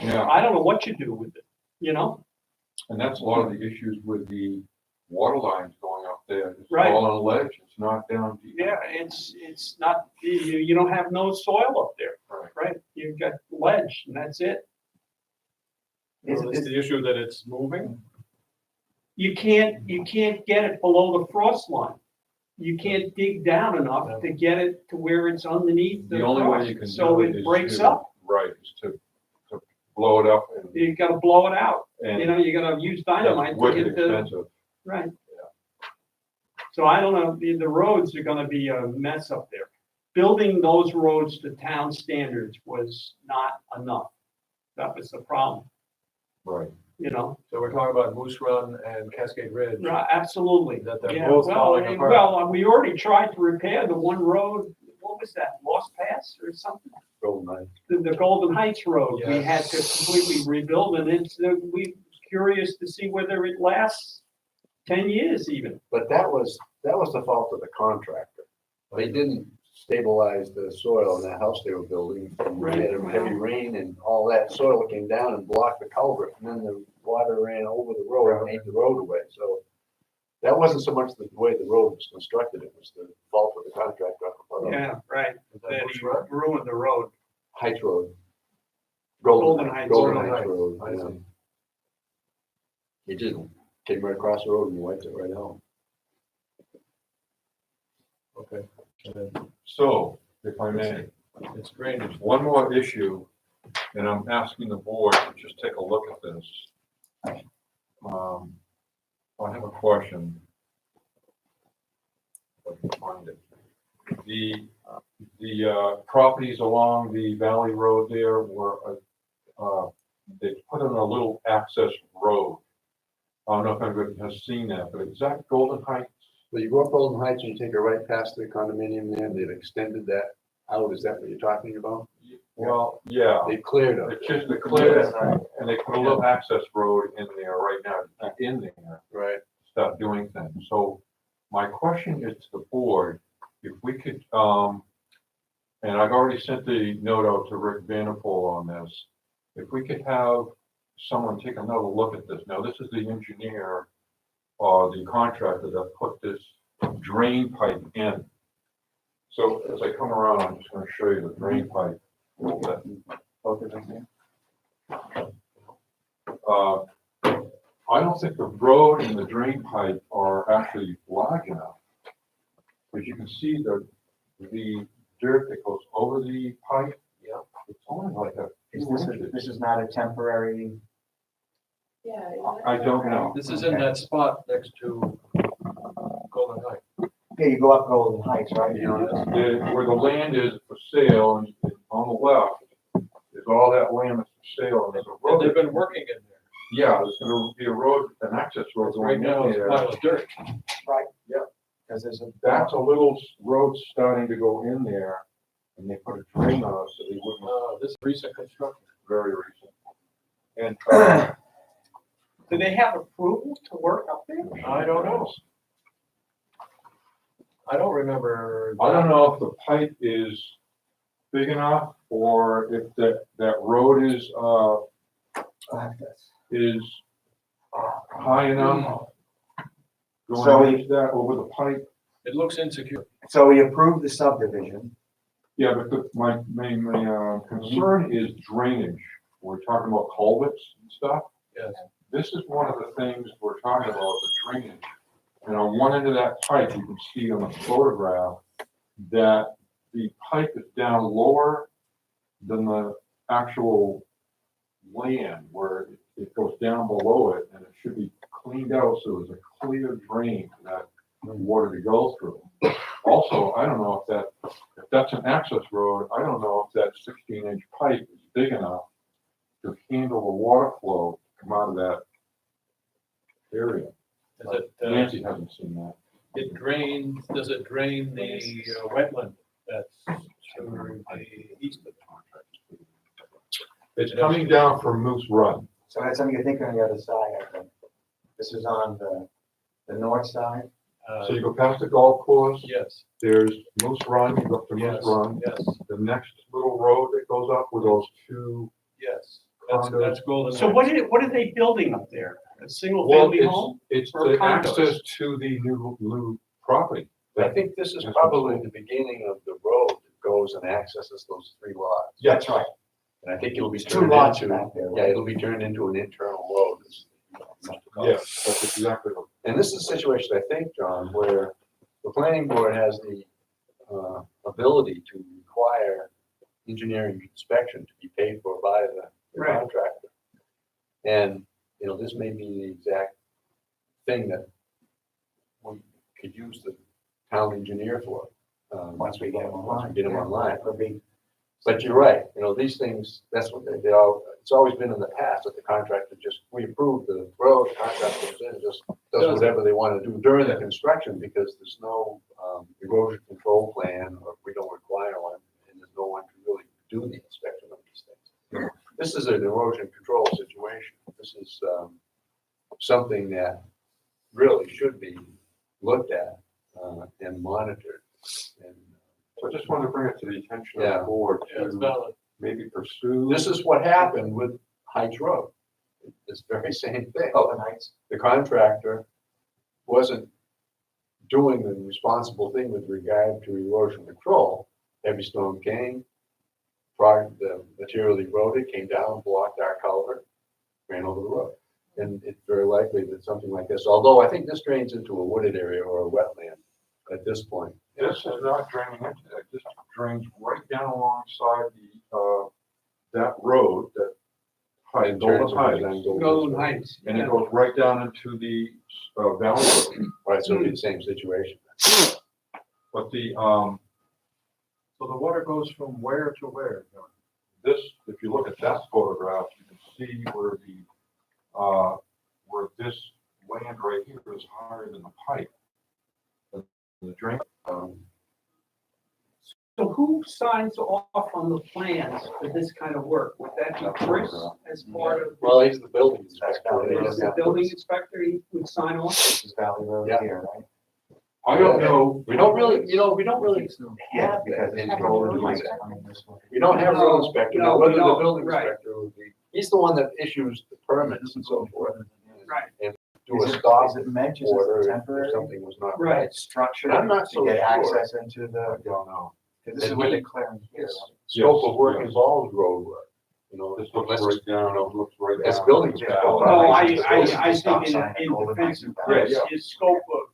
Yeah, I don't know what you do with it, you know? and that's a lot of the issues with the water lines going up there. It's Right. all on a ledge. It's not down deep. Yeah, it's not, you don't have no soil up there, Right. right? You've got ledge and that's it. So it's the issue that it's moving. You can't get it below the frost line. You can't dig down enough to get it to where it's underneath the The only way you can frost, so do it it is breaks to- up. Right, is to blow it up and. You gotta blow it out, you and know, you gotta use dynamite that's to wicked get the, expensive. right. So I don't know, the roads are gonna be a mess up there. Building those roads to town standards was not enough. That was the problem, Right. you know? So we're talking about Moose Run and Cascade Ridge. Right, absolutely. That they're Yeah, both well, falling and- apart. well, we already tried to repair the one road, what was that, Lost Pass or something? Golden Knight. The Golden Heights Road, we had to Yes. completely rebuild, and we curious to see whether it lasts 10 years even. But that was the fault of the contractor. They didn't stabilize the soil in that house they were building. And we had a heavy rain and all that soil came down and blocked the culvert, and then the water ran over the road and ate the road away. So that wasn't so much the way the road was constructed, it was the fault of the contractor. Yeah, right, Is that that Moose he Run? ruined the road. Heights Road. Golden Heights Golden Road. Heights Road, I yeah. see. He just came right across the road and wiped it right out. Okay. And then So, if I may, it's drainage. one more issue, and I'm asking the board to just take a look at this. I have a question. If I can find it. The properties along the Valley Road there were, they put in a little access road. I don't know if anybody has seen that, but is that Golden Heights? Well, you go up Golden Heights and you take a right past the condominium there, they've extended that out, is that what you're talking about? Well, yeah. They cleared up. It's just the clear, and they put a little access road in there right now, to get in there, Right. start doing things. So my question is to the board, if we could, and I've already sent the note out to Rick Vanderpool on this, if we could have someone take another look at this. Now, this is the engineer or the contractor that put this drain pipe in. So as I come around, I'm just gonna show you the drain pipe. a little bit. Focus on here. I don't think the road and the drain pipe are actually large enough. As you can see, the dirt that goes over the pipe. Yep. It's only like a Is few this, inches. this is not a temporary, Yeah. I don't know. This is in that spot next to Golden Heights. yeah, you go up Golden Heights, right? You know, Where the land is for sale, and on the left, is all that land that's for sale, and there's a And they've road. been working in there. Yeah, there's gonna be a road, an access road Right going now, in it's a there. pile of dirt. Because there's a. that's a little road starting to go in there, and they put a drain on it, so they wouldn't, This is recent construction. very recent. And, Do they have approval to work up there? I don't know. I don't remember. I don't know if the pipe is big enough, or if that road is high enough. So Going we- into that over the pipe. It looks insecure. So we approved the subdivision. Yeah, but my main, concern is drainage. We're talking about culverts and stuff. Yes. This is one of the things we're talking about, the drainage. And on one end of that pipe, you can see on the photograph that the pipe is down lower than the actual land where it goes down below it, and it should be cleaned out so there's a clear drain for that water to go through. Also, I don't know if that's an access road, I don't know if that 16-inch pipe is big enough to handle the water flow to come out of that area. Nancy hasn't seen that. It drains, does it drain the wetland that's to the east of the contract? It's coming down from Moose Run. So that's something you think on the other side, I think. This is on the north side. So you go past the golf course, Yes, there's Moose Run, you go up to Moose yes, Run. yes, The next little road that goes up with those two. yes. That's Golden. So Heights. what are they building up there? A single Well, family home? it's or the condos? access to the new property. I think this is probably the beginning of the road that goes and accesses those three lots. Yeah, That's right. And I think it'll be There's two turned lots into, back there. yeah, it'll be turned into an internal road. Yes, that's exactly what. And this is a situation, I think, John, where the planning board has the ability to require engineering inspection to be paid for by the Right. contractor. And, you know, this may be the exact thing that we could use the town engineer for. Once we get them online. Get them online. Could be. But you're right, you know, these things, that's what they all, it's always been in the past that the contractor just, we approve the road, the contractor comes in and just does whatever they want to do during the construction because there's no erosion control plan or we don't require one and there's no one to really do the inspection of these things. This is an erosion control situation. This is something that really should be looked at and monitored. And So I just wanted to bring it to the attention of Yeah. the board Yeah, it's to valid. maybe pursue. this is what happened with Heights Road. It's the very same thing. Open Heights. The contractor wasn't doing the responsible thing with regard to erosion control. Heavy storm came, the material eroded, came down, blocked our culvert, ran over the road. And it's very likely that something like this, although I think this drains into a wooded area or a wetland at this point. This is not draining into that, this drains right down alongside that road, that Heights, In terms Golden of Heights. design goals. Golden Heights. And it goes right down into the Valley Road. Right, so it'll be the same situation. But So the water goes from where to where? John? this, if you look at that photograph, you can see where this land right here is higher than the pipe. The drain, So who signs off on the plans for this kind of work? Would that be Chris as part of? Well, he's the building That's inspector. Valley Road. Is the building inspector, he would sign off? This is Valley Road Yeah. here, right? I don't know. We don't really, you know, we don't really Yeah, have because that it's in Golden Golden Heights Heights. coming this way. We don't have a road inspector, No, now we whether the don't, building right. inspector would be, he's the one that issues the permits and so forth. Right. And do Is a it- stop Is it meant, is order it if temporary? something was not Right. right. Structure I'm not to so get sure. access into I the, don't know. this is where they're clearing here. right? Scope of work Yes. involves road work, you know. This looks unless right it's, down, you know, it looks right down. It's building It's inspector. down. No, I Stop think sign in Golden defense Heights. of Chris, Yeah. his scope of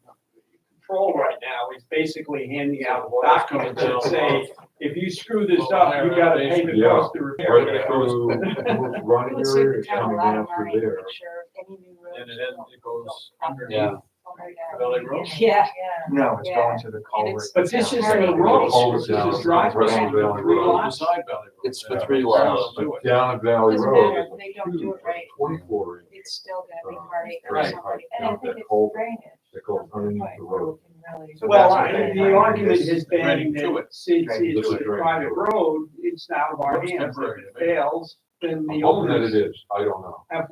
control right now is basically handing out Water's documents coming that down. say, if you screw this up, you gotta pay the Yeah. cost to repair Right it. through Moose Run It would save area, the it's town a coming lot down of money through to there. make sure any new roads. And it goes underneath Yeah. Valley Road. Yeah. No, it's Yeah. going to the culvert. But this isn't Very a good. road, Culvert this is down, a driveway, right on Valley three Road. lots. Beside Valley Road. It's for Yeah. 3 lots. Parallel to it. Down at Valley Doesn't Road. matter, if they don't do it right, 24 inch. it's still gonna be part of Right. somebody. And I Down think that it's culvert drainage. that goes underneath the road. alley. So Well, that's what they- the argument has Right been to that it. since Right it's to it. a private road, it's out of our Looks hands. If temporary it to me. fails, then I'm the hoping that owners it is, I don't know. have,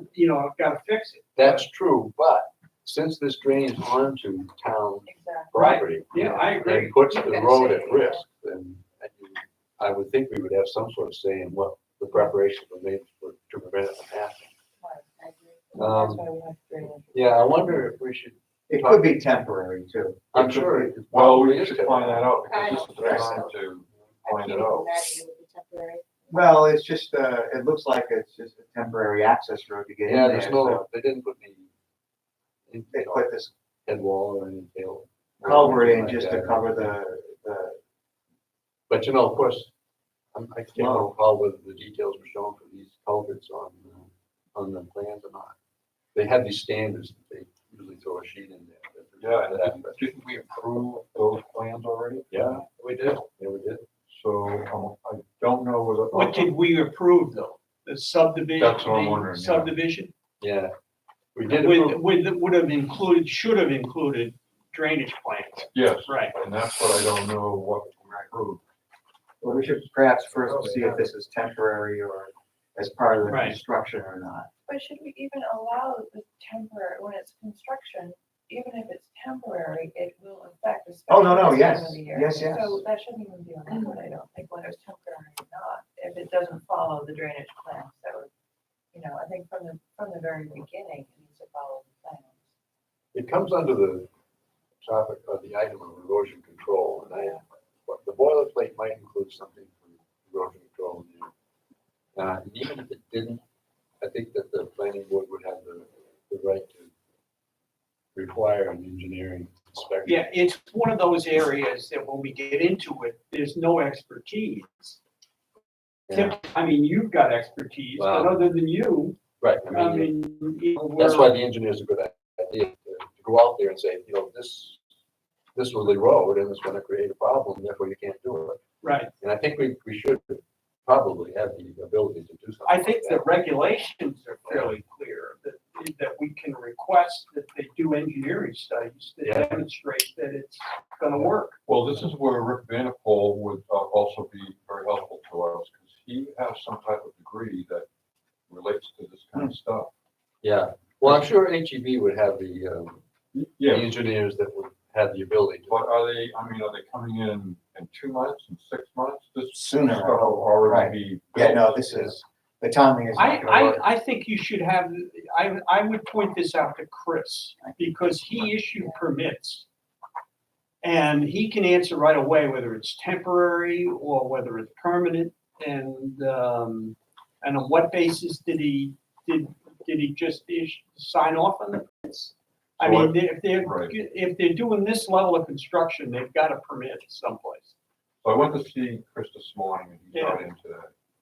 got to fix it. That's true, but since this drains onto town Exactly. property. Yeah, I agree. And puts You the gotta road say, at risk, then I would think we would have some sort of say in what the preparations were made to prevent it from happening. Right, I agree. Um, That's why we have drainage. Yeah, I wonder if we should, It could be temporary too. I'm It could sure. be- it Well, probably we is should temporary. find that out, I because this is the don't time think to I find can't it out. imagine it would be temporary. Well, it's just, it looks like it's just a temporary access road to get in Yeah, there. there's no, so they didn't put any They put this head wall or any tail. culvert in like just to that. cover the, But of course, I can't recall whether the details were shown for these culverts on the plans or not. They have these standards that they usually throw a sheet in there. Yeah, and didn't we approve those plans already? Yeah, we did. Yeah, we did. So, I don't know whether. What did we approve though? The subdivision? That's what I'm wondering, the yeah. Subdivision? Yeah. We did approve. Would have included, should have included drainage plans. Yes, Right. and that's what I don't know what we approved. well, we should perhaps first see if this is temporary or as part of the Right. construction or not. But should we even allow the temporary, when it's construction, even if it's temporary, it will affect the. Oh, no, this time yes. of the year. Yes, yes. So that shouldn't even be allowed, I don't think, whether it's temporary or not, if it doesn't follow the drainage plan. So, I think from the very beginning, it needs to follow the plans. It comes under the topic of the item of erosion control, and the boilerplate might include something for erosion control in there. And even if it didn't, I think that the planning board would have the right to require an engineering inspection. Yeah, it's one of those areas that when we get into it, there's no expertise. Yeah. I mean, you've got expertise, but Wow. other than you, Right, I mean, that's why we're, the engineers are a good idea, to go out there and say, this will erode and it's gonna create a problem, therefore you can't do it. right. And I think we should probably have the ability to do something. I think like the that. regulations are fairly clear, that we can request that they do engineering studies that Yeah. demonstrate that it's gonna work. Well, this is where Rick Vanderpool would also be very helpful to us, because he has some type of degree that relates to this kind of stuff. Yeah, well, I'm sure HEB would have the Yeah, engineers that would have the ability to. but are they coming in 2 months and 6 months? This Sooner, stuff I hope. will already Right. be. Yeah, built. no, this is, the timing is not gonna work. I think you should have, I would point this out to Chris, because he issued permits. And he can answer right away whether it's temporary or whether it's permanent, and on what basis did he just sign off on the permits? I mean, Right. if they're doing this level of construction, they've got a permit someplace. So I went to see Chris this morning, and he's not in today.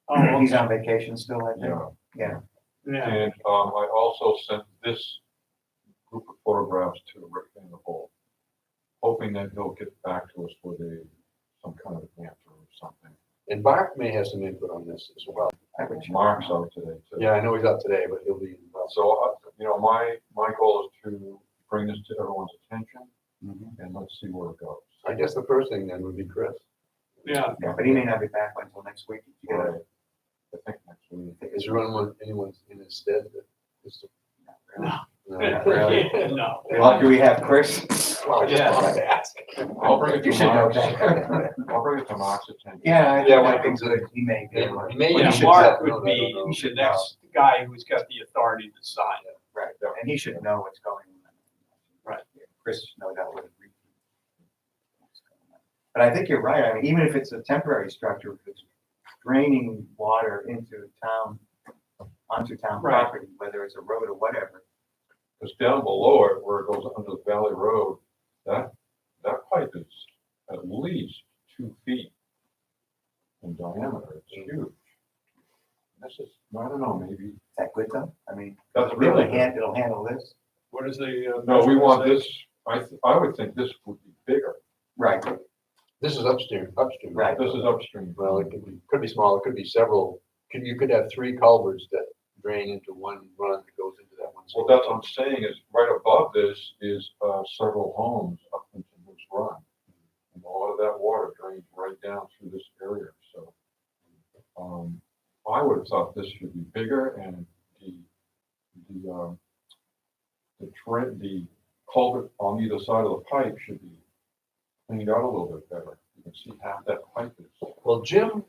Oh, He's on vacation still, I think. Yeah. Yeah. yeah, And I also sent this group of photographs to Rick Vanderpool, hoping that he'll get back to us with some kind of answer or something. And Mark may have some input on this as well. I would check. Mark's out today too. Yeah, I know he's out today, but he'll be. So, my goal is to bring this to everyone's attention, Mhm. and let's see where it goes. I guess the first thing then would be Chris. yeah. Yeah, but he may not be back until next week. You gotta- Right. I think next week. Is there anyone in his stead that is? No. No, not really. No. Lucky we have Chris. Well, I just Yeah. wanted to ask. I'll bring it You to should know Mark's, that. I'll bring it to Mark's attention. Yeah, I Yeah, think well, I think so. He may be. He may- Yeah, he should Mark have- would no, be I don't know. the next guy who's got the authority to sign it. Right, and he should know what's going on. Right. Chris, no doubt would agree. But I think you're right. I mean, even if it's a temporary structure, if it's draining water into town, onto town Right. property, whether it's a road or whatever. Because down below it, where it goes under the Valley Road, that pipe is at least 2 feet in diameter. It's huge. This is, I don't know, maybe, Is that good though? I mean, that's it'll really, it'll handle this. What is the? no, we want measurement this, I would think this would be bigger. Right, This is upstream. Right. This is upstream. Well, it could be small, it could be several, you could have 3 culverts that drain into one run that goes into that one. Well, that's what I'm saying, is right above this is several homes up into Moose Road. water drains right down through this area, so. I would have thought this should be bigger and the culvert on either side of the pipe should be cleaned out a little bit better. You can see half that pipe is. Well, Jim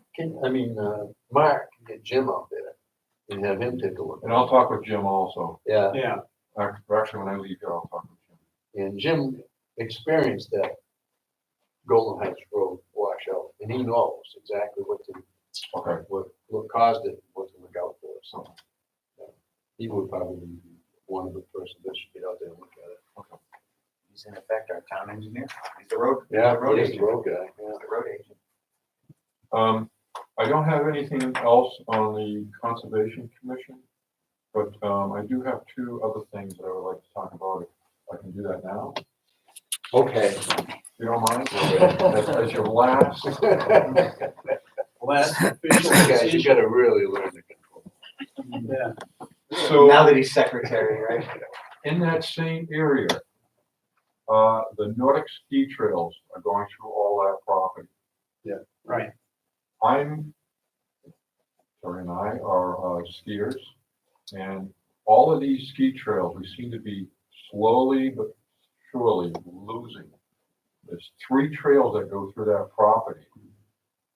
Mark can get Jim out there and have him take a look. And I'll talk with Jim also. Yeah, Yeah, Actually, when I leave here, I'll talk with Jim. and Jim experienced that Golden Heights Road washout, and he knows exactly Okay. what caused it, what to look out for, so. He would probably be one of the person that should get out there and look at it. He's in effect our town engineer. He's the road. Yeah, the road he is the agent. road guy, yeah. He's the road agent. I don't have anything else on the Conservation Commission, but I do have two other things that I would like to talk about. If I can do that now, Okay. you don't mind? As your last, last official Guys, you decision. gotta really learn to control. Yeah. so. Now that he's secretary, right? In that same area, the Nordic ski trails are going through all that property. Right. Terry and I are skiers, and all of these ski trails, we seem to be slowly but surely losing. There's 3 trails that go through that property.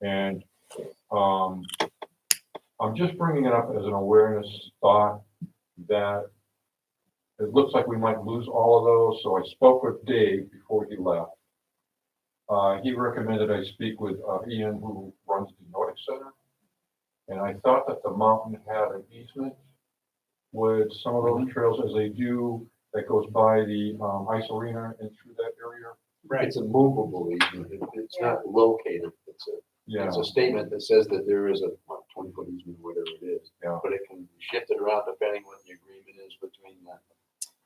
And I'm just bringing it up as an awareness thought that it looks like we might lose all of those, so I spoke with Dave before he left. He recommended I speak with Ian, who runs the Nordic Center. And I thought that the mountain had an easement with some of those trails as they do, that goes by the ice arena and through that area. Right. It's a movable easement, it's not located, Yeah, it's a statement that says that there is a 20-foot easement, whatever it is. Yeah. But it can be shifted around depending what the agreement is between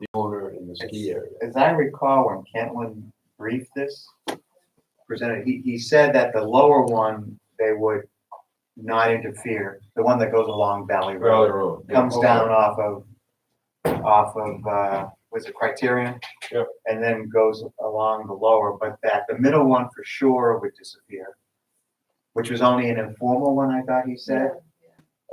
the owner and the ski area. As I recall, when Kentland briefed this, presented, he said that the lower one, they would not interfere. The one that goes along Valley Valley Road Road. comes Okay. down off of, was it Criterion? Yep. And then goes along the lower, but that the middle one for sure would disappear, which was only an informal one, I thought he said.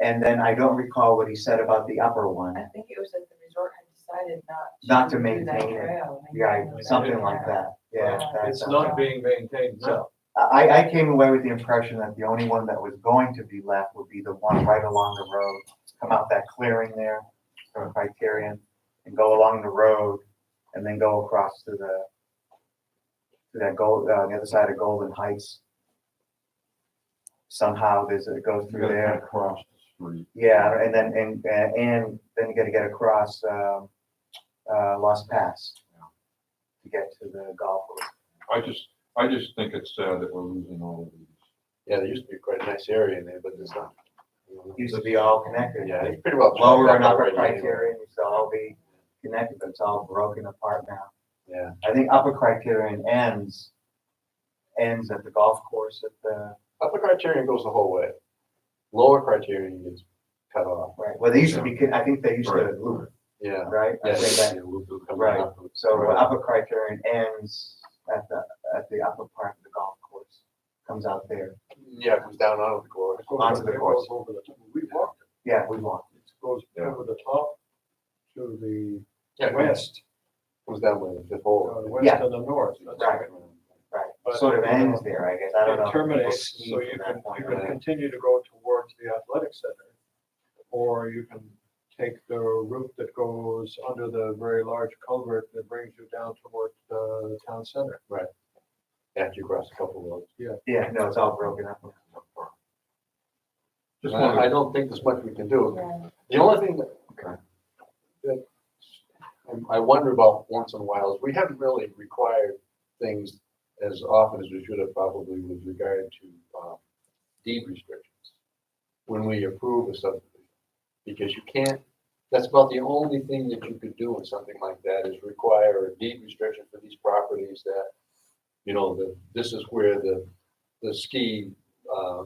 And then I don't recall what he said about the upper one. I think it was that the resort had decided Not to do that maintain it. trail. Yeah, something like that. Yeah. that It's sounds not right. being maintained now. So I came away with the impression that the only one that was going to be left would be the one right along the road, come out that clearing there from Criterion and go along the road and then go across to the other side of Golden Heights. Somehow it goes You through gotta there. cut across the street. Yeah, and then you gotta get across Lost Pass to get to the golf course. I just think it's sad that we're losing all of these. Yeah, there used to be quite a nice area in there, but it's not. Used to be all connected. Yeah, it's pretty well. Lower and chopped up upper already anyway. Criterion used to all be connected, but it's all broken apart now. Yeah, I think upper Criterion ends at the golf course at the, upper Criterion goes the whole way. Lower Criterion gets cut off. right, well, they used to be, I think they used to Right. loop, Yeah. right? I Yeah, think that- yeah, loop coming right. up. So upper Criterion ends at the upper part of the golf course, comes out there. Yeah, it comes down onto the course. Onto the course. It goes over we walked it. Yeah, we walked. It goes Yeah. over the top to the Yeah, west, comes down with the fifth hole. west Yeah. and the north. That's Right. right. Right, sort of ends there, I guess. I don't know. It if people terminates, ski so from you that can, point, you can right? continue to go towards the athletic center. Or you can take the route that goes under the very large culvert that brings you down toward the town center. After you cross a couple of roads. Yeah, no, it's all broken up. Just I wanted, don't think there's much we can do. Yeah. The only thing that, Okay. that I wonder about once in a while is we haven't really required things as often as we should have probably with regard to deed restrictions when we approve a subdivision. Because you can't, that's about the only thing that you could do in something like that is require a deed restriction for these properties that, you know, this is where the ski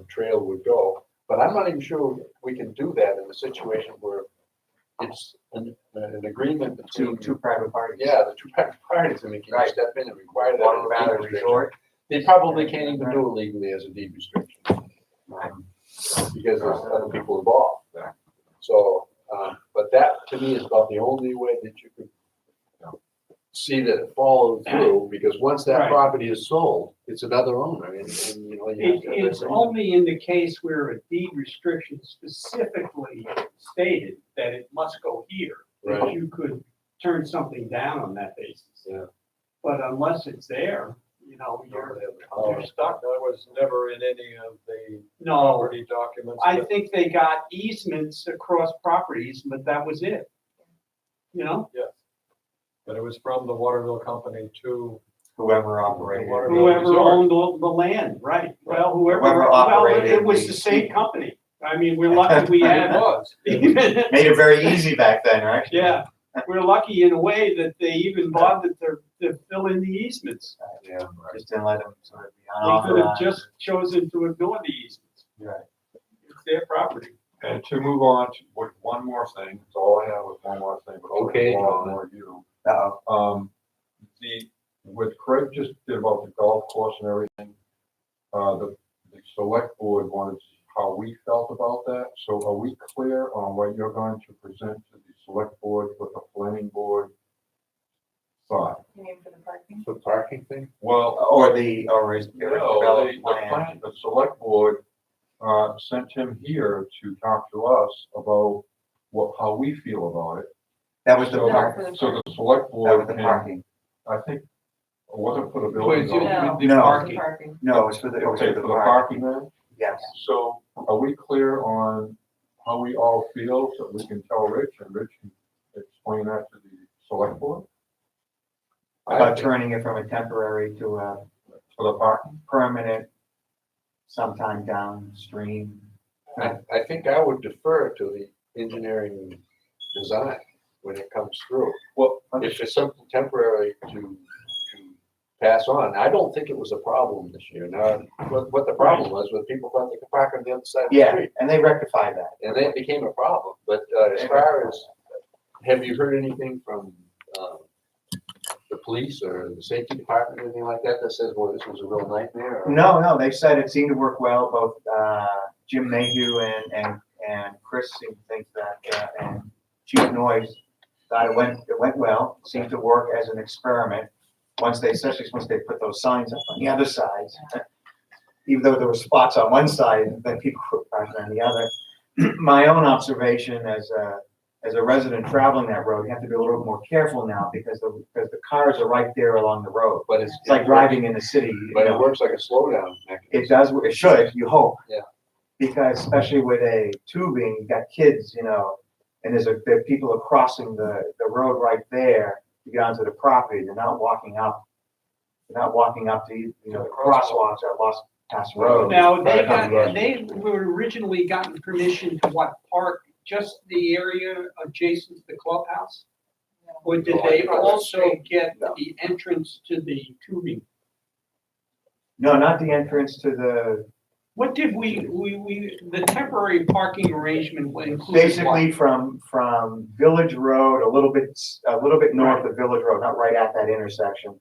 trail would go. But I'm not even sure we can do that in a situation where it's an agreement between Two private parties. yeah, the two private parties. I mean, can you Right. step in and require that? Water in a deed Valley restriction? Resort. They probably can't even do it legally as a deed restriction. Because there's other people involved. So, but that to me is about the only way that you could see that it follows through, because once that Right. property is sold, it's another owner and you know. you have to have It's that- only in the case where a deed restriction specifically stated that it must go here, that Right. you could turn something down on that basis. Yeah. But unless it's there, you know, you're stuck. That was never in any of the No, property documents. I that- think they got easements across properties, but that was it. You know, Yes. But it was from the Waterville Company to Whoever the operated. Waterville whoever Resort. owned the land, right? Well, Whoever well, it operated was the- the same company. I mean, we're lucky we It had, was. Made it very easy back then, right? yeah, we're lucky in a way that they even bothered to fill in the easements. Yeah. Just didn't let them sort of be They could have unauthorized. just chosen to ignore the easements. Right. It's their property. And to move on to with one more thing, that's all I have with one more thing. but I'll Okay. involve more of you. Uh-oh. What Craig just did about the golf course and everything, the select board wanted to see how we felt about that. So are we clear on what you're going to present to the select board with the planning board thought? You mean for the parking? The parking thing? Well, Or is no, developed the select board, sent him here to talk to us about how we feel about it. That was the So- park, For the So parking. the select that was board the can, parking. I think, it wasn't for the Wait, building. so though. the No. The parking. parking. No, it was for the, it was Okay, for for the the park. parking then? Yes. So are we clear on how we all feel so we can tell Rich and Rich can explain that to the select board About turning it from a temporary to a for the parking? permanent sometime downstream. I think I would defer to the engineering design when it comes through. Well, If it's something temporary to pass on, I don't think it was a problem this year. Now, what the problem was people thought they could park on the other side of the Yeah, street. and they rectified that. And that became a problem. But as far as, have you heard anything from the police or the safety department, or anything like that, that says, well, this was a real nightmare? or- No, they said it seemed to work well, both, Jim Mayhew and Chris seemed to think that, and Chief Noyes, thought it went well, seemed to work as an experiment. Especially once they put those signs up on the other sides. Even though there were spots on one side, then people were parking on the other. My own observation as a resident traveling that road, you have to be a little bit more careful now because the cars are right there along the road. But It's like driving in the city. you But it know. works like a slowdown mechanism. It does, it should, you hope. Yeah. Because especially with a tubing, you got kids, and there are people are crossing the road right there to get onto the property, they're not walking up. They're not walking up to, the crosswalks are lost past road. Now, they were originally gotten permission to park just the area adjacent to the clubhouse? Or did No, I they think it was also straight. get the entrance to the tubing? No, not the entrance to the, What did the temporary parking arrangement included what? basically from Village Road, a little bit north of Village Road, not right at that intersection.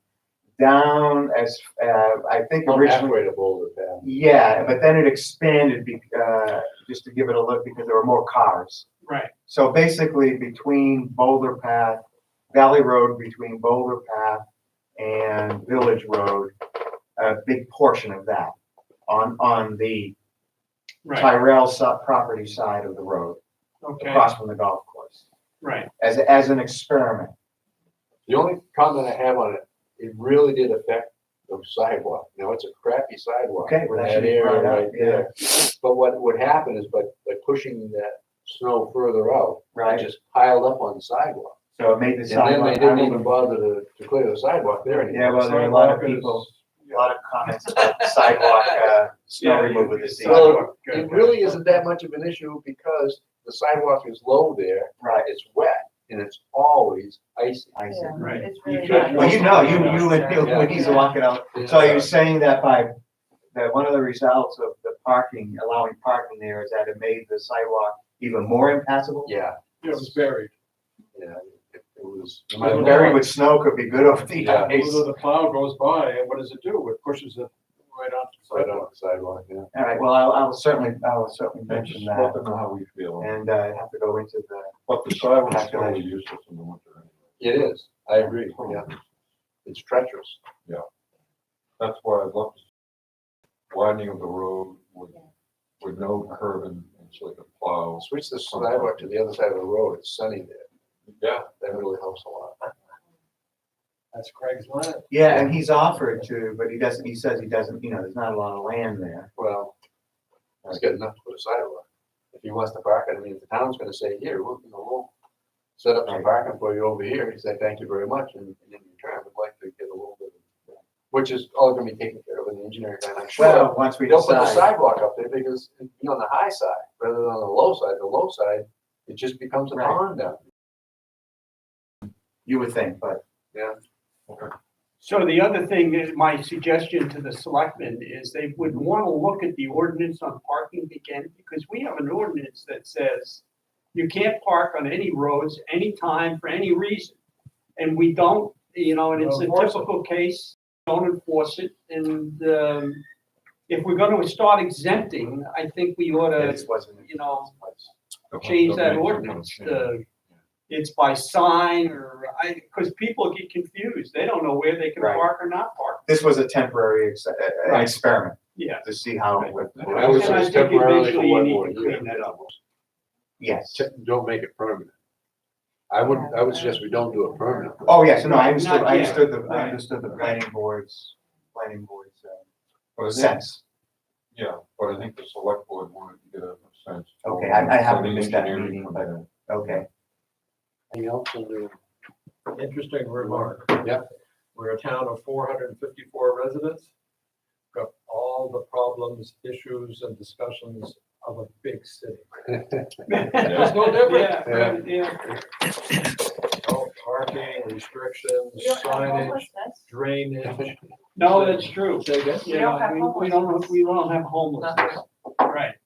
Down as, I think Not originally. halfway to Boulder Path. Yeah, but then it expanded, just to give it a look, because there were more cars. Right, So basically, between Boulder Path, Valley Road, between Boulder Path and Village Road, a big portion of that on the right, Tyrell property side of the road, okay, across from the golf course, right. as an experiment. The only comment I have on it, it really did affect the sidewalk. Now, it's a crappy sidewalk. Okay, well, that should That be brought area up, right there. But what would happen is by pushing that snow further out, it Right, just piled up on the sidewalk. so it made the And then sidewalk. they didn't even bother to clear the sidewalk there anymore. Yeah, well, there are a lot of people, a lot of comments about the sidewalk, snow Yeah, removal this season. Well, it really isn't that much of an issue because the sidewalk is low there, Right, it's wet, and it's always icy. I see. Yeah, Right. it's really You not- could- Well, you and he's walking out. So you're saying that that one of the results of the allowing parking there is that it made the sidewalk even more impassable? Yeah, It was buried. yeah. It was. Buried with snow could be good over the Yeah. ice. So the plow goes by, and what does it do? It pushes it right onto the Right sidewalk. on the sidewalk, yeah. All right, well, I will certainly mention Just that, let them know how we feel. and have to go into the, But the sidewalk is totally useless in the winter anyway. It is, I agree, yeah. It's treacherous. That's why I'd love to see widening of the road with no curb and so they can plow. Switch the sidewalk to the other side of the road, it's sunny there. Yeah. That really helps a lot. That's Craig's land. yeah, and he's offered to, but he says he doesn't, there's not a lot of land there. Well, he's got enough to put a sidewalk. If he wants to park it, I mean, if the town's gonna say, here, we'll set up some parking for you over here, he said, thank you very much, and in return, we'd like to get a little bit of, which is all gonna be taken care of in the engineering plan, I'm sure. Well, once we They'll put the decide, sidewalk up there because it'd be on the high side rather than on the low side. The low side, it just becomes a Right. pond down. you would think, but So the other thing is, my suggestion to the selectmen is they would want to look at the ordinance on parking again, because we have an ordinance that says you can't park on any roads, anytime, for any reason. And we don't, and it's a typical case, don't enforce it. And if we're going to start exempting, I think we ought to, this wasn't. change that ordinance. It's by sign or because people get confused. They don't know where they can Right. park or not park. This was a temporary Right. experiment Yeah. to see how it would. I would And I say think temporarily eventually for you one need more to year. clean that up. Yes. Don't make it permanent. I would suggest we don't do it permanent. Oh, yes, no, I Not understood, yet. I understood the Right. planning board's But I think, sense. yeah, but I think the select board wanted to get a sense. Okay, I haven't From the missed that engineering meeting, from but, there. okay. Anything else on the? Interesting remark. Yeah. We're a town of 454 residents. Got all the problems, issues, and discussions of a big city. It's no different. Yeah. No parking, restrictions, We don't have signage, homelessness. drainage. No, that's true. Say again? We don't have We don't have homelessness. Right.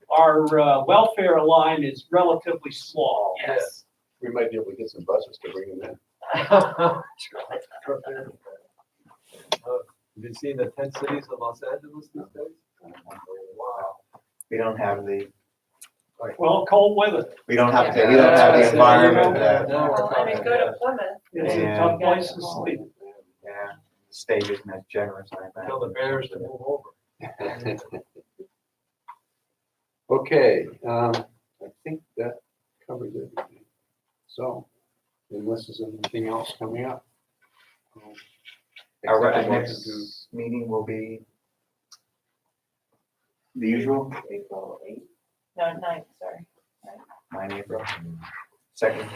Our welfare line is relatively small. Yes. We might be able to get some buses to bring them in. Have you seen the 10 cities of Los Angeles these days? Wow. We don't have the, Well, cold weather. we don't have Yeah. the environment that, Now we're Well, I mean, talking. go to Plymouth. It's a Yeah. tough place to sleep. yeah, the state isn't as generous like that. Tell the bears to move over. Okay, I think that covers it. So, unless there's anything else coming up. Our Accept a motion to- next meeting will be the usual, April 8th, no, 9th, sorry. 9 April, second,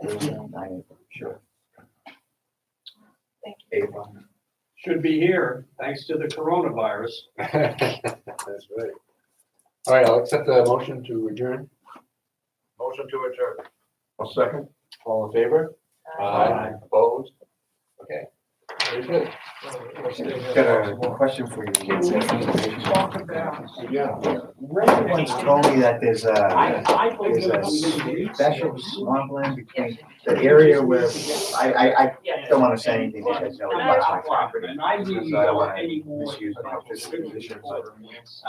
Thursday, 9 April, sure, Thank you. April. Should be here, thanks to the coronavirus. That's right. All right, I'll accept the motion to adjourn. Motion to adjourn. A second? All in favor? Opposed? Okay, very good. We'll stay here Got once a more. question for you. Can we talk about? Yeah. Ray once told me that there's I there's believe a special swampland between the area where, I don't wanna say anything because nobody buys my property. And I really So I don't don't wanna anymore. misuse my position.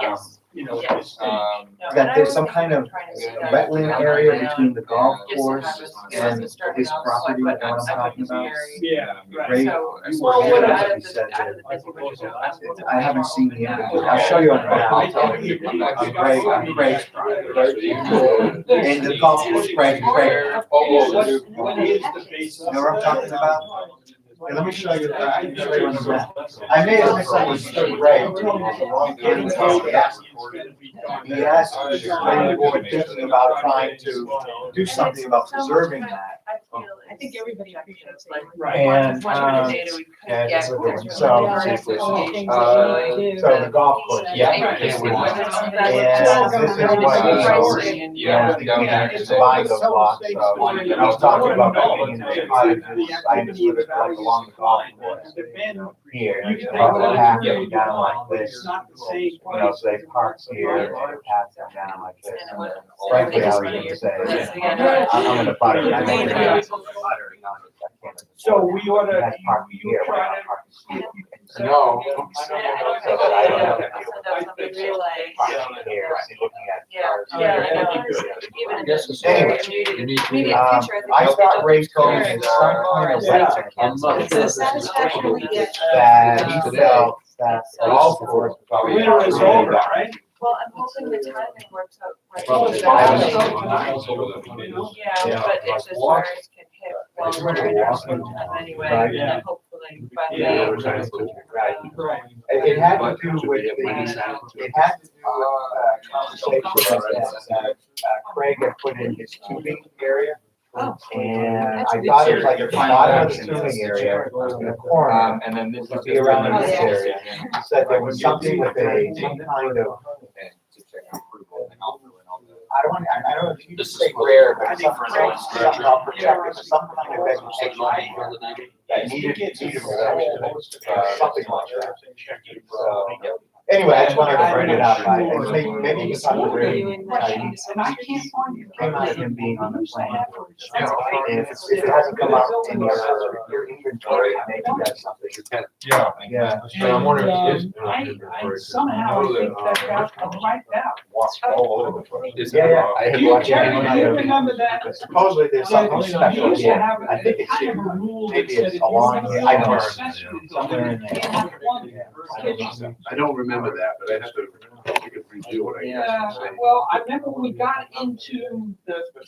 Yes. Just No, That and I there's was some thinking kind of trying to see that wetland on area my own, between the golf just to course have us- and us start his off, property, but you know what I'm I talking think about? it's very- Yeah, right. Ray, So, you well, were what there, out he of said the, out of that. the busy bushes, I was I haven't seen the open image. that. I'll show you on I the think you did. on Craig's property. And the golf course, Craig. What is the basis? You know what I'm talking about? Hey, let me show you, I can show you on the map. I may have misunderstood Ray. He asked the planning board thinking about trying to do something about preserving that. I think everybody appreciates it. Like, Right. And, what kind of um, data we could yeah, get. it's a good one. because So- really That's our all the things uh, that you do. So the golf course, yeah. Right. And this is what Yeah. it's buying those lots, so, and I was talking about putting in the cottages, I understood it like along the golf course here, and they have a path going down like this. It's not the same. So they park here, and the path going down like this. And what- Frankly, I so was you're gonna say, just running your- I'm in a butter, I mean, Yeah. So we ought to, You guys park you here, try why to. not park here? No. I don't have to deal with Send out something real like, parking here, see, looking at yeah, cars. yeah, I know. I Even guess in it's. the Anyway, immediate Um, future, I think thought Ray told me Karen, at some point of yeah. late It's a satisfaction we get. that he felt that the golf course. Winter is over, right? Well, I'm hoping the timing works out right. Well, Because I I was don't- Yeah, but it's just tourists can hit while we're in our springtime anyway, and then hopefully by the Yeah, May. we're trying to- right. Right. It had to do with it had to do with conversation that Craig had put in his tubing area. Oh. And I thought it was like the bottom of the tubing area in the corner, And then this would be around in this area. He said there was something with some kind of, I don't know if you This is say for- rare, but I think something, for- something I'll protect, it, some kind of vegetation that needed protection, something like that. So, anyway, I just wanted to bring it up, maybe you can talk to Ray, And I can't find it. came out of him being on the plan. And if it hasn't come up in your inventory, maybe that's something you can. Yeah. Yeah. But I'm wondering if it is. I somehow think that got wiped out. Walk all over the place. Yeah, I had Do you, watched. Jerry, do you remember that? But supposedly there's something We special used to here, have I think it's kind here, of a rule that maybe said it's if you along were here, I don't know, accessory somewhere in building, there. you had one kitchen. I don't remember that, but I have to, I could review it. I guess. Yeah, well, I remember when we got into the